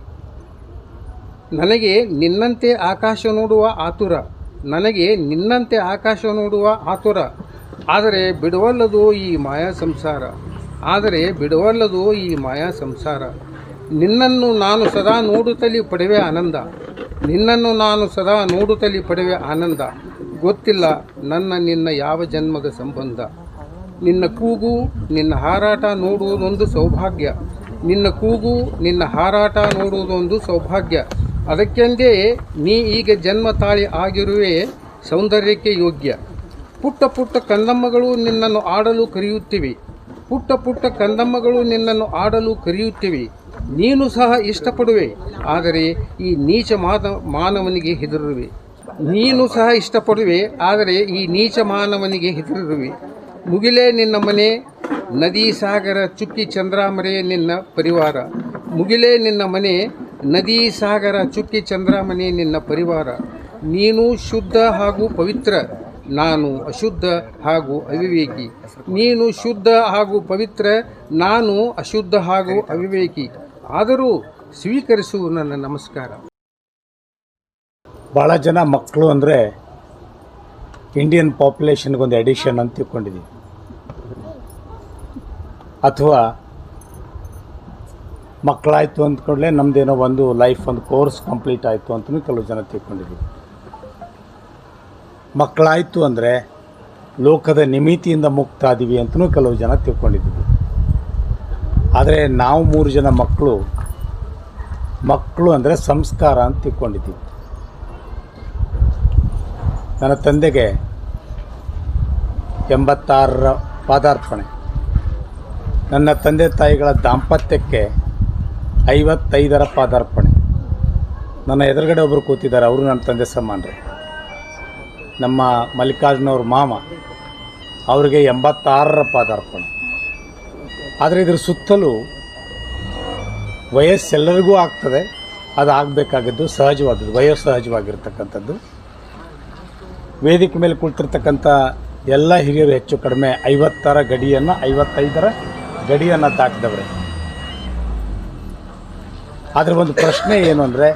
Speaker 15: ನನಗೆ ನಿನ್ನಂತೆ ಆಕಾಶ ನೋಡುವ ಆತುರ, ನನಗೆ ನಿನ್ನಂತೆ ಆಕಾಶ ನೋಡುವ ಆತುರ, ಆದರೆ ಬಿಡುವಲ್ಲದು ಈ ಮಾಯಾ ಸಂಸಾರ, ಆದರೆ ಬಿಡುವಲ್ಲದು ಈ ಮಾಯಾ ಸಂಸಾರ. ನಿನ್ನನ್ನು ನಾನು ಸದಾ ನೋಡುತ್ತಲೇ ಪಡೆವೆ ಆನಂದ, ನಿನ್ನನ್ನು ನಾನು ಸದಾ ನೋಡುತ್ತಲೇ ಪಡೆವೆ ಆನಂದ. ಗೊತ್ತಿಲ್ಲ ನನ್ನ ನಿನ್ನ ಯಾವ ಜನ್ಮದ ಸಂಬಂಧ. ನಿನ್ನ ಕೂಗು ನಿನ್ನ ಹಾರಾಟ ನೋಡುವುದೊಂದು ಸೌಭಾಗ್ಯ, ನಿನ್ನ ಕೂಗು ನಿನ್ನ ಹಾರಾಟ ನೋಡುವುದೊಂದು ಸೌಭಾಗ್ಯ. ಅದಕ್ಕೆಂದೇ ನೀ ಈಗ ಜನ್ಮ ತಾಳಿ ಆಗಿರುವೆ ಸೌಂದರ್ಯಕ್ಕೆ ಯೋಗ್ಯ. ಪುಟ್ಟ ಪುಟ್ಟ ಕಂದಮ್ಮಗಳು ನಿನ್ನನ್ನು ಆಡಲು ಕರೆಯುತ್ತಿವೆ, ಪುಟ್ಟ ಪುಟ್ಟ ಕಂದಮ್ಮಗಳು ನಿನ್ನನ್ನು ಆಡಲು ಕರೆಯುತ್ತಿವೆ. ನೀನು ಸಹ ಇಷ್ಟಪಡುವೆ, ಆದರೆ ಈ ನೀಚ ಮಾನವನಿಗೆ ಹೆದರುವೆ. ನೀನು ಸಹ ಇಷ್ಟಪಡುವೆ, ಆದರೆ ಈ ನೀಚ ಮಾನವನಿಗೆ ಹೆದರುವೆ. ಮುಗಿಲೇ ನಿನ್ನ ಮನೆ, ನದಿ ಸಾಗರ ಚುಕ್ಕಿ ಚಂದ್ರಾಮರೆ ನಿನ್ನ ಪರಿವಾರ. ಮುಗಿಲೇ ನಿನ್ನ ಮನೆ, ನದಿ ಸಾಗರ ಚುಕ್ಕಿ ಚಂದ್ರಾಮನೆ ನಿನ್ನ ಪರಿವಾರ. ನೀನು ಶುದ್ಧ ಹಾಗೂ ಪವಿತ್ರ, ನಾನು ಅಶುದ್ಧ ಹಾಗೂ ಅವಿವೇಕಿ. ನೀನು ಶುದ್ಧ ಹಾಗೂ ಪವಿತ್ರ, ನಾನು ಅಶುದ್ಧ ಹಾಗೂ ಅವಿವೇಕಿ. ಆದರೂ ಸ್ವೀಕರಿಸು ನನ್ನ ನಮಸ್ಕಾರ.
Speaker 16: ಭಾಳ ಜನ ಮಕ್ಕಳು ಅಂದರೆ ಇಂಡಿಯನ್ ಪಾಪ್ಯುಲೇಷನ್ಗೊಂದು ಎಡಿಷನ್ ಅಂತ ತಿಳ್ಕೊಂಡಿದ್ದೀವಿ, ಅಥವಾ ಮಕ್ಕಳಾಯಿತು ಅಂದ್ಕೊಂಡ್ಲೆ ನಮ್ಮದೇನೋ ಒಂದು ಲೈಫ್ ಒಂದು ಕೋರ್ಸ್ ಕಂಪ್ಲೀಟ್ ಆಯಿತು ಅಂತಲೂ ಕೆಲವು ಜನ ತಿಳ್ಕೊಂಡಿದ್ದೀವಿ. ಮಕ್ಕಳಾಯಿತು ಅಂದರೆ ಲೋಕದ ನಿಮಿತಿಯಿಂದ ಮುಕ್ತ ಆದೀವಿ ಅಂತಲೂ ಕೆಲವು ಜನ ತಿಳ್ಕೊಂಡಿದ್ದೀವಿ. ಆದರೆ ನಾವು 3 ಜನ ಮಕ್ಕಳು ಅಂದರೆ ಸಂಸ್ಕಾರ ಅಂತ ತಿಳ್ಕೊಂಡಿದ್ದೀವಿ. ನನ್ನ ತಂದೆಗೆ 86ರ ಪಾದಾರ್ಪಣೆ, ನನ್ನ ತಂದೆ ತಾಯಿಗಳ ದಾಂಪತ್ಯಕ್ಕೆ 55ರ ಪಾದಾರ್ಪಣೆ. ನನ್ನ ಎದುರುಗಡೆ ಒಬ್ಬರು ಕೂತಿದ್ದಾರೆ, ಅವರು ನನ್ನ ತಂದೆ ಸಮಾನರು. ನಮ್ಮ ಮಲ್ಲಿಕಾರ್ಜುನವ್ರ ಮಾಮ, ಅವರಿಗೆ 86ರ ಪಾದಾರ್ಪಣೆ. ಆದರೆ ಇದ್ರ ಸುತ್ತಲೂ ವಯಸ್ಸೆಲ್ಲರಿಗೂ ಆಗ್ತದೆ, ಅದು ಆಗಬೇಕಾಗಿದ್ದು ಸಹಜವಾದದ್ದು, ವಯೋಸಹಜವಾಗಿರ್ತಕ್ಕಂಥದ್ದು. ವೇದಿಕೆ ಮೇಲೆ ಕುಳಿತಿರ್ತಕ್ಕಂಥ ಎಲ್ಲ ಹಿರಿಯರು ಹೆಚ್ಚು ಕಡಿಮೆ 50ರ ಗಡಿಯನ್ನು 55ರ ಗಡಿಯನ್ನು ದಾಟಿದವ್ರೆ. ಆದರೆ ಒಂದು ಪ್ರಶ್ನೆ ಏನು ಅಂದರೆ,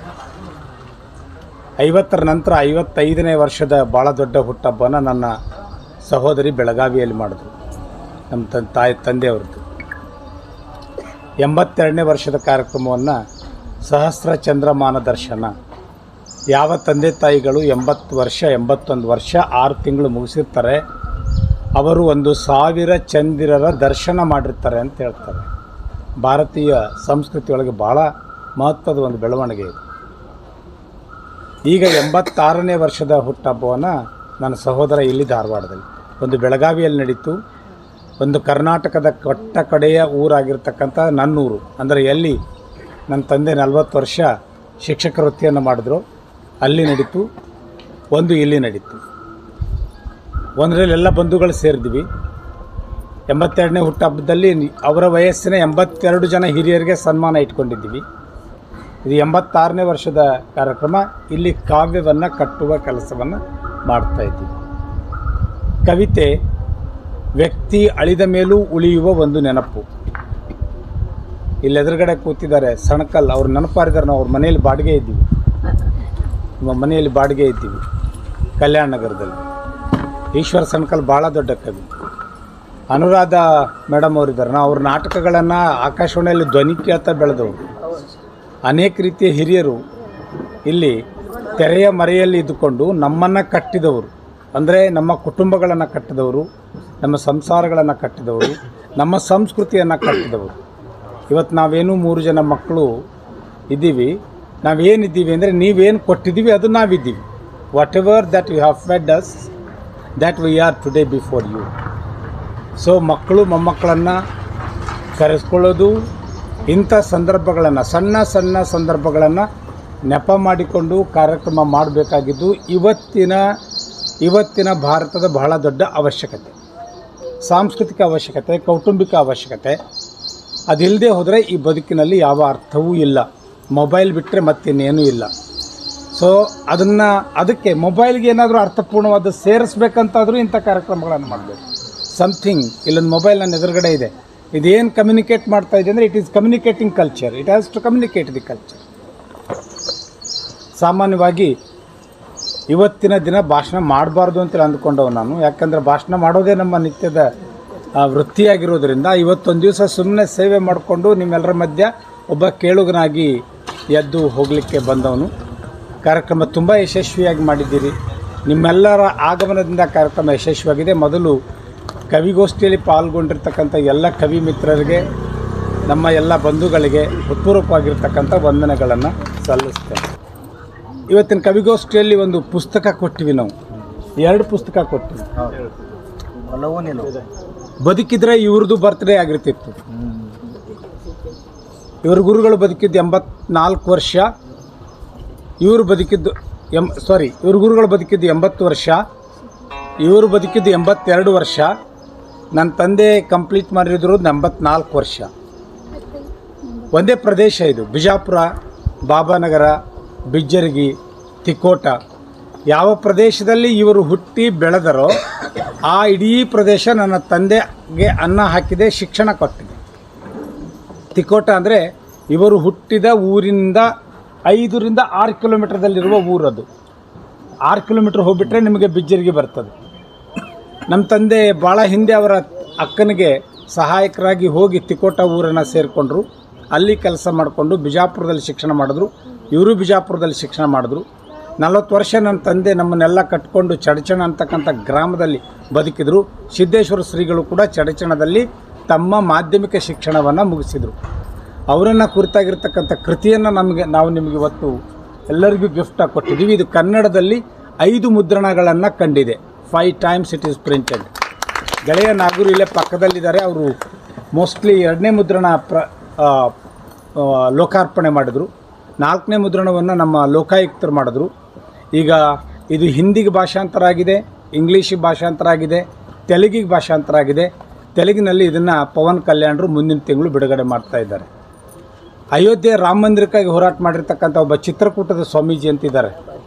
Speaker 16: 50ರ ನಂತರ 55ನೇ ವರ್ಷದ ಭಾಳ ದೊಡ್ಡ ಹುಟ್ಟಹಬ್ಬನ ನನ್ನ ಸಹೋದರಿ ಬೆಳಗಾವಿಯಲ್ಲಿ ಮಾಡಿದ್ರು, ನಮ್ಮ ತಂದೆಯವ್ರದ್ದು. 82ನೇ ವರ್ಷದ ಕಾರ್ಯಕ್ರಮವನ್ನು ಸಹಸ್ರ ಚಂದ್ರಮಾನ ದರ್ಶನ. ಯಾವ ತಂದೆ ತಾಯಿಗಳು 81 ವರ್ಷ 6 ತಿಂಗಳು ಮುಗಿಸಿರ್ತಾರೆ, ಅವರು 1000 ಚಂದಿರರ ದರ್ಶನ ಮಾಡಿರ್ತಾರೆ ಅಂತ ಹೇಳ್ತಾರೆ. ಭಾರತೀಯ ಸಂಸ್ಕೃತಿಯೊಳಗೆ ಭಾಳ ಮಹತ್ವದ ಒಂದು ಬೆಳವಣಿಗೆ ಇದೆ. ಈಗ 86ನೇ ವರ್ಷದ ಹುಟ್ಟಹಬ್ಬವನ್ನು ನನ್ನ ಸಹೋದರ ಇಲ್ಲಿ ಧಾರವಾಡದಲ್ಲಿ, ಒಂದು ಬೆಳಗಾವಿಯಲ್ಲಿ ನಡೀತು, ಒಂದು ಕರ್ನಾಟಕದ ಕಡೆಯ ಊರಾಗಿರ್ತಕ್ಕಂಥ ನನ್ನೂರು, ಅಂದರೆ ಎಲ್ಲಿ ನನ್ನ ತಂದೆ 40 ವರ್ಷ ಶಿಕ್ಷಕ ವೃತ್ತಿಯನ್ನು ಮಾಡಿದ್ರು ಅಲ್ಲಿ ನಡೀತು, ಒಂದು ಇಲ್ಲಿ ನಡೀತು. ಒಂದರಲ್ಲಿ ಎಲ್ಲ ಬಂಧುಗಳು ಸೇರಿದ್ವಿ. 82ನೇ ಹುಟ್ಟಹಬ್ಬದಲ್ಲಿ ಅವರ ವಯಸ್ಸಿನ 82 ಜನ ಹಿರಿಯರಿಗೆ ಸನ್ಮಾನ ಇಟ್ಕೊಂಡಿದ್ದೀವಿ. ಇದು 86ನೇ ವರ್ಷದ ಕಾರ್ಯಕ್ರಮ. ಇಲ್ಲಿ ಕಾವ್ಯವನ್ನು ಕಟ್ಟುವ ಕೆಲಸವನ್ನು ಮಾಡ್ತಾಯಿದ್ದೀವಿ. ಕವಿತೆ ವ್ಯಕ್ತಿ ಅಳಿದ ಮೇಲೂ ಉಳಿಯುವ ಒಂದು ನೆನಪು. ಇಲ್ಲಿ ಎದುರುಗಡೆ ಕೂತಿದ್ದಾರೆ ಸಣಕಲ್, ಅವ್ರು ನೆನಪಾರಿದ್ದಾರೆ. ನಾವು ಅವ್ರ ಮನೆಯಲ್ಲಿ ಬಾಡಿಗೆ ಇದ್ದೀವಿ, ನಮ್ಮ ಮನೆಯಲ್ಲಿ ಬಾಡಿಗೆ ಇದ್ದೀವಿ ಕಲ್ಯಾಣ ನಗರದಲ್ಲಿ. ಈಶ್ವರ ಸಣಕಲ್ ಭಾಳ ದೊಡ್ಡ ಕವಿ. ಅನುರಾಧ ಮೇಡಮ್ ಅವರಿದ್ದಾರೆ. ನಾವು ಅವ್ರ ನಾಟಕಗಳನ್ನು ಆಕಾಶವಾಣಿಯಲ್ಲಿ ಧ್ವನಿ ಕೇಳ್ತಾ ಬೆಳೆದವರು. ಅನೇಕ ರೀತಿಯ ಹಿರಿಯರು ಇಲ್ಲಿ ತೆರೆಯ ಮರೆಯಲ್ಲಿ ಇದ್ದುಕೊಂಡು ನಮ್ಮನ್ನು ಕಟ್ಟಿದವರು, ಅಂದರೆ ನಮ್ಮ ಕುಟುಂಬಗಳನ್ನು ಕಟ್ಟಿದವರು, ನಮ್ಮ ಸಂಸಾರಗಳನ್ನು ಕಟ್ಟಿದವರು, ನಮ್ಮ ಸಂಸ್ಕೃತಿಯನ್ನು ಕಟ್ಟಿದವರು. ಇವತ್ತು ನಾವೇನು 3 ಜನ ಮಕ್ಕಳು ಇದ್ದೀವಿ. ನಾವೇನಿದ್ದೀವಿ ಅಂದರೆ ನೀವೇನು ಕೊಟ್ಟಿದ್ದೀವಿ ಅದು ನಾವಿದ್ದೀವಿ. What ever that you have fed us, that we are today before you. So ಮಕ್ಕಳು ಮೊಮ್ಮಕ್ಕಳನ್ನು ಕರೆಸ್ಕೊಳ್ಳೋದು, ಇಂಥ ಸಂದರ್ಭಗಳನ್ನು, ಸಣ್ಣ ಸಣ್ಣ ಸಂದರ್ಭಗಳನ್ನು ನೆಪ ಮಾಡಿಕೊಂಡು ಕಾರ್ಯಕ್ರಮ ಮಾಡಬೇಕಾಗಿದ್ದು ಇವತ್ತಿನ ಭಾರತದ ಬಹಳ ದೊಡ್ಡ ಅವಶ್ಯಕತೆ, ಸಾಂಸ್ಕೃತಿಕ ಅವಶ್ಯಕತೆ, ಕೌಟುಂಬಿಕ ಅವಶ್ಯಕತೆ. ಅದಿಲ್ಲದೆ ಹೋದರೆ ಈ ಬದುಕಿನಲ್ಲಿ ಯಾವ ಅರ್ಥವೂ ಇಲ್ಲ. ಮೊಬೈಲ್ ಬಿಟ್ಟರೆ ಮತ್ತಿನ್ನೇನೂ ಇಲ್ಲ. ಸೊ ಅದಕ್ಕೆ ಮೊಬೈಲ್ಗೆ ಏನಾದರೂ ಅರ್ಥಪೂರ್ಣವಾದ ಸೇರಿಸ್ಬೇಕಂತಾದರೂ ಇಂಥ ಕಾರ್ಯಕ್ರಮಗಳನ್ನು ಮಾಡಬೇಕು. ಸಮಥಿಂಗ್ ಇಲ್ಲೊಂದು ಮೊಬೈಲ್ ನನ್ನ ಎದುರುಗಡೆ ಇದೆ, ಇದೇನು ಕಮ್ಯುನಿಕೇಟ್ ಮಾಡ್ತಾ ಇದೆ ಅಂದರೆ it is communicating culture. It has to communicate the culture. ಸಾಮಾನ್ಯವಾಗಿ ಇವತ್ತಿನ ದಿನ ಭಾಷಣ ಮಾಡಬಾರ್ದು ಅಂತೇಳಿ ಅಂದ್ಕೊಂಡವು ನಾನು. ಯಾಕಂದರೆ ಭಾಷಣ ಮಾಡೋದೇ ನಮ್ಮ ನಿತ್ಯದ ವೃತ್ತಿಯಾಗಿರೋದ್ರಿಂದ ಇವತ್ತೊಂದು ದಿವಸ ಸುಮ್ಮನೆ ಸೇವೆ ಮಾಡಿಕೊಂಡು ನಿಮ್ಮೆಲ್ಲರ ಮಧ್ಯೆ ಒಬ್ಬ ಕೇಳುಗನಾಗಿ ಎದ್ದು ಹೋಗಲಿಕ್ಕೆ ಬಂದವನು. ಕಾರ್ಯಕ್ರಮ ತುಂಬ ಯಶಸ್ವಿಯಾಗಿ ಮಾಡಿದ್ದೀರಿ. ನಿಮ್ಮೆಲ್ಲರ ಆಗಮನದಿಂದ ಕಾರ್ಯಕ್ರಮ ಯಶಸ್ವಿಯಾಗಿದೆ. ಮೊದಲು ಕವಿಗೋಷ್ಠಿಯಲ್ಲಿ ಪಾಲ್ಗೊಂಡಿರ್ತಕ್ಕಂಥ ಎಲ್ಲ ಕವಿ ಮಿತ್ರರಿಗೆ, ನಮ್ಮ ಎಲ್ಲ ಬಂಧುಗಳಿಗೆ ಹೃತ್ಪೂರ್ವಕವಾಗಿರ್ತಕ್ಕಂಥ ವಂದನೆಗಳನ್ನು ಸಲ್ಲಿಸ್ತೇನೆ. ಇವತ್ತಿನ ಕವಿಗೋಷ್ಠಿಯಲ್ಲಿ ಒಂದು ಪುಸ್ತಕ ಕೊಟ್ಟಿವಿ, ನಾವು 2 ಪುಸ್ತಕ ಕೊಟ್ಟಿವಿ. ಬದುಕಿದ್ರೆ ಇವ್ರದ್ದು ಬರ್ತ್ಡೇ ಆಗಿರ್ತಿತ್ತು. ಇವ್ರ ಗುರುಗಳು ಬದುಕಿದ್ದು 84 ವರ್ಷ, ಇವರು ಬದುಕಿದ್ದು ಇವ್ರ ಗುರುಗಳು ಬದುಕಿದ್ದು 80 ವರ್ಷ, ಇವರು ಬದುಕಿದ್ದು 82 ವರ್ಷ. ನನ್ನ ತಂದೆ ಕಂಪ್ಲೀಟ್ ಮಾಡಿರೋದು 84 ವರ್ಷ. ಒಂದೇ ಪ್ರದೇಶ ಇದು, ಬಿಜಾಪುರ, ಬಾಬಾನಗರ, ಬಿಜ್ಜರ್ಗಿ, ತಿಕೋಟ. ಯಾವ ಪ್ರದೇಶದಲ್ಲಿ ಇವರು ಹುಟ್ಟಿ ಬೆಳೆದರೋ ಆ ಇಡೀ ಪ್ರದೇಶ ನನ್ನ ತಂದೆಗೆ ಅನ್ನ ಹಾಕಿದೆ, ಶಿಕ್ಷಣ ಕೊಟ್ಟಿದೆ. ತಿಕೋಟ ಅಂದರೆ ಇವರು ಹುಟ್ಟಿದ ಊರಿನಿಂದ 5 ರಿಂದ 6 ಕಿಲೋಮೀಟರ್ದಲ್ಲಿರುವ ಊರದು. 6 ಕಿಲೋಮೀಟ್ರ್ ಹೋಗ್ಬಿಟ್ರೆ ನಿಮಗೆ ಬಿಜ್ಜರ್ಗಿ ಬರ್ತದೆ. ನಮ್ಮ ತಂದೆ ಭಾಳ ಹಿಂದೆ ಅವರ ಅಕ್ಕನಿಗೆ ಸಹಾಯಕರಾಗಿ ಹೋಗಿ ತಿಕೋಟ ಊರನ್ನು ಸೇರಿಕೊಂಡ್ರು. ಅಲ್ಲಿ ಕೆಲಸ ಮಾಡಿಕೊಂಡು ಬಿಜಾಪುರದಲ್ಲಿ ಶಿಕ್ಷಣ ಮಾಡಿದ್ರು. ಇವರು ಬಿಜಾಪುರದಲ್ಲಿ ಶಿಕ್ಷಣ ಮಾಡಿದ್ರು. 40 ವರ್ಷ ನನ್ನ ತಂದೆ ನಮ್ಮನ್ನೆಲ್ಲ ಕಟ್ಕೊಂಡು ಚಡಚಣ ಅಂತಕ್ಕಂಥ ಗ್ರಾಮದಲ್ಲಿ ಬದುಕಿದ್ರು. ಸಿದ್ದೇಶ್ವರ ಶ್ರೀಗಳು ಕೂಡ ಚಡಚಣದಲ್ಲಿ ತಮ್ಮ ಮಾಧ್ಯಮಿಕ ಶಿಕ್ಷಣವನ್ನು ಮುಗಿಸಿದರು. ಅವರನ್ನು ಕುರಿತಾಗಿರ್ತಕ್ಕಂಥ ಕೃತಿಯನ್ನು ನಾವು ನಿಮಗೆ ಇವತ್ತು ಎಲ್ಲರಿಗೂ ಗಿಫ್ಟಾಗಿ ಕೊಟ್ಟಿದ್ದೀವಿ. ಇದು ಕನ್ನಡದಲ್ಲಿ 5 ಮುದ್ರಣಗಳನ್ನು ಕಂಡಿದೆ. 5 times ಇಟ್ ಈಸ್ ಪ್ರಿಂಟೆಡ್. ಗೆಳೆಯ ನಾಗೂರು ಇಲ್ಲೇ ಪಕ್ಕದಲ್ಲಿದ್ದಾರೆ. ಅವರು ಮೋಸ್ಟ್ಲಿ 2ನೇ ಮುದ್ರಣ ಲೋಕಾರ್ಪಣೆ ಮಾಡಿದರು. 4ನೇ ಮುದ್ರಣವನ್ನು ನಮ್ಮ ಲೋಕಾಯುಕ್ತರು ಮಾಡಿದ್ರು. ಈಗ ಇದು ಹಿಂದಿಗೆ ಭಾಷಾಂತರ ಆಗಿದೆ, ಇಂಗ್ಲೀಷಿಗೆ ಭಾಷಾಂತರ ಆಗಿದೆ, ತೆಲುಗಿಗೆ ಭಾಷಾಂತರ ಆಗಿದೆ. ತೆಲುಗಿನಲ್ಲಿ ಇದನ್ನು ಪವನ್ ಕಲ್ಯಾಣ್ರು ಮುಂದಿನ ತಿಂಗಳು ಬಿಡುಗಡೆ ಮಾಡ್ತಾ ಇದ್ದಾರೆ. ಅಯೋಧ್ಯೆ ರಾಮ ಮಂದಿರಕ್ಕಾಗಿ ಹೋರಾಟ ಮಾಡಿರ್ತಕ್ಕಂಥ ಒಬ್ಬ ಚಿತ್ರಕೂಟದ ಸ್ವಾಮೀಜಿ ಅಂತಿದ್ದಾರೆ,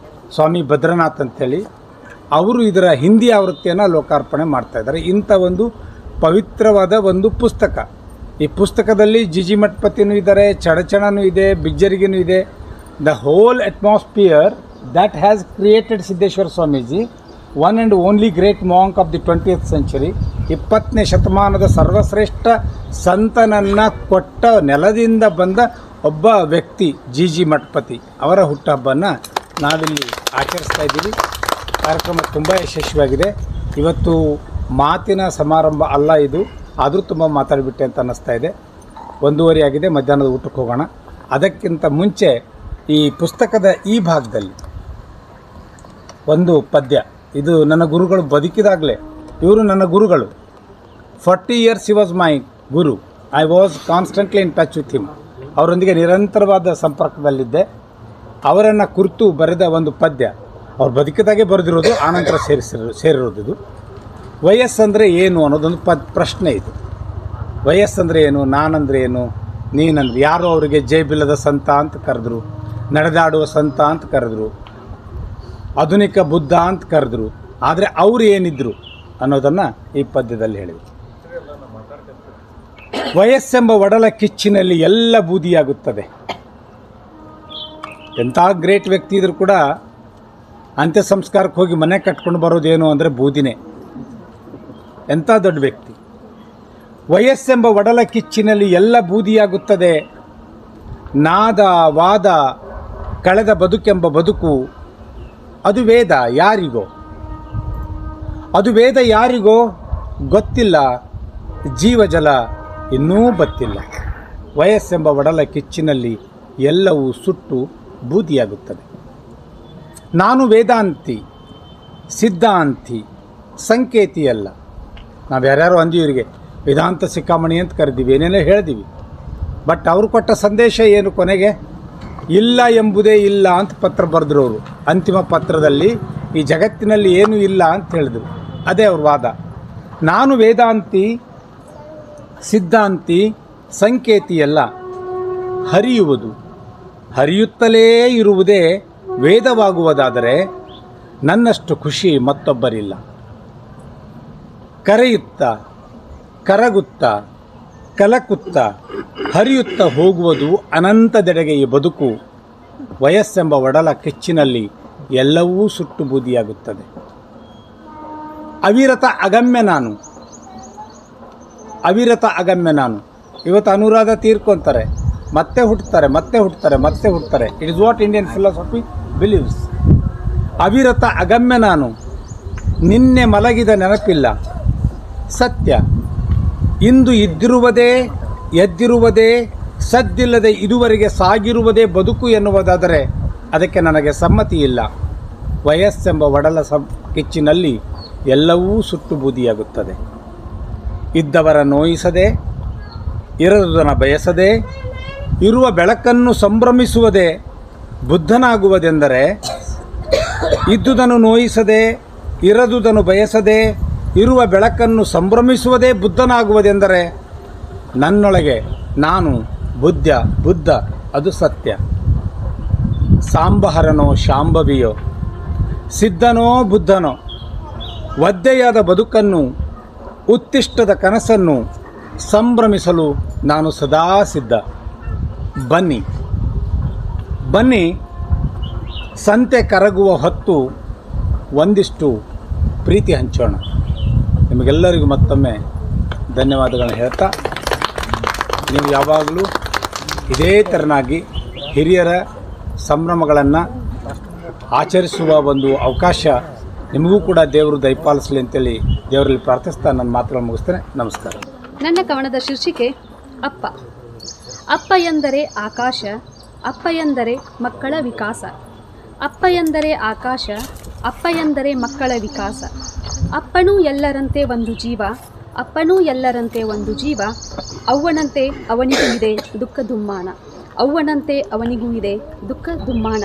Speaker 16: ಸ್ವಾಮಿ ಭದ್ರನಾಥ್ ಅಂತೇಳಿ. ಅವರು ಇದರ ಹಿಂದಿ ಆವೃತ್ತಿಯನ್ನು ಲೋಕಾರ್ಪಣೆ ಮಾಡ್ತಾ ಇದ್ದಾರೆ. ಇಂಥ ಒಂದು ಪವಿತ್ರವಾದ ಒಂದು ಪುಸ್ತಕ. ಈ ಪುಸ್ತಕದಲ್ಲಿ ಜಿಜಿ ಮಠಪತಿನೂ ಇದ್ದಾರೆ, ಚಡಚಣನೂ ಇದೆ, ಬಿಜ್ಜರಿಗೆನೂ ಇದೆ. The whole atmosphere that has created Siddeshwara Swamiji, one and only great monk of the 20th century. 20ನೇ ಶತಮಾನದ ಸರ್ವಶ್ರೇಷ್ಠ ಸಂತನನ್ನು ಕೊಟ್ಟ ನೆಲದಿಂದ ಬಂದ ಒಬ್ಬ ವ್ಯಕ್ತಿ ಜಿಜಿ ಮಠಪತಿ. ಅವರ ಹುಟ್ಟುಹಬ್ಬನ ನಾವಿಲ್ಲಿ ಆಚರಿಸ್ತಾ ಇದ್ದೀವಿ. ಕಾರ್ಯಕ್ರಮ ತುಂಬ ಯಶಸ್ವಿಯಾಗಿದೆ. ಇವತ್ತು ಮಾತಿನ ಸಮಾರಂಭ ಅಲ್ಲ ಇದು, ಆದರೂ ತುಂಬ ಮಾತಾಡಿಬಿಟ್ಟೆ ಅಂತ ಅನ್ನಿಸ್ತಾ ಇದೆ. 1:30 ಆಗಿದೆ, ಮಧ್ಯಾಹ್ನದ ಊಟಕ್ಕೆ ಹೋಗೋಣ. ಅದಕ್ಕಿಂತ ಮುಂಚೆ ಈ ಪುಸ್ತಕದ ಈ ಭಾಗದಲ್ಲಿ ಒಂದು ಪದ್ಯ. ಇದು ನನ್ನ ಗುರುಗಳು ಬದುಕಿದಾಗಲೇ, ಇವರು ನನ್ನ ಗುರುಗಳು. 40 years he was my Guru. I was constantly in touch with him. ಅವರೊಂದಿಗೆ ನಿರಂತರವಾದ ಸಂಪರ್ಕದಲ್ಲಿದ್ದೆ. ಅವರನ್ನು ಕುರಿತು ಬರೆದ ಒಂದು ಪದ್ಯ, ಅವ್ರು ಬದುಕಿದಾಗೆ ಬರೆದಿರೋದು, ಆನಂತರ ಸೇರಿರೋದು. ಇದು ವಯಸ್ಸಂದರೆ ಏನು ಅನ್ನೋದೊಂದು ಪ್ರಶ್ನೆ ಇದು. ವಯಸ್ಸಂದರೆ ಏನು, ನಾನಂದರೆ ಏನು, ನೀನಂದ್ರೆ ಯಾರು. ಅವರಿಗೆ ಜೈಬಿಲ್ಲದ ಸಂತ ಅಂತ ಕರೆದ್ರು, ನಡೆದಾಡುವ ಸಂತ ಅಂತ ಕರೆದ್ರು, ಆಧುನಿಕ ಬುದ್ಧ ಅಂತ ಕರೆದ್ರು. ಆದರೆ ಅವರು ಏನಿದ್ರು ಅನ್ನೋದನ್ನು ಈ ಪದ್ಯದಲ್ಲಿ ಹೇಳಿದರು. ವಯಸ್ಸೆಂಬ ಒಡಲ ಕಿಚ್ಚಿನಲ್ಲಿ ಎಲ್ಲ ಬೂದಿಯಾಗುತ್ತದೆ. ಎಂಥ ಗ್ರೇಟ್ ವ್ಯಕ್ತಿ ಇದ್ರೂ ಕೂಡ ಅಂತ್ಯ ಸಂಸ್ಕಾರಕ್ಕೆ ಹೋಗಿ ಮನೆ ಕಟ್ಕೊಂಡು ಬರೋದೇನು ಅಂದರೆ ಬೂದಿನೇ. ಎಂಥ ದೊಡ್ಡ ವ್ಯಕ್ತಿ. ವಯಸ್ಸೆಂಬ ಒಡಲ ಕಿಚ್ಚಿನಲ್ಲಿ ಎಲ್ಲ ಬೂದಿಯಾಗುತ್ತದೆ. ನಾದ ವಾದ ಕಳೆದ ಬದುಕೆಂಬ ಬದುಕು, ಅದು ವೇದ ಯಾರಿಗೋ, ಅದು ವೇದ ಯಾರಿಗೋ ಗೊತ್ತಿಲ್ಲ. ಜೀವಜಲ ಇನ್ನೂ ಬತ್ತಿಲ್ಲ. ವಯಸ್ಸೆಂಬ ಒಡಲ ಕಿಚ್ಚಿನಲ್ಲಿ ಎಲ್ಲವೂ ಸುಟ್ಟು ಬೂದಿಯಾಗುತ್ತದೆ. ನಾನು ವೇದಾಂತಿ, ಸಿದ್ಧಾಂತಿ, ಸಂಕೇತಿಯಲ್ಲ. ನಾವು ಯಾರ್ಯಾರು ಅಂದೀವಿ, ಇವರಿಗೆ ವೇದಾಂತ ಸಿಕ್ಕಾಮಣಿ ಅಂತ ಕರೆದೀವಿ, ಏನೇನೋ ಹೇಳಿದೀವಿ. ಬಟ್ ಅವರು ಕೊಟ್ಟ ಸಂದೇಶ ಏನು ಕೊನೆಗೆ? ಇಲ್ಲ ಎಂಬುದೇ ಇಲ್ಲ ಅಂತ ಪತ್ರ ಬರೆದ್ರು ಅವರು. ಅಂತಿಮ ಪತ್ರದಲ್ಲಿ ಈ ಜಗತ್ತಿನಲ್ಲಿ ಏನೂ ಇಲ್ಲ ಅಂತ ಹೇಳಿದರು. ಅದೇ ಅವ್ರ ವಾದ. ನಾನು ವೇದಾಂತಿ, ಸಿದ್ಧಾಂತಿ, ಸಂಕೇತಿಯಲ್ಲ. ಹರಿಯುವುದು, ಹರಿಯುತ್ತಲೇ ಇರುವುದೇ ವೇದವಾಗುವುದಾದರೆ ನನ್ನಷ್ಟು ಖುಷಿ ಮತ್ತೊಬ್ಬರಿಲ್ಲ. ಕರೆಯುತ್ತಾ, ಕರಗುತ್ತಾ, ಕಲಕುತ್ತಾ, ಹರಿಯುತ್ತಾ ಹೋಗುವುದು ಅನಂತದೆಡೆಗೆ ಈ ಬದುಕು. ವಯಸ್ಸೆಂಬ ಒಡಲ ಕಿಚ್ಚಿನಲ್ಲಿ ಎಲ್ಲವೂ ಸುಟ್ಟು ಬೂದಿಯಾಗುತ್ತದೆ. ಅವಿರತ ಅಗಮ್ಯ ನಾನು, ಅವಿರತ ಅಗಮ್ಯ ನಾನು. ಇವತ್ತು ಅನುರಾಧ ತೀರ್ಕೊತಾರೆ, ಮತ್ತೆ ಹುಟ್ಟುತ್ತಾರೆ, ಮತ್ತೆ ಹುಟ್ಟುತ್ತಾರೆ, ಮತ್ತೆ ಹುಟ್ಟುತ್ತಾರೆ. It is what Indian philosophy believes. ಅವಿರತ ಅಗಮ್ಯ ನಾನು, ನಿನ್ನೆ ಮಲಗಿದ ನೆನಪಿಲ್ಲ. ಸತ್ಯ ಇಂದು ಇದ್ದಿರುವುದೇ, ಎದ್ದಿರುವುದೇ, ಸದ್ದಿಲ್ಲದೆ ಇದುವರೆಗೆ ಸಾಗಿರುವುದೇ ಬದುಕು ಎನ್ನುವುದಾದರೆ ಅದಕ್ಕೆ ನನಗೆ ಸಮ್ಮತಿ ಇಲ್ಲ. ವಯಸ್ಸೆಂಬ ಒಡಲ ಕಿಚ್ಚಿನಲ್ಲಿ ಎಲ್ಲವೂ ಸುಟ್ಟು ಬೂದಿಯಾಗುತ್ತದೆ. ಇದ್ದವರ ನೋಯಿಸದೆ, ಇರದುದನ್ನು ಬಯಸದೆ, ಇರುವ ಬೆಳಕನ್ನು ಸಂಭ್ರಮಿಸುವುದೇ ಬುದ್ಧನಾಗುವುದೆಂದರೆ ಇದ್ದುದನ್ನು ನೋಯಿಸದೆ, ಇರದುದನ್ನು ಬಯಸದೆ, ಇರುವ ಬೆಳಕನ್ನು ಸಂಭ್ರಮಿಸುವುದೇ ಬುದ್ಧನಾಗುವುದೆಂದರೆ ನನ್ನೊಳಗೆ ನಾನು ಬುದ್ಧ ಅದು ಸತ್ಯ. ಸಾಂಬಹರನೋ ಶಾಂಭವಿಯೋ, ಸಿದ್ಧನೋ ಬುದ್ಧನೋ, ಒದ್ದೆಯಾದ ಬದುಕನ್ನು, ಉತ್ತಿಷ್ಟದ ಕನಸನ್ನು ಸಂಭ್ರಮಿಸಲು ನಾನು ಸದಾ ಸಿದ್ಧ. ಬನ್ನಿ ಸಂತೆ ಕರಗುವ ಹೊತ್ತು ಒಂದಿಷ್ಟು ಪ್ರೀತಿ ಹಂಚೋಣ. ನಿಮಗೆಲ್ಲರಿಗೂ ಮತ್ತೊಮ್ಮೆ ಧನ್ಯವಾದಗಳನ್ನು ಹೇಳ್ತಾ, ನೀವು ಯಾವಾಗಲೂ ಇದೇ ತೆರನಾಗಿ ಹಿರಿಯರ ಸಂಭ್ರಮಗಳನ್ನು ಆಚರಿಸುವ ಒಂದು ಅವಕಾಶ ನಿಮಗೂ ಕೂಡ ದೇವರು ದಯಪಾಲಿಸಲಿ ಅಂತೇಳಿ ದೇವರಲ್ಲಿ ಪ್ರಾರ್ಥಿಸ್ತಾ ನನ್ನ ಮಾತುಗಳನ್ನು ಮುಗಿಸ್ತೇನೆ. ನಮಸ್ಕಾರ.
Speaker 17: ನನ್ನ ಕವನದ ಶೀರ್ಷಿಕೆ ಅಪ್ಪ. ಅಪ್ಪ ಎಂದರೆ ಆಕಾಶ, ಅಪ್ಪ ಎಂದರೆ ಮಕ್ಕಳ ವಿಕಾಸ. ಅಪ್ಪ ಎಂದರೆ ಆಕಾಶ, ಅಪ್ಪ ಎಂದರೆ ಮಕ್ಕಳ ವಿಕಾಸ. ಅಪ್ಪನೂ ಎಲ್ಲರಂತೆ ಒಂದು ಜೀವ, ಅಪ್ಪನೂ ಎಲ್ಲರಂತೆ ಒಂದು ಜೀವ. ಅವ್ವನಂತೆ ಅವನಿಗೂ ಇದೆ ದುಃಖ ದುಮ್ಮಾನ, ಅವ್ವನಂತೆ ಅವನಿಗೂ ಇದೆ ದುಃಖ ದುಮ್ಮಾನ.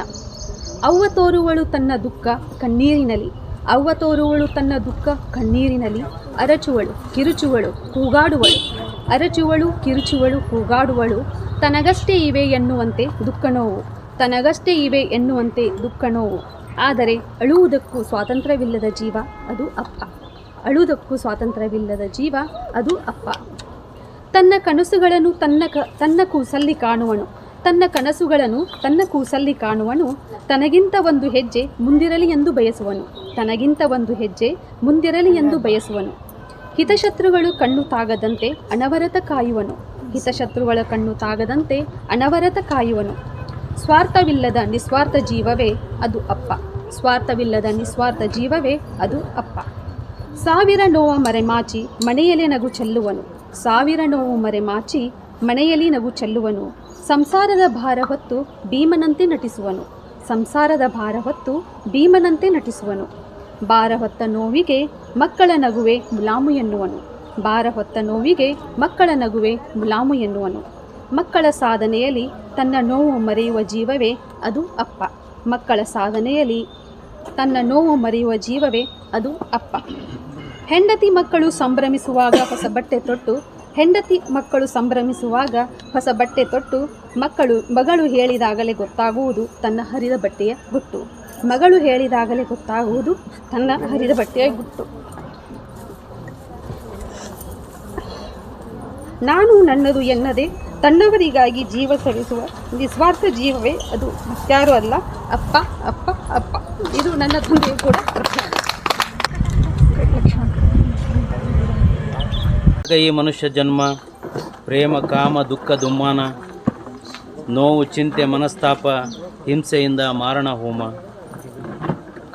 Speaker 17: ಅವ್ವ ತೋರುವಳು ತನ್ನ ದುಃಖ ಕಣ್ಣೀರಿನಲ್ಲಿ, ಅವ್ವ ತೋರುವಳು ತನ್ನ ದುಃಖ ಕಣ್ಣೀರಿನಲ್ಲಿ. ಅರಚುವಳು ಕಿರುಚುವಳು ಕೂಗಾಡುವಳು, ಅರಚುವಳು ಕಿರುಚುವಳು ಕೂಗಾಡುವಳು. ತನಗಷ್ಟೇ ಇವೆ ಎನ್ನುವಂತೆ ದುಃಖ ನೋವು, ತನಗಷ್ಟೇ ಇವೆ ಎನ್ನುವಂತೆ ದುಃಖ ನೋವು. ಆದರೆ ಅಳುವುದಕ್ಕೂ ಸ್ವಾತಂತ್ರ್ಯವಿಲ್ಲದ ಜೀವ ಅದು ಅಪ್ಪ, ಅಳುವುದಕ್ಕೂ ಸ್ವಾತಂತ್ರ್ಯವಿಲ್ಲದ ಜೀವ ಅದು ಅಪ್ಪ. ತನ್ನ ಕನಸುಗಳನ್ನು ತನ್ನ ಕೂಸಲ್ಲಿ ಕಾಣುವನು, ತನ್ನ ಕನಸುಗಳನ್ನು ತನ್ನ ಕೂಸಲ್ಲಿ ಕಾಣುವನು. ತನಗಿಂತ ಒಂದು ಹೆಜ್ಜೆ ಮುಂದಿರಲಿ ಎಂದು ಬಯಸುವನು, ತನಗಿಂತ ಒಂದು ಹೆಜ್ಜೆ ಮುಂದಿರಲಿ ಎಂದು ಬಯಸುವನು. ಹಿತಶತ್ರುಗಳು ಕಣ್ಣು ತಾಗದಂತೆ ಅನವರತ ಕಾಯುವನು, ಹಿತಶತ್ರುಗಳ ಕಣ್ಣು ತಾಗದಂತೆ ಅನವರತ ಕಾಯುವನು. ಸ್ವಾರ್ಥವಿಲ್ಲದ ನಿಸ್ವಾರ್ಥ ಜೀವವೇ ಅದು ಅಪ್ಪ, ಸ್ವಾರ್ಥವಿಲ್ಲದ ನಿಸ್ವಾರ್ಥ ಜೀವವೇ ಅದು ಅಪ್ಪ. ಸಾವಿರ ನೋವ ಮರೆಮಾಚಿ ಮನೆಯಲ್ಲಿ ನಗು ಚೆಲ್ಲುವನು, ಸಾವಿರ ನೋವು ಮರೆಮಾಚಿ ಮನೆಯಲ್ಲಿ ನಗು ಚೆಲ್ಲುವನು. ಸಂಸಾರದ ಭಾರ ಹೊತ್ತು ಭೀಮನಂತೆ ನಟಿಸುವನು, ಸಂಸಾರದ ಭಾರ ಹೊತ್ತು ಭೀಮನಂತೆ ನಟಿಸುವನು. ಭಾರ ಹೊತ್ತ ನೋವಿಗೆ ಮಕ್ಕಳ ನಗುವೆ ಮುಲಾಮು ಎನ್ನುವನು, ಭಾರ ಹೊತ್ತ ನೋವಿಗೆ ಮಕ್ಕಳ ನಗುವೆ ಮುಲಾಮು ಎನ್ನುವನು. ಮಕ್ಕಳ ಸಾಧನೆಯಲ್ಲಿ ತನ್ನ ನೋವು ಮರೆಯುವ ಜೀವವೇ ಅದು ಅಪ್ಪ, ಮಕ್ಕಳ ಸಾಧನೆಯಲ್ಲಿ ತನ್ನ ನೋವು ಮರೆಯುವ ಜೀವವೇ ಅದು ಅಪ್ಪ. ಹೆಂಡತಿ ಮಕ್ಕಳು ಸಂಭ್ರಮಿಸುವಾಗ ಹೊಸ ಬಟ್ಟೆ ತೊಟ್ಟು, ಹೆಂಡತಿ ಮಕ್ಕಳು ಸಂಭ್ರಮಿಸುವಾಗ ಹೊಸ ಬಟ್ಟೆ ತೊಟ್ಟು, ಮಗಳು ಹೇಳಿದಾಗಲೇ ಗೊತ್ತಾಗುವುದು ತನ್ನ ಹರಿದ ಬಟ್ಟೆಯ ಗುಟ್ಟು, ಮಗಳು ಹೇಳಿದಾಗಲೇ ಗೊತ್ತಾಗುವುದು ತನ್ನ ಹರಿದ ಬಟ್ಟೆಯ ಗುಟ್ಟು. ನಾನು ನನ್ನದು ಎನ್ನದೆ ತನ್ನವರಿಗಾಗಿ ಜೀವ ಸವಿಸುವ ನಿಸ್ವಾರ್ಥ ಜೀವವೇ ಅದು ಯಾರೂ ಅಲ್ಲ ಅಪ್ಪ ಅಪ್ಪ ಅಪ್ಪ. ಇದು ನನ್ನ ತಂದೆಯೂ ಕೂಡ
Speaker 18: ಈ ಮನುಷ್ಯ ಜನ್ಮ ಪ್ರೇಮ ಕಾಮ ದುಃಖ ದುಮ್ಮಾನ, ನೋವು ಚಿಂತೆ ಮನಸ್ತಾಪ ಹಿಂಸೆಯಿಂದ ಮಾರಣ ಹೋಮ.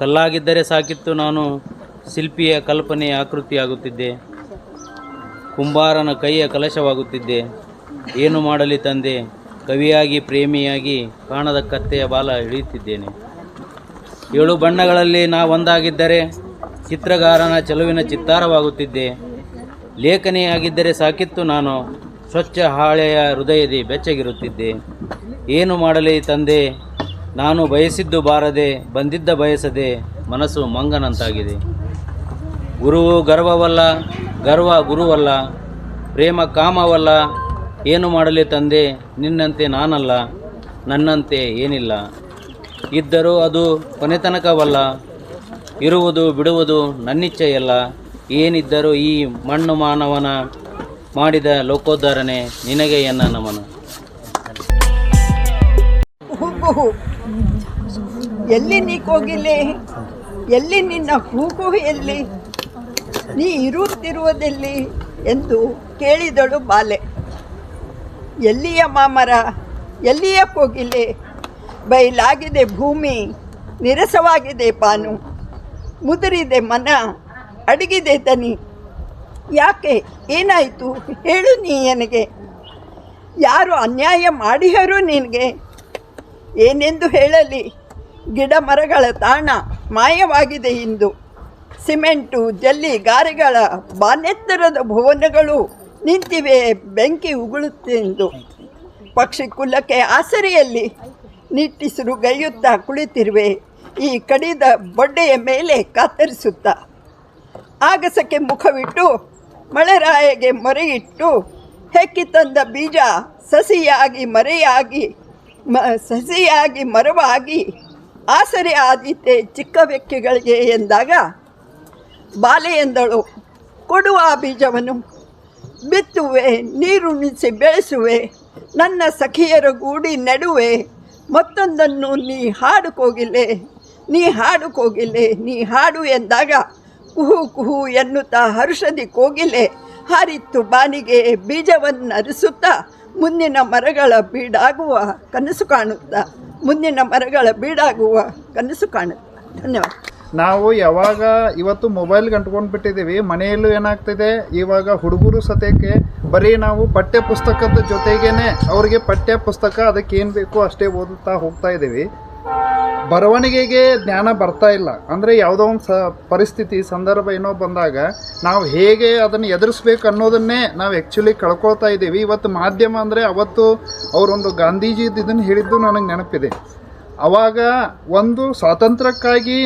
Speaker 18: ಕಲ್ಲಾಗಿದ್ದರೆ ಸಾಕಿತ್ತು ನಾನು ಶಿಲ್ಪಿಯ ಕಲ್ಪನೆಯ ಆಕೃತಿಯಾಗುತ್ತಿದ್ದೆ, ಕುಂಬಾರನ ಕೈಯ ಕಲಶವಾಗುತ್ತಿದ್ದೆ. ಏನು ಮಾಡಲಿ ತಂದೆ, ಕವಿಯಾಗಿ ಪ್ರೇಮಿಯಾಗಿ ಕಾಣದ ಕತ್ತೆಯ ಬಾಲ ಹಿಡಿಯುತ್ತಿದ್ದೇನೆ. 7 ಬಣ್ಣಗಳಲ್ಲಿ ನಾ ಒಂದಾಗಿದ್ದರೆ ಚಿತ್ರಗಾರನ ಚೆಲುವಿನ ಚಿತ್ತಾರವಾಗುತ್ತಿದ್ದೆ. ಲೇಖನಿಯಾಗಿದ್ದರೆ ಸಾಕಿತ್ತು ನಾನು ಸ್ವಚ್ಛ ಹಾಳೆಯ ಹೃದಯದಿ ಬೆಚ್ಚಗಿರುತ್ತಿದ್ದೆ. ಏನು ಮಾಡಲಿ ತಂದೆ, ನಾನು ಬಯಸಿದ್ದು ಬಾರದೆ ಬಂದಿದ್ದ ಬಯಸದೆ ಮನಸ್ಸು ಮಂಗನಂತಾಗಿದೆ. ಗುರುವು ಗರ್ವವಲ್ಲ, ಗರ್ವ ಗುರುವಲ್ಲ, ಪ್ರೇಮ ಕಾಮವಲ್ಲ. ಏನು ಮಾಡಲಿ ತಂದೆ, ನಿನ್ನಂತೆ ನಾನಲ್ಲ, ನನ್ನಂತೆ ಏನಿಲ್ಲ. ಇದ್ದರೂ ಅದು ಕೊನೆತನಕವಲ್ಲ, ಇರುವುದು ಬಿಡುವುದು ನನ್ನಿಚ್ಛೆಯಲ್ಲ. ಏನಿದ್ದರೂ ಈ ಮಣ್ಣು ಮಾನವನ ಮಾಡಿದ ಲೋಕೋದ್ಧಾರನೆ ನಿನಗೆ ಎನ್ನ ನಮನ.
Speaker 6: ಎಲ್ಲಿ ನೀ ಕೋಗಿಲೆ, ಎಲ್ಲಿ ನಿನ್ನ ಕೂಗು ಎಲ್ಲಿ, ನೀ ಇರುತ್ತಿರುವುದೆಲ್ಲಿ ಎಂದು ಕೇಳಿದಳು ಬಾಲೆ. ಎಲ್ಲಿಯ ಮಾಮರ, ಎಲ್ಲಿಯ ಕೋಗಿಲೆ, ಬಯಲಾಗಿದೆ ಭೂಮಿ, ನಿರಸವಾಗಿದೆ ಪಾನು, ಮುದುರಿದೆ ಮನ, ಅಡಗಿದೆ ದನಿ. ಯಾಕೆ, ಏನಾಯಿತು ಹೇಳು ನೀ ನನಗೆ. ಯಾರು ಅನ್ಯಾಯ ಮಾಡಿಹರು ನಿನಗೆ, ಏನೆಂದು ಹೇಳಲಿ. ಗಿಡ ಮರಗಳ ತಾಣ ಮಾಯವಾಗಿದೆ ಇಂದು. ಸಿಮೆಂಟು ಜಲ್ಲಿ ಗಾರೆಗಳ ಬಾನೆತ್ತರದ ಭುವನಗಳು ನಿಂತಿವೆ ಬೆಂಕಿ ಉಗುಳುತ್ತೆಂದು. ಪಕ್ಷಿ ಕುಲಕ್ಕೆ ಆಸರೆಯಲ್ಲಿ ನಿಟ್ಟಿಸಿರು ಗೈಯುತ್ತಾ ಕುಳಿತಿರುವೆ. ಈ ಕಡಿದ ಬೊಡ್ಡೆಯ ಮೇಲೆ ಕಾತರಿಸುತ್ತಾ ಆಗಸಕ್ಕೆ ಮುಖವಿಟ್ಟು ಮಳೆರಾಯಗೆ ಮೊರೆಯಿಟ್ಟು ಹೆಕ್ಕಿ ತಂದ ಬೀಜ ಸಸಿಯಾಗಿ ಮರವಾಗಿ ಆಸರೆ ಆದೀತೆ ಚಿಕ್ಕ ವ್ಯಕ್ತಿಗಳಿಗೆ ಎಂದಾಗ ಬಾಲೆ ಎಂದಳು, ಕೊಡುವ ಬೀಜವನ್ನು ಬಿತ್ತುವೆ, ನೀರುಣಿಸಿ ಬೆಳೆಸುವೆ, ನನ್ನ ಸಖಿಯರ ಗೂಡಿ ನೆಡುವೆ, ಮತ್ತೊಂದನ್ನು ನೀ ಹಾಡು ಎಂದಾಗ ಕುಹು ಕುಹು ಎನ್ನುತ್ತಾ ಹರುಷದಿ ಕೋಗಿಲೆ ಹಾರಿತ್ತು ಬಾನಿಗೆ ಬೀಜವನ್ನರಿಸುತ್ತಾ ಮುಂದಿನ ಮರಗಳ ಬೀಡಾಗುವ ಕನಸು ಕಾಣುತ್ತಾ ಧನ್ಯವಾದ.
Speaker 19: ನಾವು ಯಾವಾಗ ಇವತ್ತು ಮೊಬೈಲ್ಗೆ ಅಂಟ್ಕೊಂಡು ಬಿಟ್ಟಿದ್ದೀವಿ, ಮನೆಯಲ್ಲೂ ಏನಾಗ್ತಿದೆ ಇವಾಗ ಹುಡುಗರು ಸತ್ಯಕ್ಕೆ ಬರೀ ನಾವು ಪಠ್ಯ ಪುಸ್ತಕದ ಜೊತೆಗೇನೆ ಅವ್ರಿಗೆ ಪಠ್ಯ ಪುಸ್ತಕ ಅದಕ್ಕೆ ಏನು ಬೇಕೋ ಅಷ್ಟೇ ಓದುತ್ತಾ ಹೋಗ್ತಾ ಇದ್ದೀವಿ. ಬರವಣಿಗೆಗೆ ಜ್ಞಾನ ಬರ್ತಾ ಇಲ್ಲ. ಅಂದರೆ ಯಾವುದೋ ಒಂದು ಪರಿಸ್ಥಿತಿ ಸಂದರ್ಭ ಏನೋ ಬಂದಾಗ ನಾವು ಹೇಗೆ ಅದನ್ನು ಎದುರಿಸ್ಬೇಕು ಅನ್ನೋದನ್ನೇ ನಾವು ಆ್ಯಕ್ಚುಲಿ ಕಳ್ಕೊಳ್ತಾ ಇದ್ದೀವಿ. ಇವತ್ತು ಮಾಧ್ಯಮ ಅಂದರೆ ಅವತ್ತು ಅವರೊಂದು ಗಾಂಧೀಜಿದು ಇದನ್ನು ಹೇಳಿದ್ದು ನನಗೆ ನೆನಪಿದೆ. ಆವಾಗ ಒಂದು ಸ್ವಾತಂತ್ರ್ಯಕ್ಕಾಗಿ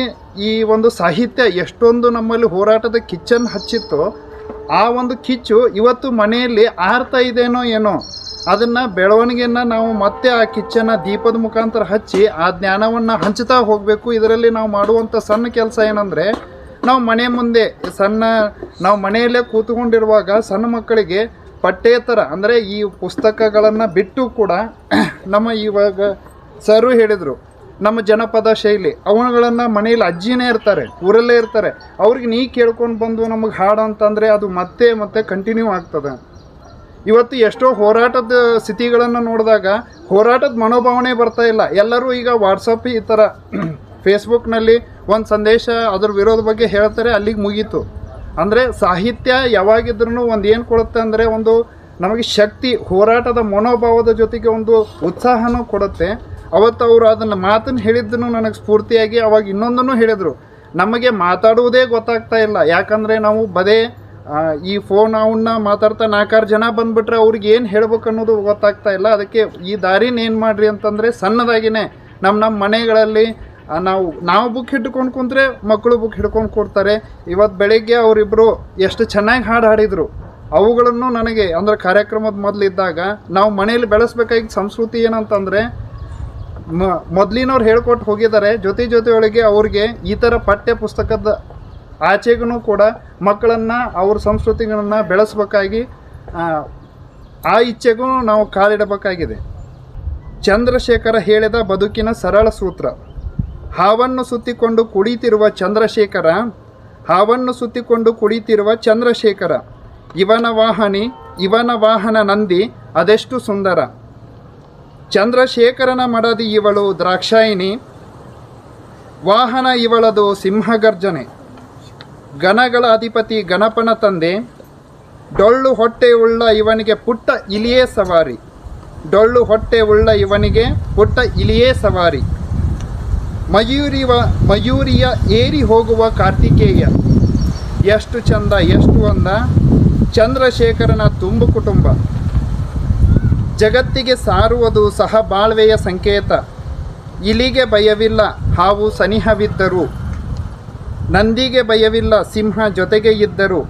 Speaker 19: ಈ ಒಂದು ಸಾಹಿತ್ಯ ಎಷ್ಟೊಂದು ನಮ್ಮಲ್ಲಿ ಹೋರಾಟದ ಕಿಚ್ಚನ್ನು ಹಚ್ಚಿತ್ತು, ಆ ಒಂದು ಕಿಚ್ಚು ಇವತ್ತು ಮನೆಯಲ್ಲಿ ಆರ್ತಾ ಇದೇನೋ ಏನೋ. ಅದನ್ನು ಬೆಳವಣಿಗೆಯನ್ನು ನಾವು ಮತ್ತೆ ಆ ಕಿಚ್ಚನ್ನು ದೀಪದ ಮುಖಾಂತರ ಹಚ್ಚಿ ಆ ಜ್ಞಾನವನ್ನು ಹಂಚ್ತಾ ಹೋಗಬೇಕು. ಇದರಲ್ಲಿ ನಾವು ಮಾಡುವಂಥ ಸಣ್ಣ ಕೆಲಸ ಏನಂದರೆ, ನಾವು ಮನೆ ಮುಂದೆ ನಾವು ಮನೆಯಲ್ಲೇ ಕೂತ್ಕೊಂಡಿರುವಾಗ ಸಣ್ಣ ಮಕ್ಕಳಿಗೆ ಪಠ್ಯೇತರ ಅಂದರೆ ಈ ಪುಸ್ತಕಗಳನ್ನು ಬಿಟ್ಟು ಕೂಡ ನಮ್ಮ ಇವಾಗ ಸರು ಹೇಳಿದರು ನಮ್ಮ ಜನಪದ ಶೈಲಿ ಅವುಗಳನ್ನು ಮನೆಯಲ್ಲಿ ಅಜ್ಜಿನೇ ಇರ್ತಾರೆ, ಊರಲ್ಲೇ ಇರ್ತಾರೆ, ಅವ್ರಿಗೆ ನೀ ಕೇಳ್ಕೊಂಡು ಬಂದು ನಮಗೆ ಹಾಡು ಅಂತಂದರೆ ಅದು ಮತ್ತೆ ಮತ್ತೆ ಕಂಟಿನ್ಯೂ ಆಗ್ತದೆ. ಇವತ್ತು ಎಷ್ಟೋ ಹೋರಾಟದ ಸ್ಥಿತಿಗಳನ್ನು ನೋಡಿದಾಗ ಹೋರಾಟದ ಮನೋಭಾವನೆ ಬರ್ತಾ ಇಲ್ಲ. ಎಲ್ಲರೂ ಈಗ ವಾಟ್ಸಪ್ ಈ ಥರ ಫೇಸ್ಬುಕ್ನಲ್ಲಿ ಒಂದು ಸಂದೇಶ ಅದ್ರ ವಿರೋಧ ಬಗ್ಗೆ ಹೇಳ್ತಾರೆ, ಅಲ್ಲಿಗೆ ಮುಗೀತು. ಅಂದರೆ ಸಾಹಿತ್ಯ ಯಾವಾಗಿದ್ರೂ ಒಂದು ಏನು ಕೊಡುತ್ತೆ ಅಂದರೆ ಒಂದು ನಮಗೆ ಶಕ್ತಿ, ಹೋರಾಟದ ಮನೋಭಾವದ ಜೊತೆಗೆ ಒಂದು ಉತ್ಸಾಹನೂ ಕೊಡುತ್ತೆ. ಅವತ್ತು ಅವರು ಅದನ್ನು ಮಾತನ್ನು ಹೇಳಿದ್ದನ್ನು ನನಗೆ ಸ್ಫೂರ್ತಿಯಾಗಿ ಅವಾಗ ಇನ್ನೊಂದನ್ನು ಹೇಳಿದರು, ನಮಗೆ ಮಾತಾಡುವುದೇ ಗೊತ್ತಾಗ್ತಾ ಇಲ್ಲ. ಯಾಕಂದರೆ ನಾವು ಬದೇ ಈ ಫೋನ್ ಅವನ್ನ ಮಾತಾಡ್ತಾ 4 ಜನ ಬಂದುಬಿಟ್ರೆ ಅವ್ರಿಗೆ ಏನು ಹೇಳ್ಬೇಕು ಅನ್ನೋದು ಗೊತ್ತಾಗ್ತಾ ಇಲ್ಲ. ಅದಕ್ಕೆ ಈ ದಾರಿನ ಏನು ಮಾಡಿರಿ ಅಂತಂದರೆ ಸಣ್ಣದಾಗಿನೇ ನಮ್ಮ ಮನೆಗಳಲ್ಲಿ ನಾವು ಬುಕ್ ಹಿಡ್ಕೊಂಡು ಕುಂತ್ರೆ ಮಕ್ಕಳು ಬುಕ್ ಹಿಡ್ಕೊಂಡು ಕೊಡ್ತಾರೆ. ಇವತ್ತು ಬೆಳಗ್ಗೆ ಅವರಿಬ್ಬರು ಎಷ್ಟು ಚೆನ್ನಾಗಿ ಹಾಡು ಹಾಡಿದರು. ಅವುಗಳನ್ನು ನನಗೆ ಅಂದರೆ ಕಾರ್ಯಕ್ರಮದ ಮೊದಲಿದ್ದಾಗ ನಾವು ಮನೆಯಲ್ಲಿ ಬೆಳೆಸ್ಬೇಕಾಗಿದ್ದ ಸಂಸ್ಕೃತಿ ಏನಂತಂದರೆ, ಮೊದಲಿನವ್ರು ಹೇಳ್ಕೊಟ್ಟು ಹೋಗಿದ್ದಾರೆ, ಜೊತೆಯೊಳಗೆ ಅವ್ರಿಗೆ ಈ ಥರ ಪಠ್ಯ ಪುಸ್ತಕದ ಆಚೆಗೂ ಕೂಡ ಮಕ್ಕಳನ್ನು ಅವ್ರ ಸಂಸ್ಕೃತಿಗಳನ್ನು ಬೆಳೆಸಬೇಕಾಗಿ ಆ ಇಚ್ಛೆಗೂ ನಾವು ಕಾಲಿಡಬೇಕಾಗಿದೆ. ಚಂದ್ರಶೇಖರ ಹೇಳಿದ ಬದುಕಿನ ಸರಳ ಸೂತ್ರ. ಹಾವನ್ನು ಸುತ್ತಿಕೊಂಡು ಕುಡಿತಿರುವ ಚಂದ್ರಶೇಖರ, ಇವನ ವಾಹನ ನಂದಿ ಅದೆಷ್ಟು ಸುಂದರ. ಚಂದ್ರಶೇಖರನ ಮಡದಿ ಇವಳು ದ್ರಾಕ್ಷಾಯಿಣಿ, ವಾಹನ ಇವಳದು ಸಿಂಹಗರ್ಜನೆ. ಗಣಗಳ ಅಧಿಪತಿ ಗಣಪನ ತಂದೆ, ಡೊಳ್ಳು ಹೊಟ್ಟೆ ಉಳ್ಳ ಇವನಿಗೆ ಪುಟ್ಟ ಇಲಿಯೇ ಸವಾರಿ. ಮಯೂರಿಯ ಏರಿ ಹೋಗುವ ಕಾರ್ತಿಕೇಯ, ಎಷ್ಟು ಚಂದ ಎಷ್ಟು ಅಂದ ಚಂದ್ರಶೇಖರನ ತುಂಬು ಕುಟುಂಬ. ಜಗತ್ತಿಗೆ ಸಾರುವುದು ಸಹ ಬಾಳ್ವೆಯ ಸಂಕೇತ. ಇಲಿಗೆ ಭಯವಿಲ್ಲ ಹಾವು ಸನಿಹವಿದ್ದರು, ನಂದಿಗೆ ಭಯವಿಲ್ಲ ಸಿಂಹ ಜೊತೆಗೆ ಇದ್ದರು.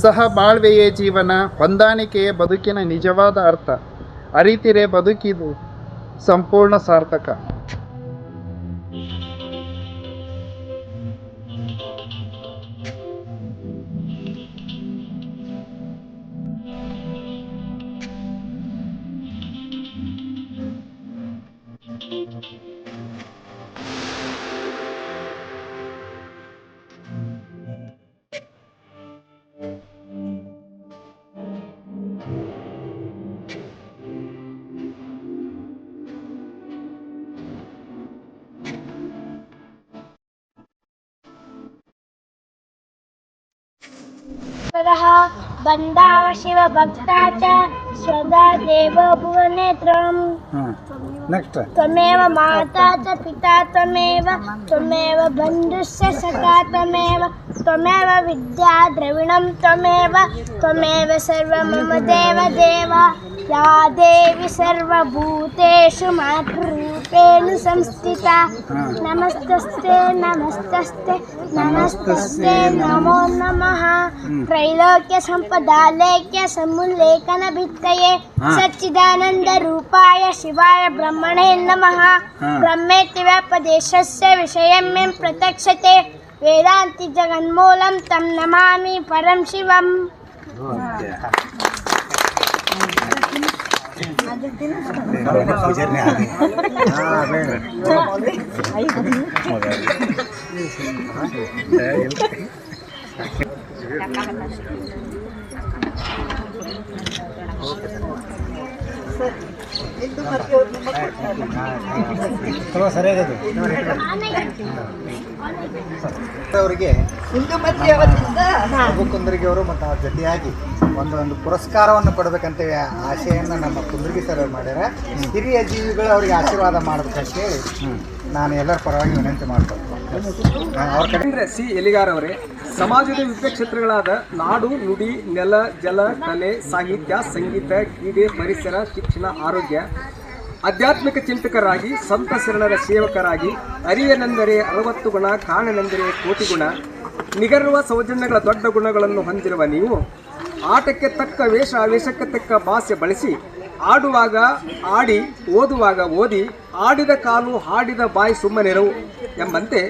Speaker 19: ಸಹ ಬಾಳ್ವೆಯೇ ಜೀವನ, ಹೊಂದಾಣಿಕೆಯೇ ಬದುಕಿನ ನಿಜವಾದ ಅರ್ಥ. ಅರಿತಿರೆ ಬದುಕಿದು ಸಂಪೂರ್ಣ ಸಾರ್ಥಕ.
Speaker 3: बन्दाव शिव भक्ता च सदा देवो भुवनेत्रम् त्वमेव माता च पिता त्वमेव बन्धुश्च सखा त्वमेव विद्या द्रविणं त्वमेव सर्वं मम देव या देवी सर्वभूतेषु मातृरूपेण संस्थिता नमस्तस्ते नमस्तस्ते नमस्तस्ते नमो नमः त्रैलोक्य संपदालेख्य समुल्लेखन भित्तये सच्चिदानंद रूपाय शिवाय ब्रह्मणे नमः ब्रह्मेति व्यापदेशस्य विषयं मे प्रत्यक्षते वेदांति जगन्मूलं तं नमामि परम शिवम्
Speaker 20: ಅವರಿಗೆ ಕುಂದರ್ಗಿ ಅವರು ಮತ್ತು ಅವ್ರ ಜೊತೆಯಾಗಿ ಒಂದು ಪುರಸ್ಕಾರವನ್ನು ಕೊಡಬೇಕಂತ ಆಶೆಯನ್ನು ನಮ್ಮ ಕುಂದರ್ಗಿ ಸರ್ ಮಾಡ್ಯಾರ. ಹಿರಿಯ ಜೀವಿಗಳು ಅವರಿಗೆ ಆಶೀರ್ವಾದ ಮಾಡಬೇಕಂತೇಳಿ ನಾನು ಎಲ್ಲರ ಪರವಾಗಿ ವಿನಂತಿ ಮಾಡ್ತೀನಿ.
Speaker 7: ಅವ್ರ ಕಡೆಯಿಂದ ಸಿ ಎಲಿಗಾರ್ ಅವರೇ, ಸಮಾಜದ ವಿವಿಧ ಕ್ಷೇತ್ರಗಳಾದ ನಾಡು, ನುಡಿ, ನೆಲ, ಜಲ, ಕಲೆ, ಸಾಹಿತ್ಯ, ಸಂಗೀತ, ಕ್ರೀಡೆ, ಪರಿಸರ, ಶಿಕ್ಷಣ, ಆರೋಗ್ಯ, ಆಧ್ಯಾತ್ಮಿಕ ಚಿಂತಕರಾಗಿ, ಸಂತ ಶರಣರ ಸೇವಕರಾಗಿ, ಅರಿಯನೆಂದರೆ 60 ಗುಣ, ಕಾಣನೆಂದರೆ ಕೋಟಿ ಗುಣ, ನಿಗರುವ ಸೌಜನ್ಯಗಳ ದೊಡ್ಡ ಗುಣಗಳನ್ನು ಹೊಂದಿರುವ ನೀವು ಆಟಕ್ಕೆ ತಕ್ಕ ವೇಷ, ವೇಷಕ್ಕೆ ತಕ್ಕ ಭಾಷೆ ಬಳಸಿ, ಆಡುವಾಗ ಆಡಿ, ಓದುವಾಗ ಓದಿ, ಆಡಿದ ಕಾಲು ಹಾಡಿದ ಬಾಯಿ ಸುಮ್ಮನಿರವು ಎಂಬಂತೆ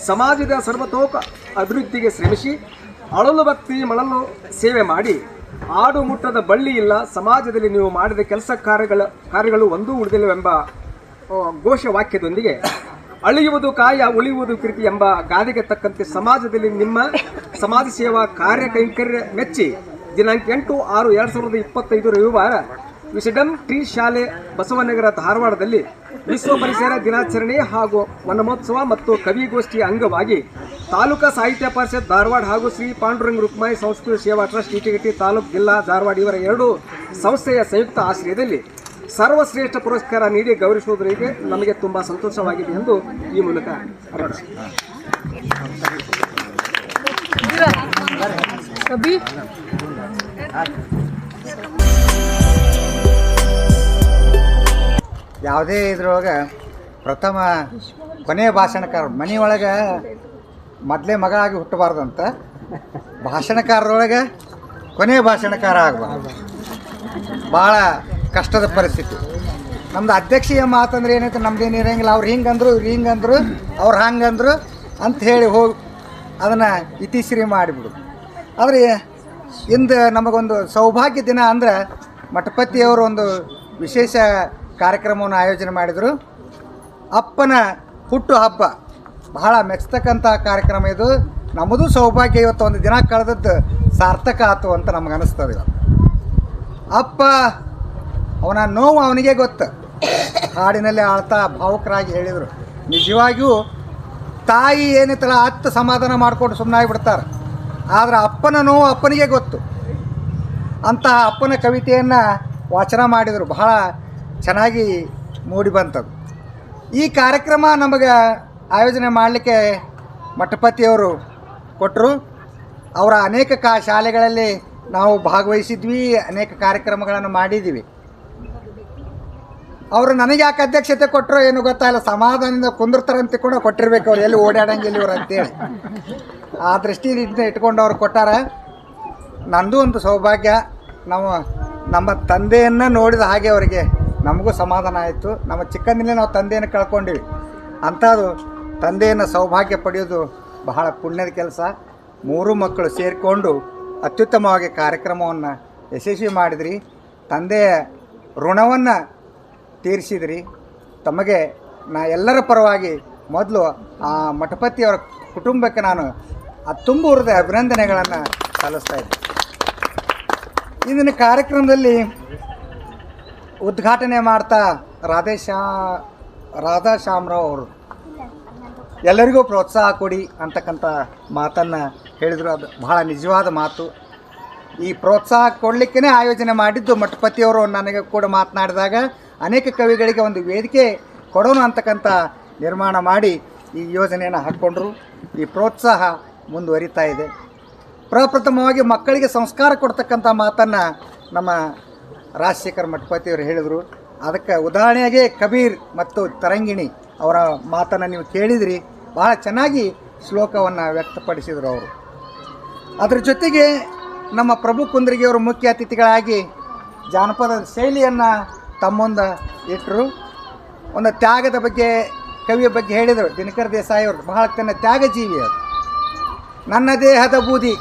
Speaker 7: ಸಮಾಜದ ಸರ್ವತೋಕ ಅಭಿವೃದ್ಧಿಗೆ ಶ್ರಮಿಸಿ, ಅಳಲು ಭಕ್ತಿ ಮಳಲು ಸೇವೆ ಮಾಡಿ, ಆಡು ಮುಟ್ಟದ ಬಳ್ಳಿ ಇಲ್ಲ, ಸಮಾಜದಲ್ಲಿ ನೀವು ಮಾಡಿದ ಕೆಲಸ ಕಾರ್ಯಗಳು ಒಂದೂ ಉಳಿದಿಲ್ಲವೆಂಬ ಘೋಷವಾಕ್ಯದೊಂದಿಗೆ ಅಳಿಯುವುದು ಕಾಯ ಉಳಿಯುವುದು ಕೃತಿ ಎಂಬ ಗಾದೆಗೆ ತಕ್ಕಂತೆ ಸಮಾಜದಲ್ಲಿ ನಿಮ್ಮ ಸಮಾಜ ಸೇವಾ ಕಾರ್ಯ ಕೈಂಕರ್ಯ ಮೆಚ್ಚಿ ದಿನಾಂಕ 8/6/2025 ರವಿವಾರ ವಿಸ್ಡಮ್ ಟ್ರೀ ಶಾಲೆ ಬಸವನಗರ ಧಾರವಾಡದಲ್ಲಿ ವಿಶ್ವ ಪರಿಸರ ದಿನಾಚರಣೆ ಹಾಗೂ ವನಮಹೋತ್ಸವ ಮತ್ತು ಕವಿಗೋಷ್ಠಿಯ ಅಂಗವಾಗಿ ತಾಲೂಕಾ ಸಾಹಿತ್ಯ ಪರಿಷತ್ ಧಾರವಾಡ ಹಾಗೂ ಶ್ರೀ ಪಾಂಡುರಂಗ ರುಕ್ಮಾಯಿ ಸಂಸ್ಕೃತಿ ಸೇವಾ ಟ್ರಸ್ಟ್ ಇಟಿಗಟ್ಟಿ ತಾಲೂಕು ಜಿಲ್ಲಾ ಧಾರವಾಡ ಇವರ 2 ಸಂಸ್ಥೆಯ ಸಂಯುಕ್ತ ಆಶ್ರಯದಲ್ಲಿ ಸರ್ವಶ್ರೇಷ್ಠ ಪುರಸ್ಕಾರ ನೀಡಿ ಗೌರವಿಸುವುದರಿಗೆ ನಮಗೆ ತುಂಬ ಸಂತೋಷವಾಗಿದೆ ಎಂದು ಈ ಮೂಲಕ
Speaker 20: ಯಾವುದೇ ಇದ್ರೊಳಗೆ ಪ್ರಥಮ ಕೊನೆಯ ಭಾಷಣಕಾರ ಮನೆಯೊಳಗೆ ಮೊದಲೇ ಮಗ ಆಗಿ ಹುಟ್ಟಬಾರ್ದಂತ ಭಾಷಣಕಾರರೊಳಗೆ ಕೊನೆಯ ಭಾಷಣಕಾರ ಆಗಬಾರ್ದು. ಭಾಳ ಕಷ್ಟದ ಪರಿಸ್ಥಿತಿ. ನಮ್ದು ಅಧ್ಯಕ್ಷೀಯ ಮಾತಂದ್ರೆ ಏನೈತೆ, ನಮ್ದೇನು ಇರೋಂಗಿಲ್ಲ. ಅವ್ರು ಹಿಂಗಂದ್ರು ಇವ್ರು ಹಿಂಗಂದ್ರು ಅವ್ರು ಹಂಗಂದ್ರು ಅಂತ ಹೇಳಿ ಹೋಗಿ ಅದನ್ನು ಇತಿಶ್ರೀ ಮಾಡಿಬಿಡು. ಆದರೆ ಇಂದು ನಮಗೊಂದು ಸೌಭಾಗ್ಯ ದಿನ ಅಂದ್ರೆ ಮಠಪತಿಯವರು ಒಂದು ವಿಶೇಷ ಕಾರ್ಯಕ್ರಮವನ್ನು ಆಯೋಜನೆ ಮಾಡಿದರು. ಅಪ್ಪನ ಹುಟ್ಟು ಹಬ್ಬ ಬಹಳ ಮೆಚ್ಚತಕ್ಕಂಥ ಕಾರ್ಯಕ್ರಮ ಇದು. ನಮ್ಮದು ಸೌಭಾಗ್ಯ ಇವತ್ತು ಒಂದು ದಿನ ಕಳೆದದ್ದು ಸಾರ್ಥಕ ಆಯ್ತು ಅಂತ ನಮ್ಗೆ ಅನ್ನಿಸ್ತದೆ. ಅಪ್ಪ ಅವನ ನೋವು ಅವನಿಗೆ ಗೊತ್ತು. ಹಾಡಿನಲ್ಲಿ ಆಳ್ತಾ ಭಾವುಕರಾಗಿ ಹೇಳಿದರು. ನಿಜವಾಗಿಯೂ ತಾಯಿ ಏನಿತ್ತಲ್ಲ ಅತ್ತ ಸಮಾಧಾನ ಮಾಡಿಕೊಂಡು ಸುಮ್ಮನಾಗಿಬಿಡ್ತಾರೆ. ಆದರೆ ಅಪ್ಪನ ನೋವು ಅಪ್ಪನಿಗೆ ಗೊತ್ತು. ಅಂತಹ ಅಪ್ಪನ ಕವಿತೆಯನ್ನು ವಾಚನ ಮಾಡಿದರು. ಬಹಳ ಚೆನ್ನಾಗಿ ಮೂಡಿ ಬಂತದ್ದು. ಈ ಕಾರ್ಯಕ್ರಮ ನಮಗೆ ಆಯೋಜನೆ ಮಾಡಲಿಕ್ಕೆ ಮಠಪತಿಯವರು ಕೊಟ್ಟರು. ಅವರ ಅನೇಕ ಶಾಲೆಗಳಲ್ಲಿ ನಾವು ಭಾಗವಹಿಸಿದ್ವಿ, ಅನೇಕ ಕಾರ್ಯಕ್ರಮಗಳನ್ನು ಮಾಡಿದ್ದೀವಿ. ಅವರು ನನಗೆ ಯಾಕೆ ಅಧ್ಯಕ್ಷತೆ ಕೊಟ್ಟರು ಏನು ಗೊತ್ತಾಯಿಲ್ಲ. ಸಮಾಧಾನದಿಂದ ಕುಂದಿರ್ತಾರಂತ ಕೂಡ ಕೊಟ್ಟಿರ್ಬೇಕು. ಅವ್ರು ಎಲ್ಲಿ ಓಡಾಡಂಗಿಲ್ಲ ಇವರು ಅಂತೇಳಿ ಆ ದೃಷ್ಟಿಯಿಂದ ಇಟ್ಕೊಂಡು ಅವ್ರು ಕೊಟ್ಟಾರ. ನಂದು ಒಂದು ಸೌಭಾಗ್ಯ. ನಮ್ಮ ತಂದೆಯನ್ನು ನೋಡಿದ ಹಾಗೆ ಅವರಿಗೆ ನಮಗೂ ಸಮಾಧಾನ ಆಯಿತು. ನಮ್ಮ ಚಿಕ್ಕಂದಿನೇ ನಾವು ತಂದೆಯನ್ನು ಕಳ್ಕೊಂಡಿವಿ. ಅಂಥದ್ದು ತಂದೆಯನ್ನು ಸೌಭಾಗ್ಯ ಪಡೆಯೋದು ಬಹಳ ಪುಣ್ಯದ ಕೆಲಸ. 3 ಮಕ್ಕಳು ಸೇರಿಕೊಂಡು ಅತ್ಯುತ್ತಮವಾಗಿ ಕಾರ್ಯಕ್ರಮವನ್ನು ಯಶಸ್ವಿ ಮಾಡಿದ್ರಿ. ತಂದೆಯ ಋಣವನ್ನು ತೀರಿಸಿದ್ರಿ. ತಮಗೆ ನಾ ಎಲ್ಲರ ಪರವಾಗಿ ಮೊದಲು ಆ ಮಠಪತಿಯವರ ಕುಟುಂಬಕ್ಕೆ ನಾನು ತುಂಬ ಹೃದಯ ಅಭಿನಂದನೆಗಳನ್ನು ಸಲ್ಲಿಸ್ತಾ ಇದ್ದೆ. ಇಂದಿನ ಕಾರ್ಯಕ್ರಮದಲ್ಲಿ ಉದ್ಘಾಟನೆ ಮಾಡ್ತಾ ರಾಧಾಶ್ಯಾಮರಾವ್ ಅವರು ಎಲ್ಲರಿಗೂ ಪ್ರೋತ್ಸಾಹ ಕೊಡಿ ಅಂತಕ್ಕಂಥ ಮಾತನ್ನು ಹೇಳಿದರು. ಅದು ಬಹಳ ನಿಜವಾದ ಮಾತು. ಈ ಪ್ರೋತ್ಸಾಹ ಕೊಡಲಿಕ್ಕೇ ಆಯೋಜನೆ ಮಾಡಿದ್ದು ಮಠಪತಿಯವರು. ನನಗೆ ಕೂಡ ಮಾತನಾಡಿದಾಗ ಅನೇಕ ಕವಿಗಳಿಗೆ ಒಂದು ವೇದಿಕೆ ಕೊಡೋಣ ಅಂತಕ್ಕಂಥ ನಿರ್ಮಾಣ ಮಾಡಿ ಈ ಯೋಜನೆಯನ್ನು ಹಾಕ್ಕೊಂಡ್ರು. ಈ ಪ್ರೋತ್ಸಾಹ ಮುಂದುವರಿತಾ ಇದೆ. ಪ್ರಪ್ರಥಮವಾಗಿ ಮಕ್ಕಳಿಗೆ ಸಂಸ್ಕಾರ ಕೊಡ್ತಕ್ಕಂಥ ಮಾತನ್ನು ನಮ್ಮ ರಾಜಶೇಖರ್ ಮಠಪತಿಯವರು ಹೇಳಿದರು. ಅದಕ್ಕೆ ಉದಾಹರಣೆಯಾಗೆ ಕಬೀರ್ ಮತ್ತು ತರಂಗಿಣಿ ಅವರ ಮಾತನ್ನು ನೀವು ಕೇಳಿದ್ರಿ. ಭಾಳ ಚೆನ್ನಾಗಿ ಶ್ಲೋಕವನ್ನು ವ್ಯಕ್ತಪಡಿಸಿದರು ಅವರು. ಅದರ ಜೊತೆಗೆ ನಮ್ಮ ಪ್ರಭು ಕುಂದ್ರಿಗೆಯವರು ಮುಖ್ಯ ಅತಿಥಿಗಳಾಗಿ ಜಾನಪದ ಶೈಲಿಯನ್ನು ತಮ್ಮೊಂದ ಇಟ್ಟರು. ಒಂದು ತ್ಯಾಗದ ಬಗ್ಗೆ ಕವಿಯ ಬಗ್ಗೆ ಹೇಳಿದರು. ದಿನಕರ ದೇಸಾಯಿ ಅವರು ಬಹಳ ತನ್ನ ತ್ಯಾಗಜೀವಿ ಅವರು. ನನ್ನ ದೇಹದ ಬೂದಿ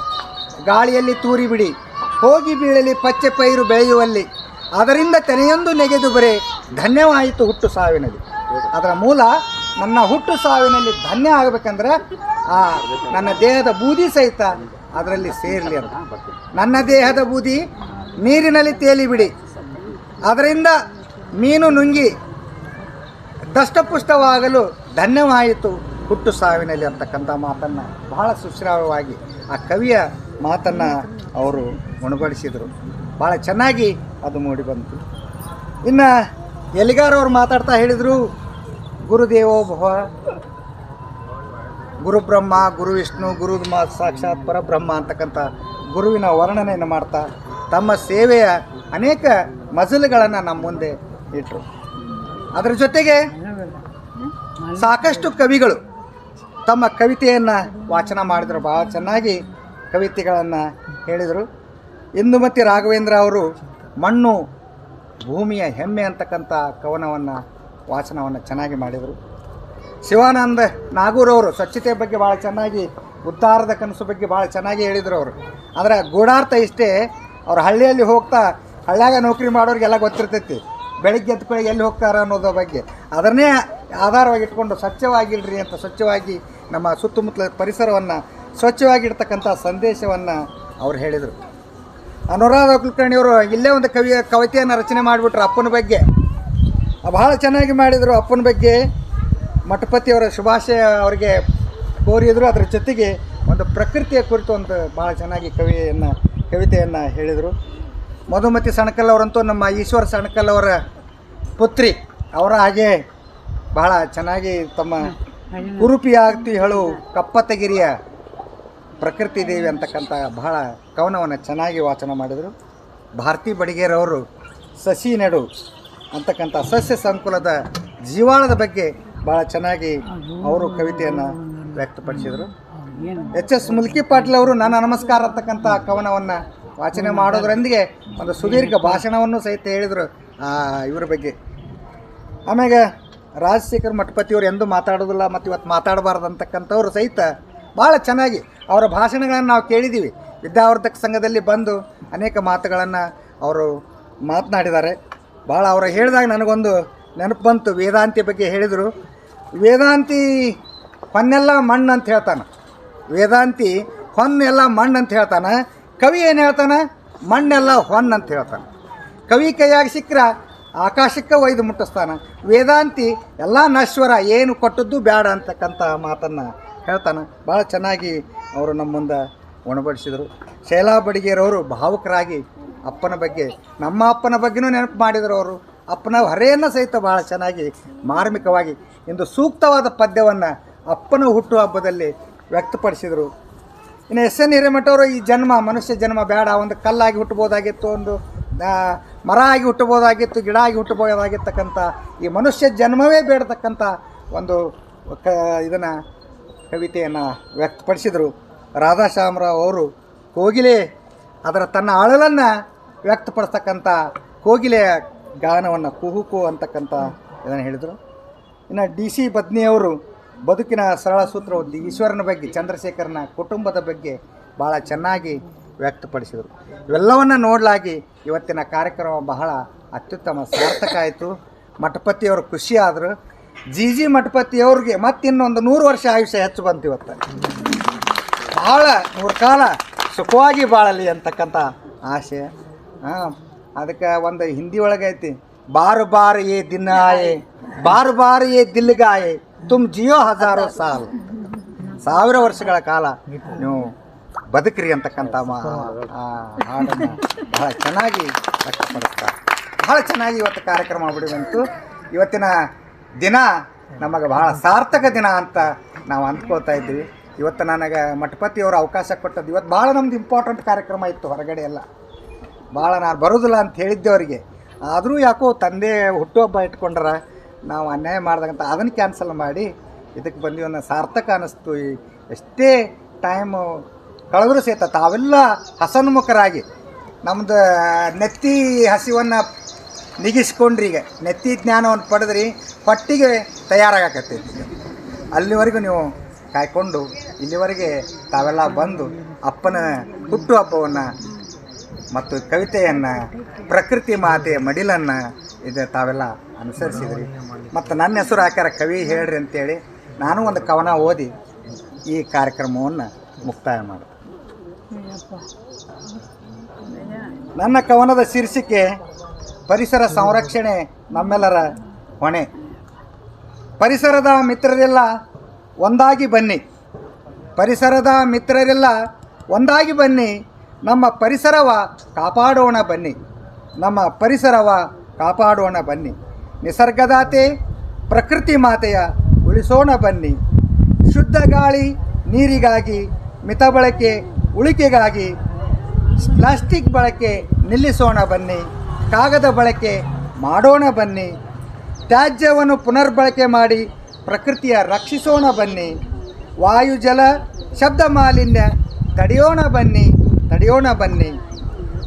Speaker 20: ಗಾಳಿಯಲ್ಲಿ ತೂರಿ ಬಿಡಿ, ಹೋಗಿ ಬೀಳಲಿ ಪಚ್ಚೆ ಪೈರು ಬೆಳೆಯುವಲ್ಲಿ, ಅದರಿಂದ ತೆನೆಯೊಂದು ನೆಗೆದು ಬರೆ ಧನ್ಯವಾಯಿತು ಹುಟ್ಟು ಸಾವಿನಲ್ಲಿ. ಅದರ ಮೂಲ ನನ್ನ ಹುಟ್ಟು ಸಾವಿನಲ್ಲಿ ಧನ್ಯ ಆಗಬೇಕಂದ್ರೆ ನನ್ನ ದೇಹದ ಬೂದಿ ಸಹಿತ ಅದರಲ್ಲಿ ಸೇರಲಿ ಅಂತ. ನನ್ನ ದೇಹದ ಬೂದಿ ನೀರಿನಲ್ಲಿ ತೇಲಿ ಬಿಡಿ, ಅದರಿಂದ ಮೀನು ನುಂಗಿ ದಷ್ಟಪುಷ್ಟವಾಗಲು ಧನ್ಯವಾಯಿತು ಹುಟ್ಟು ಸಾವಿನಲ್ಲಿ ಅಂತಕ್ಕಂಥ ಮಾತನ್ನು ಬಹಳ ಸುಶ್ರಾವ್ಯವಾಗಿ ಆ ಕವಿಯ ಮಾತನ್ನು ಅವರು ಉಣಬಡಿಸಿದರು. ಭಾಳ ಚೆನ್ನಾಗಿ ಅದು ಮೂಡಿಬಂತು. ಇನ್ನು ಎಲಿಗಾರವ್ರು ಮಾತಾಡ್ತಾ ಹೇಳಿದರು, ಗುರುದೇವೋ ಭವ, ಗುರು ಬ್ರಹ್ಮ, ಗುರು ವಿಷ್ಣು, ಗುರು ಸಾಕ್ಷಾತ್ ಪರಬ್ರಹ್ಮ ಅಂತಕ್ಕಂಥ ಗುರುವಿನ ವರ್ಣನೆಯನ್ನು ಮಾಡ್ತಾ ತಮ್ಮ ಸೇವೆಯ ಅನೇಕ ಮಜಲುಗಳನ್ನು ನಮ್ಮ ಮುಂದೆ ಇಟ್ಟರು. ಅದರ ಜೊತೆಗೆ ಸಾಕಷ್ಟು ಕವಿಗಳು ತಮ್ಮ ಕವಿತೆಯನ್ನು ವಾಚನ ಮಾಡಿದರು. ಭಾಳ ಚೆನ್ನಾಗಿ ಕವಿತೆಗಳನ್ನು ಹೇಳಿದರು. ಇಂದುಮತಿ ರಾಘವೇಂದ್ರ ಅವರು ಮಣ್ಣು ಭೂಮಿಯ ಹೆಮ್ಮೆ ಅಂತಕ್ಕಂಥ ಕವನವನ್ನು ವಾಚನವನ್ನು ಚೆನ್ನಾಗಿ ಮಾಡಿದರು. ಶಿವಾನಂದ ನಾಗೂರವರು ಸ್ವಚ್ಛತೆ ಬಗ್ಗೆ ಭಾಳ ಚೆನ್ನಾಗಿ, ಉದ್ಧಾರದ ಕನಸು ಬಗ್ಗೆ ಭಾಳ ಚೆನ್ನಾಗಿ ಹೇಳಿದರು ಅವರು. ಆದರೆ ಗೂಢಾರ್ಥ ಇಷ್ಟೇ, ಅವ್ರು ಹಳ್ಳಿಯಲ್ಲಿ ಹೋಗ್ತಾ ಹಳ್ಳಿಯಾಗ ನೌಕರಿ ಮಾಡೋರಿಗೆಲ್ಲ ಗೊತ್ತಿರ್ತೈತಿ ಬೆಳಗ್ಗೆ ಎದ್ಕೊಳ್ಳಿ ಎಲ್ಲಿ ಹೋಗ್ತಾರ ಅನ್ನೋದ್ರ ಬಗ್ಗೆ. ಅದನ್ನೇ ಆಧಾರವಾಗಿ ಇಟ್ಕೊಂಡು ಸ್ವಚ್ಛವಾಗಿಲ್ರಿ ಅಂತ, ಸ್ವಚ್ಛವಾಗಿ ನಮ್ಮ ಸುತ್ತಮುತ್ತಲ ಪರಿಸರವನ್ನು ಸ್ವಚ್ಛವಾಗಿಡ್ತಕ್ಕಂಥ ಸಂದೇಶವನ್ನು ಅವ್ರು ಹೇಳಿದರು. ಅನುರಾಧ ಕುಲಕರ್ಣಿಯವರು ಇಲ್ಲೇ ಒಂದು ಕವಿತೆಯನ್ನು ರಚನೆ ಮಾಡಿಬಿಟ್ರು ಅಪ್ಪನ ಬಗ್ಗೆ. ಭಾಳ ಚೆನ್ನಾಗಿ ಮಾಡಿದರು. ಅಪ್ಪನ ಬಗ್ಗೆ ಮಠಪತಿಯವರ ಶುಭಾಶಯ ಅವರಿಗೆ ಕೋರಿದರು. ಅದರ ಜೊತೆಗೆ ಒಂದು ಪ್ರಕೃತಿಯ ಕುರಿತು ಒಂದು ಭಾಳ ಚೆನ್ನಾಗಿ ಕವಿತೆಯನ್ನು ಹೇಳಿದರು. ಮಧುಮತಿ ಸಣಕಲ್ ಅವರಂತೂ ನಮ್ಮ ಈಶ್ವರ ಸಣಕಲ್ ಅವರ ಪುತ್ರಿ, ಅವರ ಹಾಗೆ ಬಹಳ ಚೆನ್ನಾಗಿ ತಮ್ಮ ಕುರುಪಿಯಾಗ್ತಿ ಹೇಳು ಕಪ್ಪತ್ತಗಿರಿಯ ಪ್ರಕೃತಿ ದೇವಿ ಅಂತಕ್ಕಂಥ ಬಹಳ ಕವನವನ್ನು ಚೆನ್ನಾಗಿ ವಾಚನ ಮಾಡಿದರು. ಭಾರತಿ ಬಡಿಗೇರವರು ಸಸಿ ನೆಡು ಅಂತಕ್ಕಂಥ ಸಸ್ಯ ಸಂಕುಲದ ಜೀವಾಳದ ಬಗ್ಗೆ ಭಾಳ ಚೆನ್ನಾಗಿ ಅವರು ಕವಿತೆಯನ್ನು ವ್ಯಕ್ತಪಡಿಸಿದರು. ಎಚ್.ಎಸ್. ಮುಲ್ಕಿ ಪಾಟೀಲ್ ಅವರು ನನ್ನ ನಮಸ್ಕಾರ ಅಂತಕ್ಕಂಥ ಕವನವನ್ನು ವಾಚನೆ ಮಾಡೋದ್ರೊಂದಿಗೆ ಒಂದು ಸುದೀರ್ಘ ಭಾಷಣವನ್ನು ಸಹಿತ ಹೇಳಿದರು ಇವರ ಬಗ್ಗೆ. ಆಮ್ಯಾಗ ರಾಜಶೇಖರ್ ಮಠಪತಿಯವರು ಎಂದೂ ಮಾತಾಡೋದಿಲ್ಲ ಮತ್ತು ಇವತ್ತು ಮಾತಾಡಬಾರ್ದು ಅಂತಕ್ಕಂಥವ್ರು ಸಹಿತ ಭಾಳ ಚೆನ್ನಾಗಿ ಅವರ ಭಾಷಣಗಳನ್ನು ನಾವು ಕೇಳಿದ್ದೀವಿ. ವಿದ್ಯಾವರ್ಧಕ ಸಂಘದಲ್ಲಿ ಬಂದು ಅನೇಕ ಮಾತುಗಳನ್ನು ಅವರು ಮಾತನಾಡಿದ್ದಾರೆ. ಭಾಳ ಅವರು ಹೇಳಿದಾಗ ನನಗೊಂದು ನೆನಪು ಬಂತು. ವೇದಾಂತಿ ಬಗ್ಗೆ ಹೇಳಿದರು. ವೇದಾಂತಿ ಹೊನ್ನೆಲ್ಲ ಮಣ್ಣು ಅಂತ ಹೇಳ್ತಾನೆ. ವೇದಾಂತಿ ಹೊನ್ನೆಲ್ಲ ಮಣ್ಣು ಅಂತ ಹೇಳ್ತಾನೆ. ಕವಿ ಏನು ಹೇಳ್ತಾನೆ? ಮಣ್ಣೆಲ್ಲ ಹೊನ್ನು ಅಂತ ಹೇಳ್ತಾನೆ. ಕವಿ ಕೈಯಾಗಿ ಸಿಕ್ಕರೆ ಆಕಾಶಕ್ಕೆ ಒಯ್ದು ಮುಟ್ಟಿಸ್ತಾನೆ. ವೇದಾಂತಿ ಎಲ್ಲ ನಶ್ವರ, ಏನು ಕೊಟ್ಟದ್ದು ಬೇಡ ಅಂತಕ್ಕಂಥ ಮಾತನ್ನು ಹೇಳ್ತಾನೆ. ಭಾಳ ಚೆನ್ನಾಗಿ ಅವರು ನಮ್ಮ ಮುಂದೆ ಉಣಬಡಿಸಿದರು. ಶೈಲಾ ಬಡಿಗೇರವರು ಭಾವುಕರಾಗಿ ಅಪ್ಪನ ಬಗ್ಗೆ, ನಮ್ಮ ಅಪ್ಪನ ಬಗ್ಗೆನೂ ನೆನಪು ಮಾಡಿದರು. ಅವರು ಅಪ್ಪನ ಹೊರೆಯನ್ನು ಸಹಿತ ಭಾಳ ಚೆನ್ನಾಗಿ ಮಾರ್ಮಿಕವಾಗಿ ಇಂದು ಸೂಕ್ತವಾದ ಪದ್ಯವನ್ನು ಅಪ್ಪನ ಹುಟ್ಟುಹಬ್ಬದಲ್ಲಿ ವ್ಯಕ್ತಪಡಿಸಿದರು. ಇನ್ನು ಎಸ್ ಎನ್ ಹಿರೇಮಠವರು ಈ ಜನ್ಮ, ಮನುಷ್ಯ ಜನ್ಮ ಬೇಡ, ಒಂದು ಕಲ್ಲಾಗಿ ಹುಟ್ಟಬೋದಾಗಿತ್ತು, ಒಂದು ಮರ ಆಗಿ ಹುಟ್ಟಬೋದಾಗಿತ್ತು, ಗಿಡ ಆಗಿ ಹುಟ್ಟಬೋದಾಗಿರ್ತಕ್ಕಂಥ ಈ ಮನುಷ್ಯ ಜನ್ಮವೇ ಬೇಡತಕ್ಕಂಥ ಒಂದು ಇದನ್ನು ಕವಿತೆಯನ್ನು ವ್ಯಕ್ತಪಡಿಸಿದರು. ರಾಧಾಶ್ಯಾಮರಾವ್ ಅವರು ಕೋಗಿಲೆ ಅದರ ತನ್ನ ಅಳಲನ್ನು ವ್ಯಕ್ತಪಡಿಸ್ತಕ್ಕಂಥ ಕೋಗಿಲೆಯ ಗಾನವನ್ನು ಕುಹುಕು ಅಂತಕ್ಕಂಥ ಇದನ್ನು ಹೇಳಿದರು. ಇನ್ನು DC ಬದ್ನಿಯವರು ಬದುಕಿನ ಸರಳ ಸೂತ್ರ, ಈಶ್ವರನ ಬಗ್ಗೆ, ಚಂದ್ರಶೇಖರನ ಕುಟುಂಬದ ಬಗ್ಗೆ ಭಾಳ ಚೆನ್ನಾಗಿ ವ್ಯಕ್ತಪಡಿಸಿದರು. ಇವೆಲ್ಲವನ್ನು ನೋಡಲಾಗಿ ಇವತ್ತಿನ ಕಾರ್ಯಕ್ರಮ ಬಹಳ ಅತ್ಯುತ್ತಮ ಸಾರ್ಥಕ ಆಯಿತು. ಮಠಪತಿಯವರು ಖುಷಿಯಾದರು. ಜಿ ಮಠಪತಿಯವ್ರಿಗೆ ಮತ್ತಿನ್ನೊಂದು 100 ವರ್ಷ ಆಯುಷ್ಯ ಹೆಚ್ಚು ಬಂತು. ಇವತ್ತು ಭಾಳ 100 ಕಾಲ ಸುಖವಾಗಿ ಬಾಳಲಿ ಅಂತಕ್ಕಂಥ ಆಶೆ. ಅದಕ್ಕೆ ಒಂದು ಹಿಂದಿ ಒಳಗೆ ಐತಿ, ಬಾರ್ ಬಾರ್ ಏ ದಿನ ಆಯೆ, ಬಾರ್ ಬಾರ್ ಏ ದಿಲ್ಗಾಯೆ, ತುಮ್ ಜಿಯೋ ಹಜಾರೋ ಸಾಲ್, 1000 ವರ್ಷಗಳ ಕಾಲ ನೀವು ಬದುಕ್ರಿ ಅಂತಕ್ಕಂಥ ಹಾಡನ್ನು ಬಹಳ ಚೆನ್ನಾಗಿ ವ್ಯಕ್ತಪಡಿಸ್ತಾರೆ. ಬಹಳ ಚೆನ್ನಾಗಿ ಇವತ್ತು ಕಾರ್ಯಕ್ರಮ ಆಗ್ಬಿಡಿದಂತು. ಇವತ್ತಿನ ದಿನ ನಮಗೆ ಬಹಳ ಸಾರ್ಥಕ ದಿನ ಅಂತ ನಾವು ಅಂದ್ಕೊಳ್ತಾ ಇದ್ದೀವಿ. ಇವತ್ತು ನನಗೆ ಮಠಪತಿಯವರು ಅವಕಾಶ ಕೊಟ್ಟದ್ದು, ಇವತ್ತು ಭಾಳ ನಮ್ದು ಇಂಪಾರ್ಟೆಂಟ್ ಕಾರ್ಯಕ್ರಮ ಇತ್ತು. ಹೊರಗಡೆ ಎಲ್ಲ ಭಾಳ ನಾನು ಬರೋದಿಲ್ಲ ಅಂತ ಹೇಳಿದ್ದೆ ಅವರಿಗೆ. ಆದರೂ ಯಾಕೋ ತಂದೆ ಹುಟ್ಟುಹಬ್ಬ ಇಟ್ಕೊಂಡ್ರ ನಾವು ಅನ್ಯಾಯ ಮಾಡ್ದಂತ ಅದನ್ನು ಕ್ಯಾನ್ಸಲ್ ಮಾಡಿ ಇದಕ್ಕೆ ಬಂದೀವಿ ಅನ್ನೋ ಸಾರ್ಥಕ ಅನ್ನಿಸ್ತು. ಎಷ್ಟೇ ಟೈಮು ಕಳೆದರೂ ಸಹಿತ ತಾವೆಲ್ಲ ಹಸನ್ಮುಖರಾಗಿ ನಮ್ಮದು ನೆತ್ತಿ ಹಸಿವನ್ನು ನಿಗಿಸ್ಕೊಂಡ್ರಿ, ಈಗ ನೆತ್ತಿ ಜ್ಞಾನವನ್ನು ಪಡೆದ್ರಿ, ಪಟ್ಟಿಗೆ ತಯಾರಾಗಕತ್ತೈತಿ. ಅಲ್ಲಿವರೆಗೂ ನೀವು ಕಾಯ್ಕೊಂಡು ಇಲ್ಲಿವರೆಗೆ ತಾವೆಲ್ಲ ಬಂದು ಅಪ್ಪನ ಹುಟ್ಟುಹಬ್ಬವನ್ನು ಮತ್ತು ಕವಿತೆಯನ್ನು, ಪ್ರಕೃತಿ ಮಾತೆಯ ಮಡಿಲನ್ನು ಇದು ತಾವೆಲ್ಲ ಅನುಸರಿಸಿದ್ರಿ. ಮತ್ತು ನನ್ನ ಹೆಸರು ಹಾಕ್ಯಾರ ಕವಿ ಹೇಳ್ರಿ ಅಂತೇಳಿ ನಾನು ಒಂದು ಕವನ ಓದಿ ಈ ಕಾರ್ಯಕ್ರಮವನ್ನು ಮುಕ್ತಾಯ ಮಾಡಿದೆ. ನನ್ನ ಕವನದ ಶೀರ್ಷಿಕೆ ಪರಿಸರ ಸಂರಕ್ಷಣೆ ನಮ್ಮೆಲ್ಲರ ಹೊಣೆ. ಪರಿಸರದ ಮಿತ್ರರೆಲ್ಲ ಒಂದಾಗಿ ಬನ್ನಿ, ಪರಿಸರದ ಮಿತ್ರರೆಲ್ಲ ಒಂದಾಗಿ ಬನ್ನಿ, ನಮ್ಮ ಪರಿಸರವ ಕಾಪಾಡೋಣ ಬನ್ನಿ, ನಮ್ಮ ಪರಿಸರವ ಕಾಪಾಡೋಣ ಬನ್ನಿ. ನಿಸರ್ಗದಾತೆ ಪ್ರಕೃತಿ ಮಾತೆಯ ಉಳಿಸೋಣ ಬನ್ನಿ. ಶುದ್ಧ ಗಾಳಿ ನೀರಿಗಾಗಿ, ಮಿತ ಬಳಕೆ ಉಳಿಕೆಗಾಗಿ ಪ್ಲಾಸ್ಟಿಕ್ ಬಳಕೆ ನಿಲ್ಲಿಸೋಣ ಬನ್ನಿ, ಕಾಗದ ಬಳಕೆ ಮಾಡೋಣ ಬನ್ನಿ. ತ್ಯಾಜ್ಯವನ್ನು ಪುನರ್ಬಳಕೆ ಮಾಡಿ ಪ್ರಕೃತಿಯ ರಕ್ಷಿಸೋಣ ಬನ್ನಿ. ವಾಯು ಜಲ ಶಬ್ದ ಮಾಲಿನ್ಯ ತಡೆಯೋಣ ಬನ್ನಿ.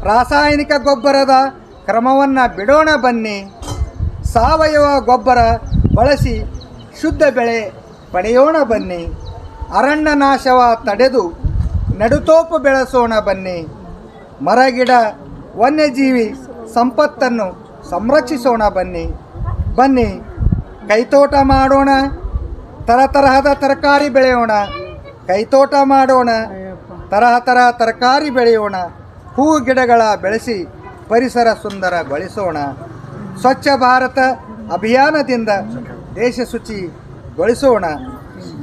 Speaker 20: ರಾಸಾಯನಿಕ ಗೊಬ್ಬರದ ಕ್ರಮವನ್ನು ಬಿಡೋಣ ಬನ್ನಿ. ಸಾವಯವ ಗೊಬ್ಬರ ಬಳಸಿ ಶುದ್ಧ ಬೆಳೆ ಪಡೆಯೋಣ ಬನ್ನಿ. ಅರಣ್ಯ ನಾಶವ ತಡೆದು ನಡುತೋಪು ಬೆಳೆಸೋಣ ಬನ್ನಿ. ಮರಗಿಡ ವನ್ಯಜೀವಿ ಸಂಪತ್ತನ್ನು ಸಂರಕ್ಷಿಸೋಣ ಬನ್ನಿ. ಕೈತೋಟ ಮಾಡೋಣ, ತರತರಹದ ತರಕಾರಿ ಬೆಳೆಯೋಣ. ಕೈತೋಟ ಮಾಡೋಣ, ತರಹ ತರಕಾರಿ ಬೆಳೆಯೋಣ. ಹೂವು ಗಿಡಗಳ ಬೆಳೆಸಿ ಪರಿಸರ ಸುಂದರಗೊಳಿಸೋಣ. ಸ್ವಚ್ಛ ಭಾರತ ಅಭಿಯಾನದಿಂದ ದೇಶ ಶುಚಿಗೊಳಿಸೋಣ.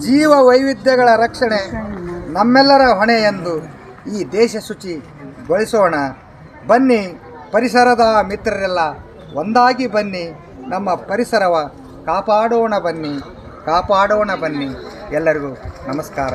Speaker 20: ಜೀವ ವೈವಿಧ್ಯಗಳ ರಕ್ಷಣೆ ನಮ್ಮೆಲ್ಲರ ಹೊಣೆ ಎಂದು ಈ ದೇಶ ಶುಚಿಗೊಳಿಸೋಣ. ಬನ್ನಿ, ಪರಿಸರದ ಮಿತ್ರರೆಲ್ಲ ಒಂದಾಗಿ ಬನ್ನಿ, ನಮ್ಮ ಪರಿಸರವ ಕಾಪಾಡೋಣ ಬನ್ನಿ. ಎಲ್ಲರಿಗೂ ನಮಸ್ಕಾರ.